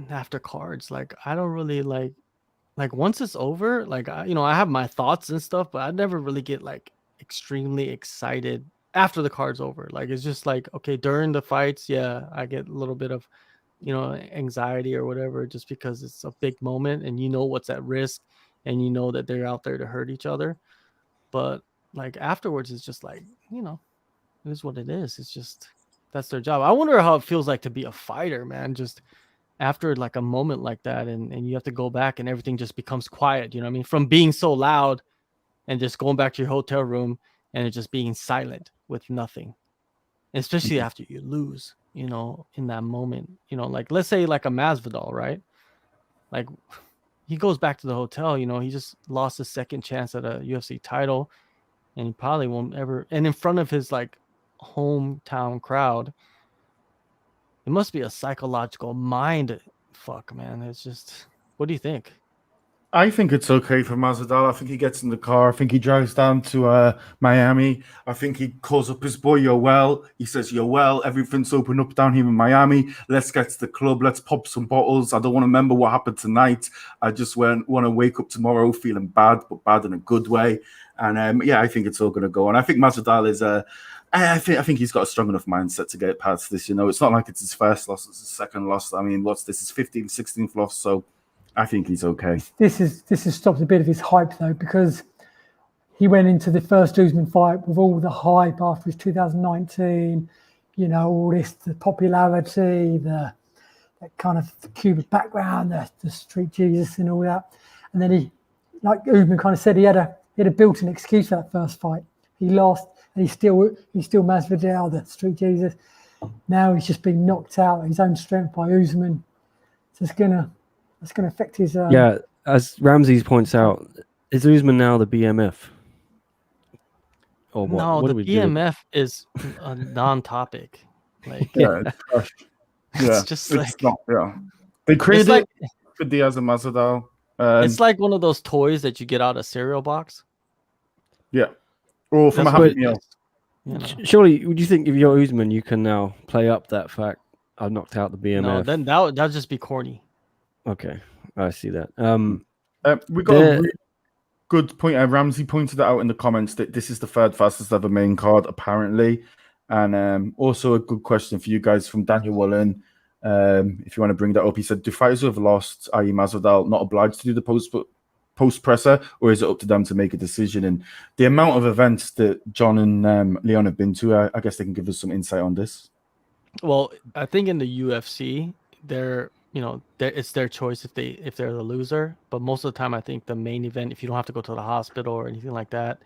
after cards. Like I don't really like once it's over, like I have my thoughts and stuff, but I never really get like extremely excited after the card's over. Like it's just like, okay, during the fights, I get a little bit of anxiety or whatever, just because it's a big moment and what's at risk and that they're out there to hurt each other. But like afterwards, it's just like, it is what it is. It's just, that's their job. I wonder how it feels like to be a fighter, man. Just after like a moment like that, and you have to go back and everything just becomes quiet. You know what I mean? From being so loud and just going back to your hotel room and it just being silent with nothing, especially after you lose. you know, in that moment. You know, like let's say like a Masvidal, right? Like he goes back to the hotel, you know, he just lost his second chance at a UFC title, and he probably won't ever, and in front of his like hometown crowd. It must be a psychological mind fuck, man. It's just, what do you think? I think it's okay for Masvidal. I think he gets in the car. I think he drives down to Miami. I think he calls up his boy Yoel. He says, Yoel, everything's open up down here in Miami. Let's get to the club. Let's pop some bottles. I don't want to remember what happened tonight. I just want to wake up tomorrow feeling bad, but bad in a good way. And yeah, I think it's all going to go. And I think Masvidal is I think he's got a strong enough mindset to get past this. You know, it's not like it's his first loss, it's his second loss. I mean, what's this? His 15th, 16th loss. So I think he's okay. This has stopped a bit of his hype though, because he went into the first Usman fight with all the hype after his 2019, you know, all this, the popularity, that kind of Cuban background, the street Jesus and all that. And then he, like Usman kind of said, he had a built-in excuse for that first fight. He lost, and he's still Masvidal, the street Jesus. Now he's just been knocked out, his own strength by Usman. So it's gonna affect his. Yeah, as Ramsey points out, is Usman now the BMF? Or what? No, what the do we BMF is a non-topic. Like, Yeah, it's just like, it's not. Yeah, they created like, it for Diaz and Masvidal. it's like one of those toys that you get out of cereal box. Yeah, or from That's a what Happy it Meal. is, you know? Surely, would you think if you're Usman, you can now play up that fact? I've knocked out the BMF. No, then that'll just be corny. Okay, I see that. We got a really good point. Ramsey pointed that out in the comments that this is the third fastest ever main card, apparently. And also a good question for you guys from Daniel Wallen. If you want to bring that up, he said, do fighters who have lost, i.e. Masvidal, not obliged to do the post presser, or is it up to them to make a decision? And the amount of events that John and Leon have been to, I guess they can give us some insight on this. Well, I think in the UFC, it's their choice if they're the loser. But most of the time, I think the main event, if you don't have to go to the hospital or anything like that,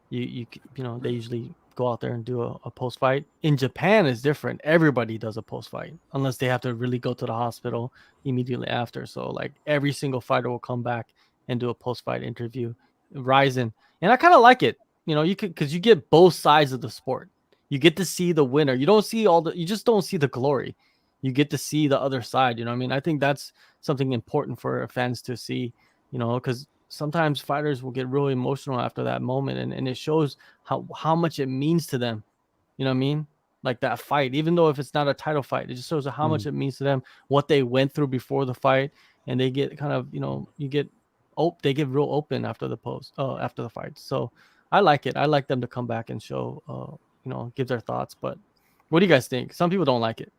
you know, they usually go out there and do a post fight. In Japan, it's different. Everybody does a post fight unless they have to really go to the hospital immediately after. So like every single fighter will come back and do a post fight interview. Ryzen, and I kind of like it. You know, because you get both sides of the sport. You get to see the winner. You just don't see the glory. You get to see the other side. You know what I mean? I think that's something important for fans to see, you know, because sometimes fighters will get really emotional after that moment, and it shows how much it means to them. You know what I mean? Like that fight, even though if it's not a title fight, it just shows how much it means to them, what they went through before the fight, and they get kind of, you know, they get real open after the fight. So I like it. I like them to come back and show, you know, give their thoughts. But what do you guys think? Some people don't like it.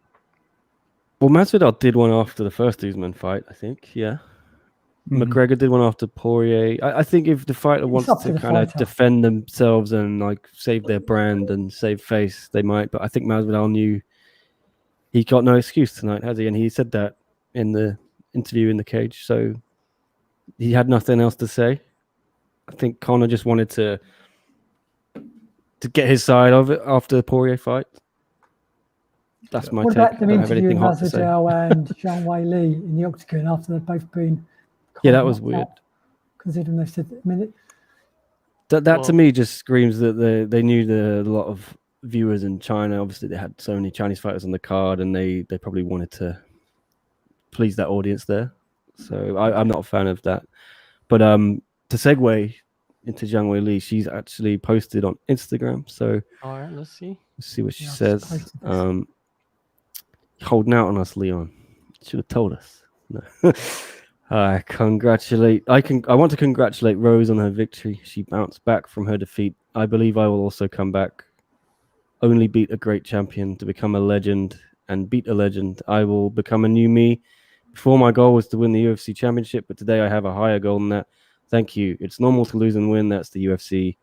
Well, Masvidal did one after the first Usman fight, I think. Yeah. McGregor did one after Poirier. I think if the fighter wants to kind of defend themselves and like save their brand and save face, they might. But I think Masvidal knew he got no excuse tonight, has he? And he said that in the interview in the cage. So he had nothing else to say. I think Conor just wanted to get his side of it after the Poirier fight. That's my take. What about them interviewing Masvidal and Zhang Weili in the octagon after they've both been? Yeah, that was weird. Considering they said, I mean, that to me just screams that they knew a lot of viewers in China. Obviously, they had so many Chinese fighters on the card, and they probably wanted to please that audience there. So I'm not a fan of that. But to segue into Zhang Weili, she's actually posted on Instagram. So all right, let's see what she says. Holding out on us, Leon. Should have told us. No. I want to congratulate Rose on her victory. She bounced back from her defeat. I believe I will also come back. Only beat a great champion to become a legend, and beat a legend. I will become a new me. Before, my goal was to win the UFC championship, but today I have a higher goal than that. Thank you. It's normal to lose and win. That's the UFC.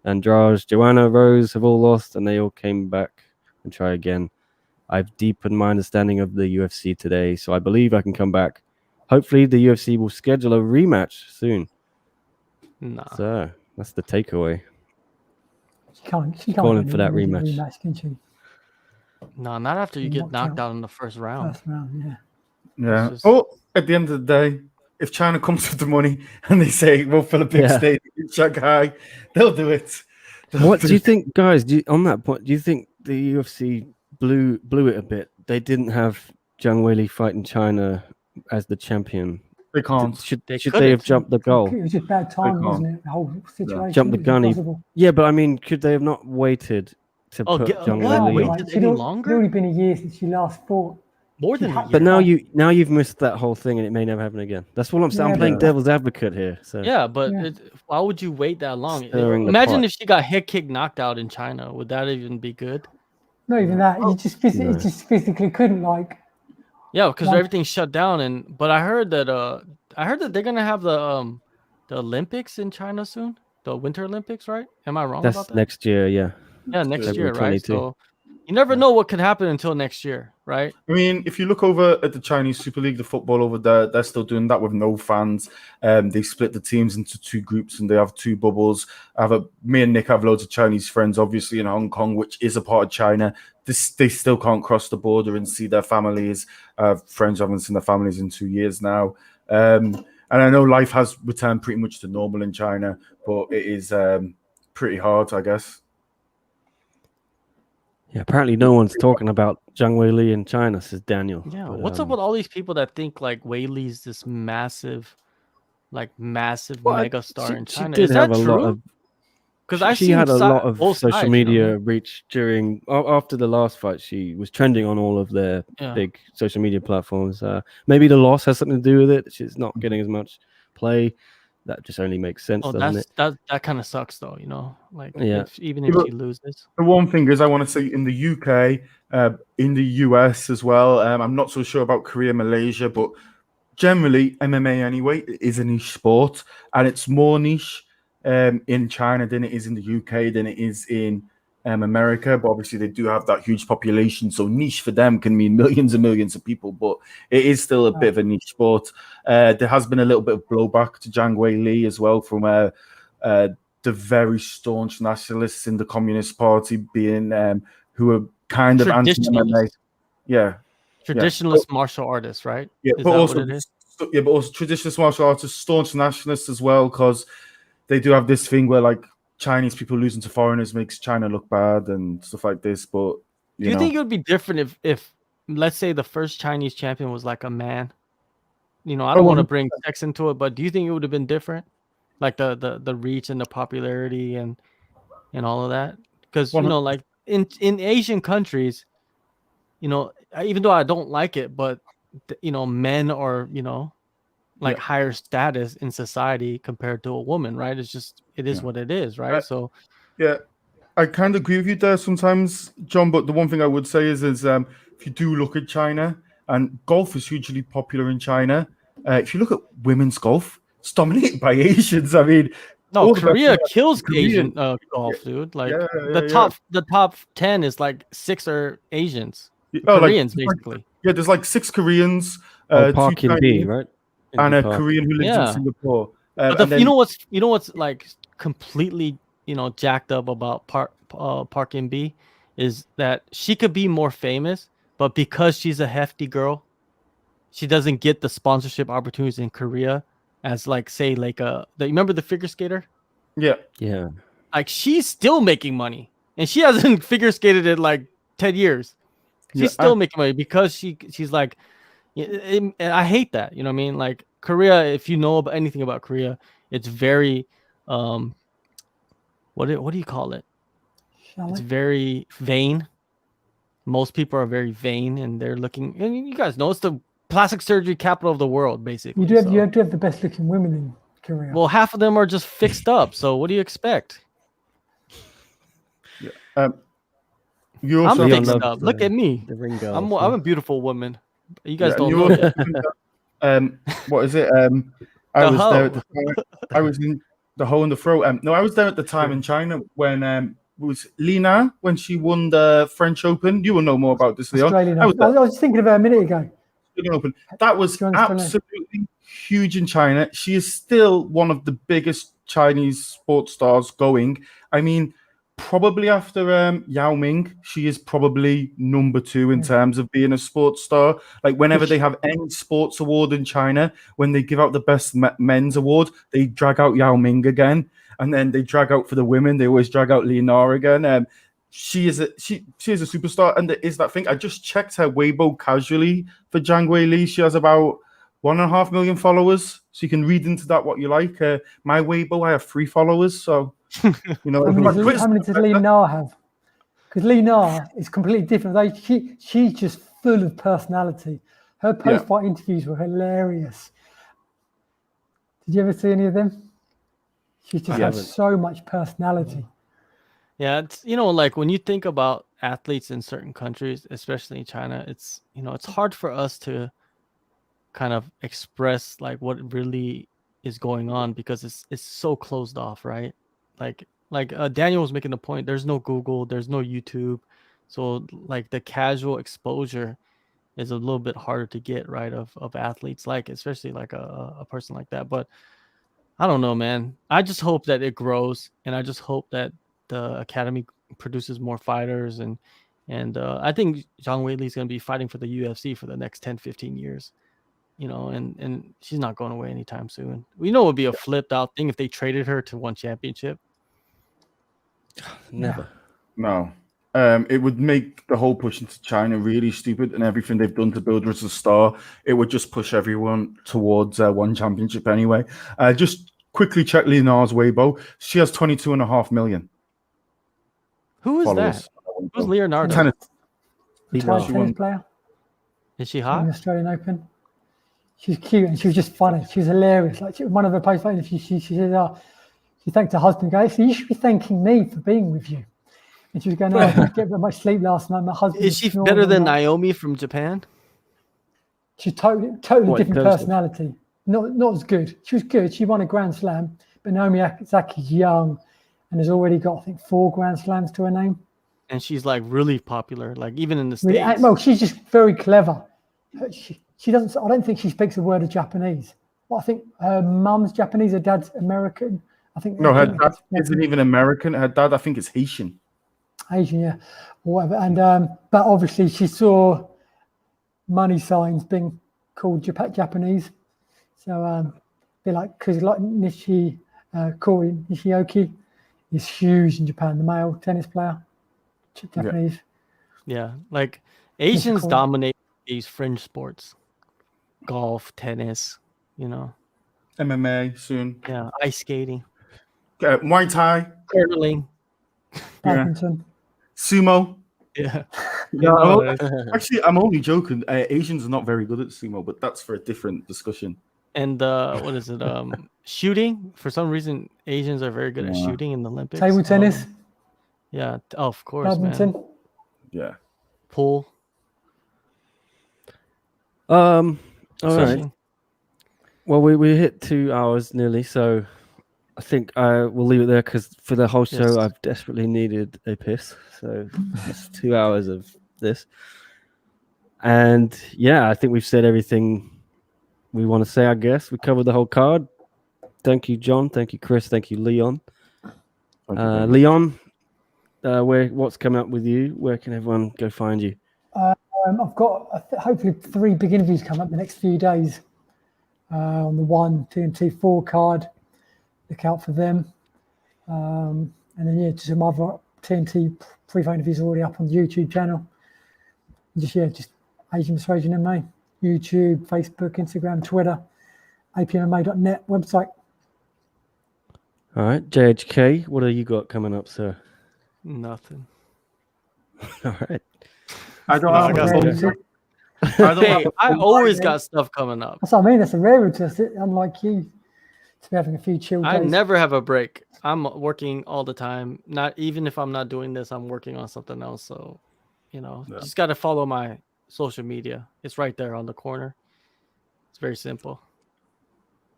Andrade, Joanna, Rose have all lost, and they all came back and try again. I've deepened my understanding of the UFC today, so I believe I can come back. Hopefully, the UFC will schedule a rematch soon. Nah. So that's the takeaway. She can't calling for that rematch. Can she? No, not after you get knocked out in the first round. First round, yeah. Yeah. just- But at the end of the day, if China comes with the money and they say we'll fill a big Yeah. stadium in Shanghai, they'll do it. What do you think, guys? On that point, do you think the UFC blew it a bit? They didn't have Zhang Weili fight in China as the champion. They can't. Should They they have jumped the goal? It was just bad timing, can't. wasn't it? The whole situation. Jump the It was gun. impossible. Yeah, but I mean, could they have not waited to put Zhang what? Weili Wait, on? did It's any already longer? been a year since she last fought. More than a year. But now you've missed that whole thing, and it may never happen again. That's what I'm saying. Yeah, I'm playing but- devil's advocate here. So Yeah, but Yeah. why would you wait that long? Stirring the Imagine pot. if she got head kick knocked out in China. Would that even be good? Not even that. You just physically, No. it just physically couldn't. Like, Yeah, because Like- everything's shut down. But I heard that they're gonna have the Olympics in China soon. The Winter Olympics, right? Am I wrong about that's that? next year. Yeah. Yeah, next February year, right? 22. So you never know what could happen until next year, right? I mean, if you look over at the Chinese Super League, the football over there, they're still doing that with no fans. They split the teams into two groups and they have two bubbles. Me and Nick have loads of Chinese friends, obviously in Hong Kong, which is a part of China. They still can't cross the border and see their families. Friends who haven't seen their families in 2 years now. And I know life has returned pretty much to normal in China, but it is pretty hard, I guess. Yeah. Apparently, no one's talking about Zhang Weili in China, says Daniel. Yeah. But, What's up with all these people that think like Weili's this massive mega star in China? She did Is have that a true? lot of. Because She had a lot of social sides, you know? media reach during after the last fight. She was trending on all of their Yeah. big social media platforms. Maybe the loss has something to do with it. She's not getting as much play. That just only makes sense, Oh, doesn't it? that kind of sucks though, you know. Like Yeah. even if Yeah, she loses. The one thing is, I want to say in the UK, in the US as well. I'm not so sure about Korea, Malaysia, but generally MMA anyway is a niche sport, and it's more niche in China than it is in the UK than it is in America. But obviously, they do have that huge population, so niche for them can mean millions and millions of people. But it is still a bit of a niche sport. There has been a little bit of blowback to Zhang Weili as well from the very staunch nationalists in the Communist Party being who are kind of anti-MMA. Yeah, Traditionalist martial artists, right? yeah, Is but that also what it is? but also traditionalist martial artists, staunch nationalists as well, because they do have this thing where like Chinese people losing to foreigners makes China look bad and stuff like this. But Do you think it would be different if let's say the first Chinese champion was like a man? You know, I don't want to bring sex into it, but do you think it would have been different? Like the reach and the popularity and all of that? Because you know, like in Asian countries, you know, even though I don't like it, but you know, men are, you know, like higher status in society compared to a woman, right? It's just it is what it is, right? So yeah, I kind of agree with you there sometimes, John. But the one thing I would say is if you do look at China, and golf is hugely popular in China. If you look at women's golf, it's dominated by Asians. I mean, no, Korea kills Korean- Asian golf, dude. Like Yeah, the top 10 is like 6 are Asians, Oh, Koreans basically. Yeah, there's like 6 Koreans, Park 2 in B, Chinese, right? and a Park. Korean who lives in Singapore. But And then- you know what's like completely, you know, jacked up about Park in B is that she could be more famous, but because she's a hefty girl, she doesn't get the sponsorship opportunities in Korea as like say like you remember the figure skater? Yeah. Like she's still making money, and she hasn't figure skated in like 10 years. She's still making money because she's like, and I hate that. You know what I mean? Like Korea, if you know about anything about Korea, it's very, what do you call it? It's very vain. Most people are very vain, and they're looking. And you guys know it's the plastic surgery capital of the world, basically. You do have the best looking women in Korea. Well, half of them are just fixed up. So what do you expect? You I'm also fixed up. Look at me. The ring girl. I'm a beautiful woman. You guys Yeah, don't you know also- that. what is it? I The was hoe. there at the time. I was in the hole in the throat. No, I was there at the time in China when it was Lina when she won the French Open. You will know more about this, Leon. Australian. I was there. I was thinking of her a minute ago. Australian Open. That was Do you understand that? absolutely huge in China. She is still one of the biggest Chinese sports stars going. I mean, probably after Yao Ming, she is probably number 2 in terms of being a sports star. Like whenever they have any sports award in China, when they give out the best men's award, they drag out Yao Ming again, and then they drag out for the women. They always drag out Leonard again. She is a superstar, and there is that thing. I just checked her Weibo casually for Zhang Weili. She has about 1.5 million followers, so you can read into that what you like. My Weibo, I have 3 followers, so you know. How many does Leonard have? Because Leonard is completely different. She's just full of personality. Her post-fight interviews were hilarious. Did you ever see any of them? She just has so much personality. Yeah, it's like when you think about athletes in certain countries, especially in China, it's it's hard for us to kind of express like what really is going on because it's so closed off, right? Like Daniel was making the point, there's no Google, there's no YouTube, so like the casual exposure is a little bit harder to get, right, of athletes, like especially like a person like that. But I don't know, man. I just hope that it grows, and I just hope that the academy produces more fighters, and I think Zhang Weili is going to be fighting for the UFC for the next 10-15 years, and she's not going away anytime soon. We know it would be a flipped out thing if they traded her to one championship. Never. No. It would make the whole push into China really stupid, and everything they've done to build her as a star, it would just push everyone towards one championship anyway. Just quickly check Leonard's Weibo. She has 22.5 million. Who is followers. that? Who's Leonardo? Tennis player. Is she In hot? the Australian Open. She's cute and she was just funny. She was hilarious. Like one of her post-fight interviews, she said, she thanked her husband. Goes, you should be thanking me for being with you. And she was going, I didn't get very much sleep last night. My husband. Is she better than Naomi from Japan? She's totally different personality. Not as good. She was good. She won a Grand Slam, but Naomi Osaki's young and has already got, I think, 4 Grand Slams to her name. And she's like really popular, like even in the States. Really, well, she's just very clever. She doesn't. I don't think she speaks a word of Japanese. Well, I think her mum's Japanese, her dad's American. I think. No, her dad isn't even American. Her dad, I think, is Haitian. Asian, yeah, or whatever. And but obviously she saw money signs being called Japanese. So be like, because like Corey Nishioki is huge in Japan, the male tennis player, Japanese. Yeah, like Asians dominate these fringe sports, golf, tennis, MMA soon. Yeah, ice skating, Muay Thai, curling, badminton, sumo. Yeah. Actually, I'm only joking. Asians are not very good at sumo, but that's for a different discussion. And what is it? Shooting. For some reason, Asians are very good at shooting in the Olympics. Table tennis. Yeah, of course, badminton. man. Yeah. Pool. All right. Well, we hit 2 hours nearly, so I think we'll leave it there because for the whole show, I've desperately needed a piss. So it's 2 hours of this. And yeah, I think we've said everything we want to say, I guess. We covered the whole card. Thank you, John. Thank you, Chris. Thank you, Leon. Leon, what's coming up with you? Where can everyone go find you? I've got hopefully 3 big interviews coming up the next few days. On the 1, 2, and 2, 4 card. Look out for them. And then, just some other TNT pre-fight interviews already up on the YouTube channel. Just Asian Persuasion MMA. YouTube, Facebook, Instagram, Twitter, apmma.net website. All right, JHK, what have you got coming up, sir? Nothing. All right. I always got stuff coming up. That's what I mean. That's a rarity, unlike you, to be having a few chill days. I never have a break. I'm working all the time. Not even if I'm not doing this, I'm working on something else. So, just got to follow my social media. It's right there on the corner. It's very simple.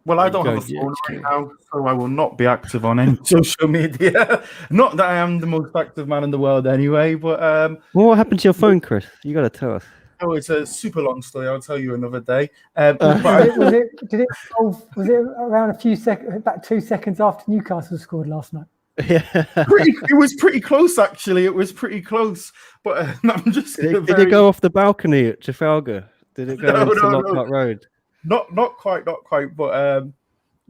Well, I don't have a phone right now, so I will not be active on any social media. Not that I am the most active man in the world anyway, but... Well, what happened to your phone, Chris? You got to tell us. Oh, it's a super long story. I'll tell you another day. Was it around a few seconds, about 2 seconds after Newcastle scored last night? Yeah. It was pretty close, actually. It was pretty close. But I'm just Did it go off the balcony at Trafalgar? Did it go into Lockhart Road? Not quite. But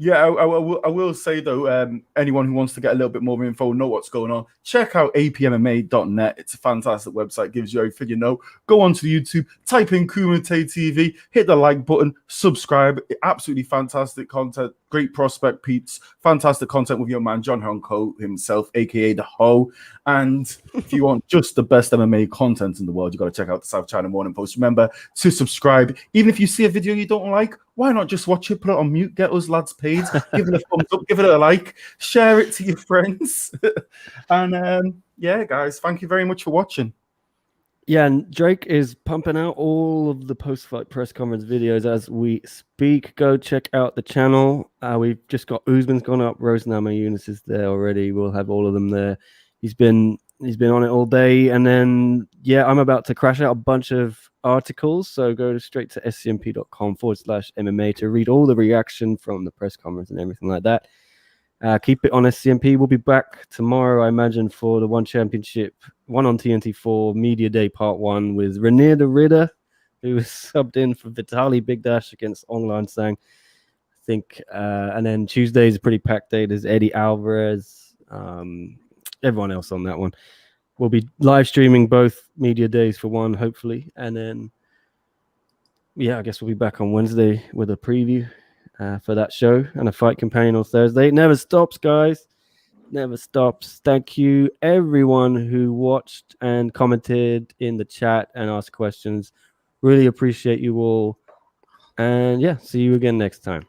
yeah, I will say though, anyone who wants to get a little bit more info, know what's going on, check out apmma.net. It's a fantastic website, gives you everything you know. Go onto YouTube, type in Kumite TV, hit the like button, subscribe. Absolutely fantastic content, great prospect peeps, fantastic content with your man John Honko himself, aka the Ho. And if you want just the best MMA content in the world, you got to check out the South China Morning Post. Remember to subscribe. Even if you see a video you don't like, why not just watch it, put it on mute, get us lads paid, give it a thumbs up, give it a like, share it to your friends. And yeah, guys, thank you very much for watching. Yeah, and Drake is pumping out all of the post-fight press conference videos as we speak. Go check out the channel. We've just got Usman's gone up. Rose Namajunas is there already. We'll have all of them there. He's been on it all day. And then, yeah, I'm about to crash out a bunch of articles. So go straight to scmp.com/MMA to read all the reaction from the press conference and everything like that. Keep it on SCMP. We'll be back tomorrow, I imagine, for the One Championship, one on TNT4 Media Day Part 1 with Renier the Ridder, who was subbed in for Vitaly Bigdash against Online Zhang, I think. And then Tuesday is a pretty packed day. There's Eddie Alvarez, everyone else on that one. We'll be live streaming both media days for one, hopefully. And then, yeah, I guess we'll be back on Wednesday with a preview for that show and a fight companion on Thursday. It never stops, guys. Never stops. Thank you, everyone who watched and commented in the chat and asked questions. Really appreciate you all. And yeah, see you again next time.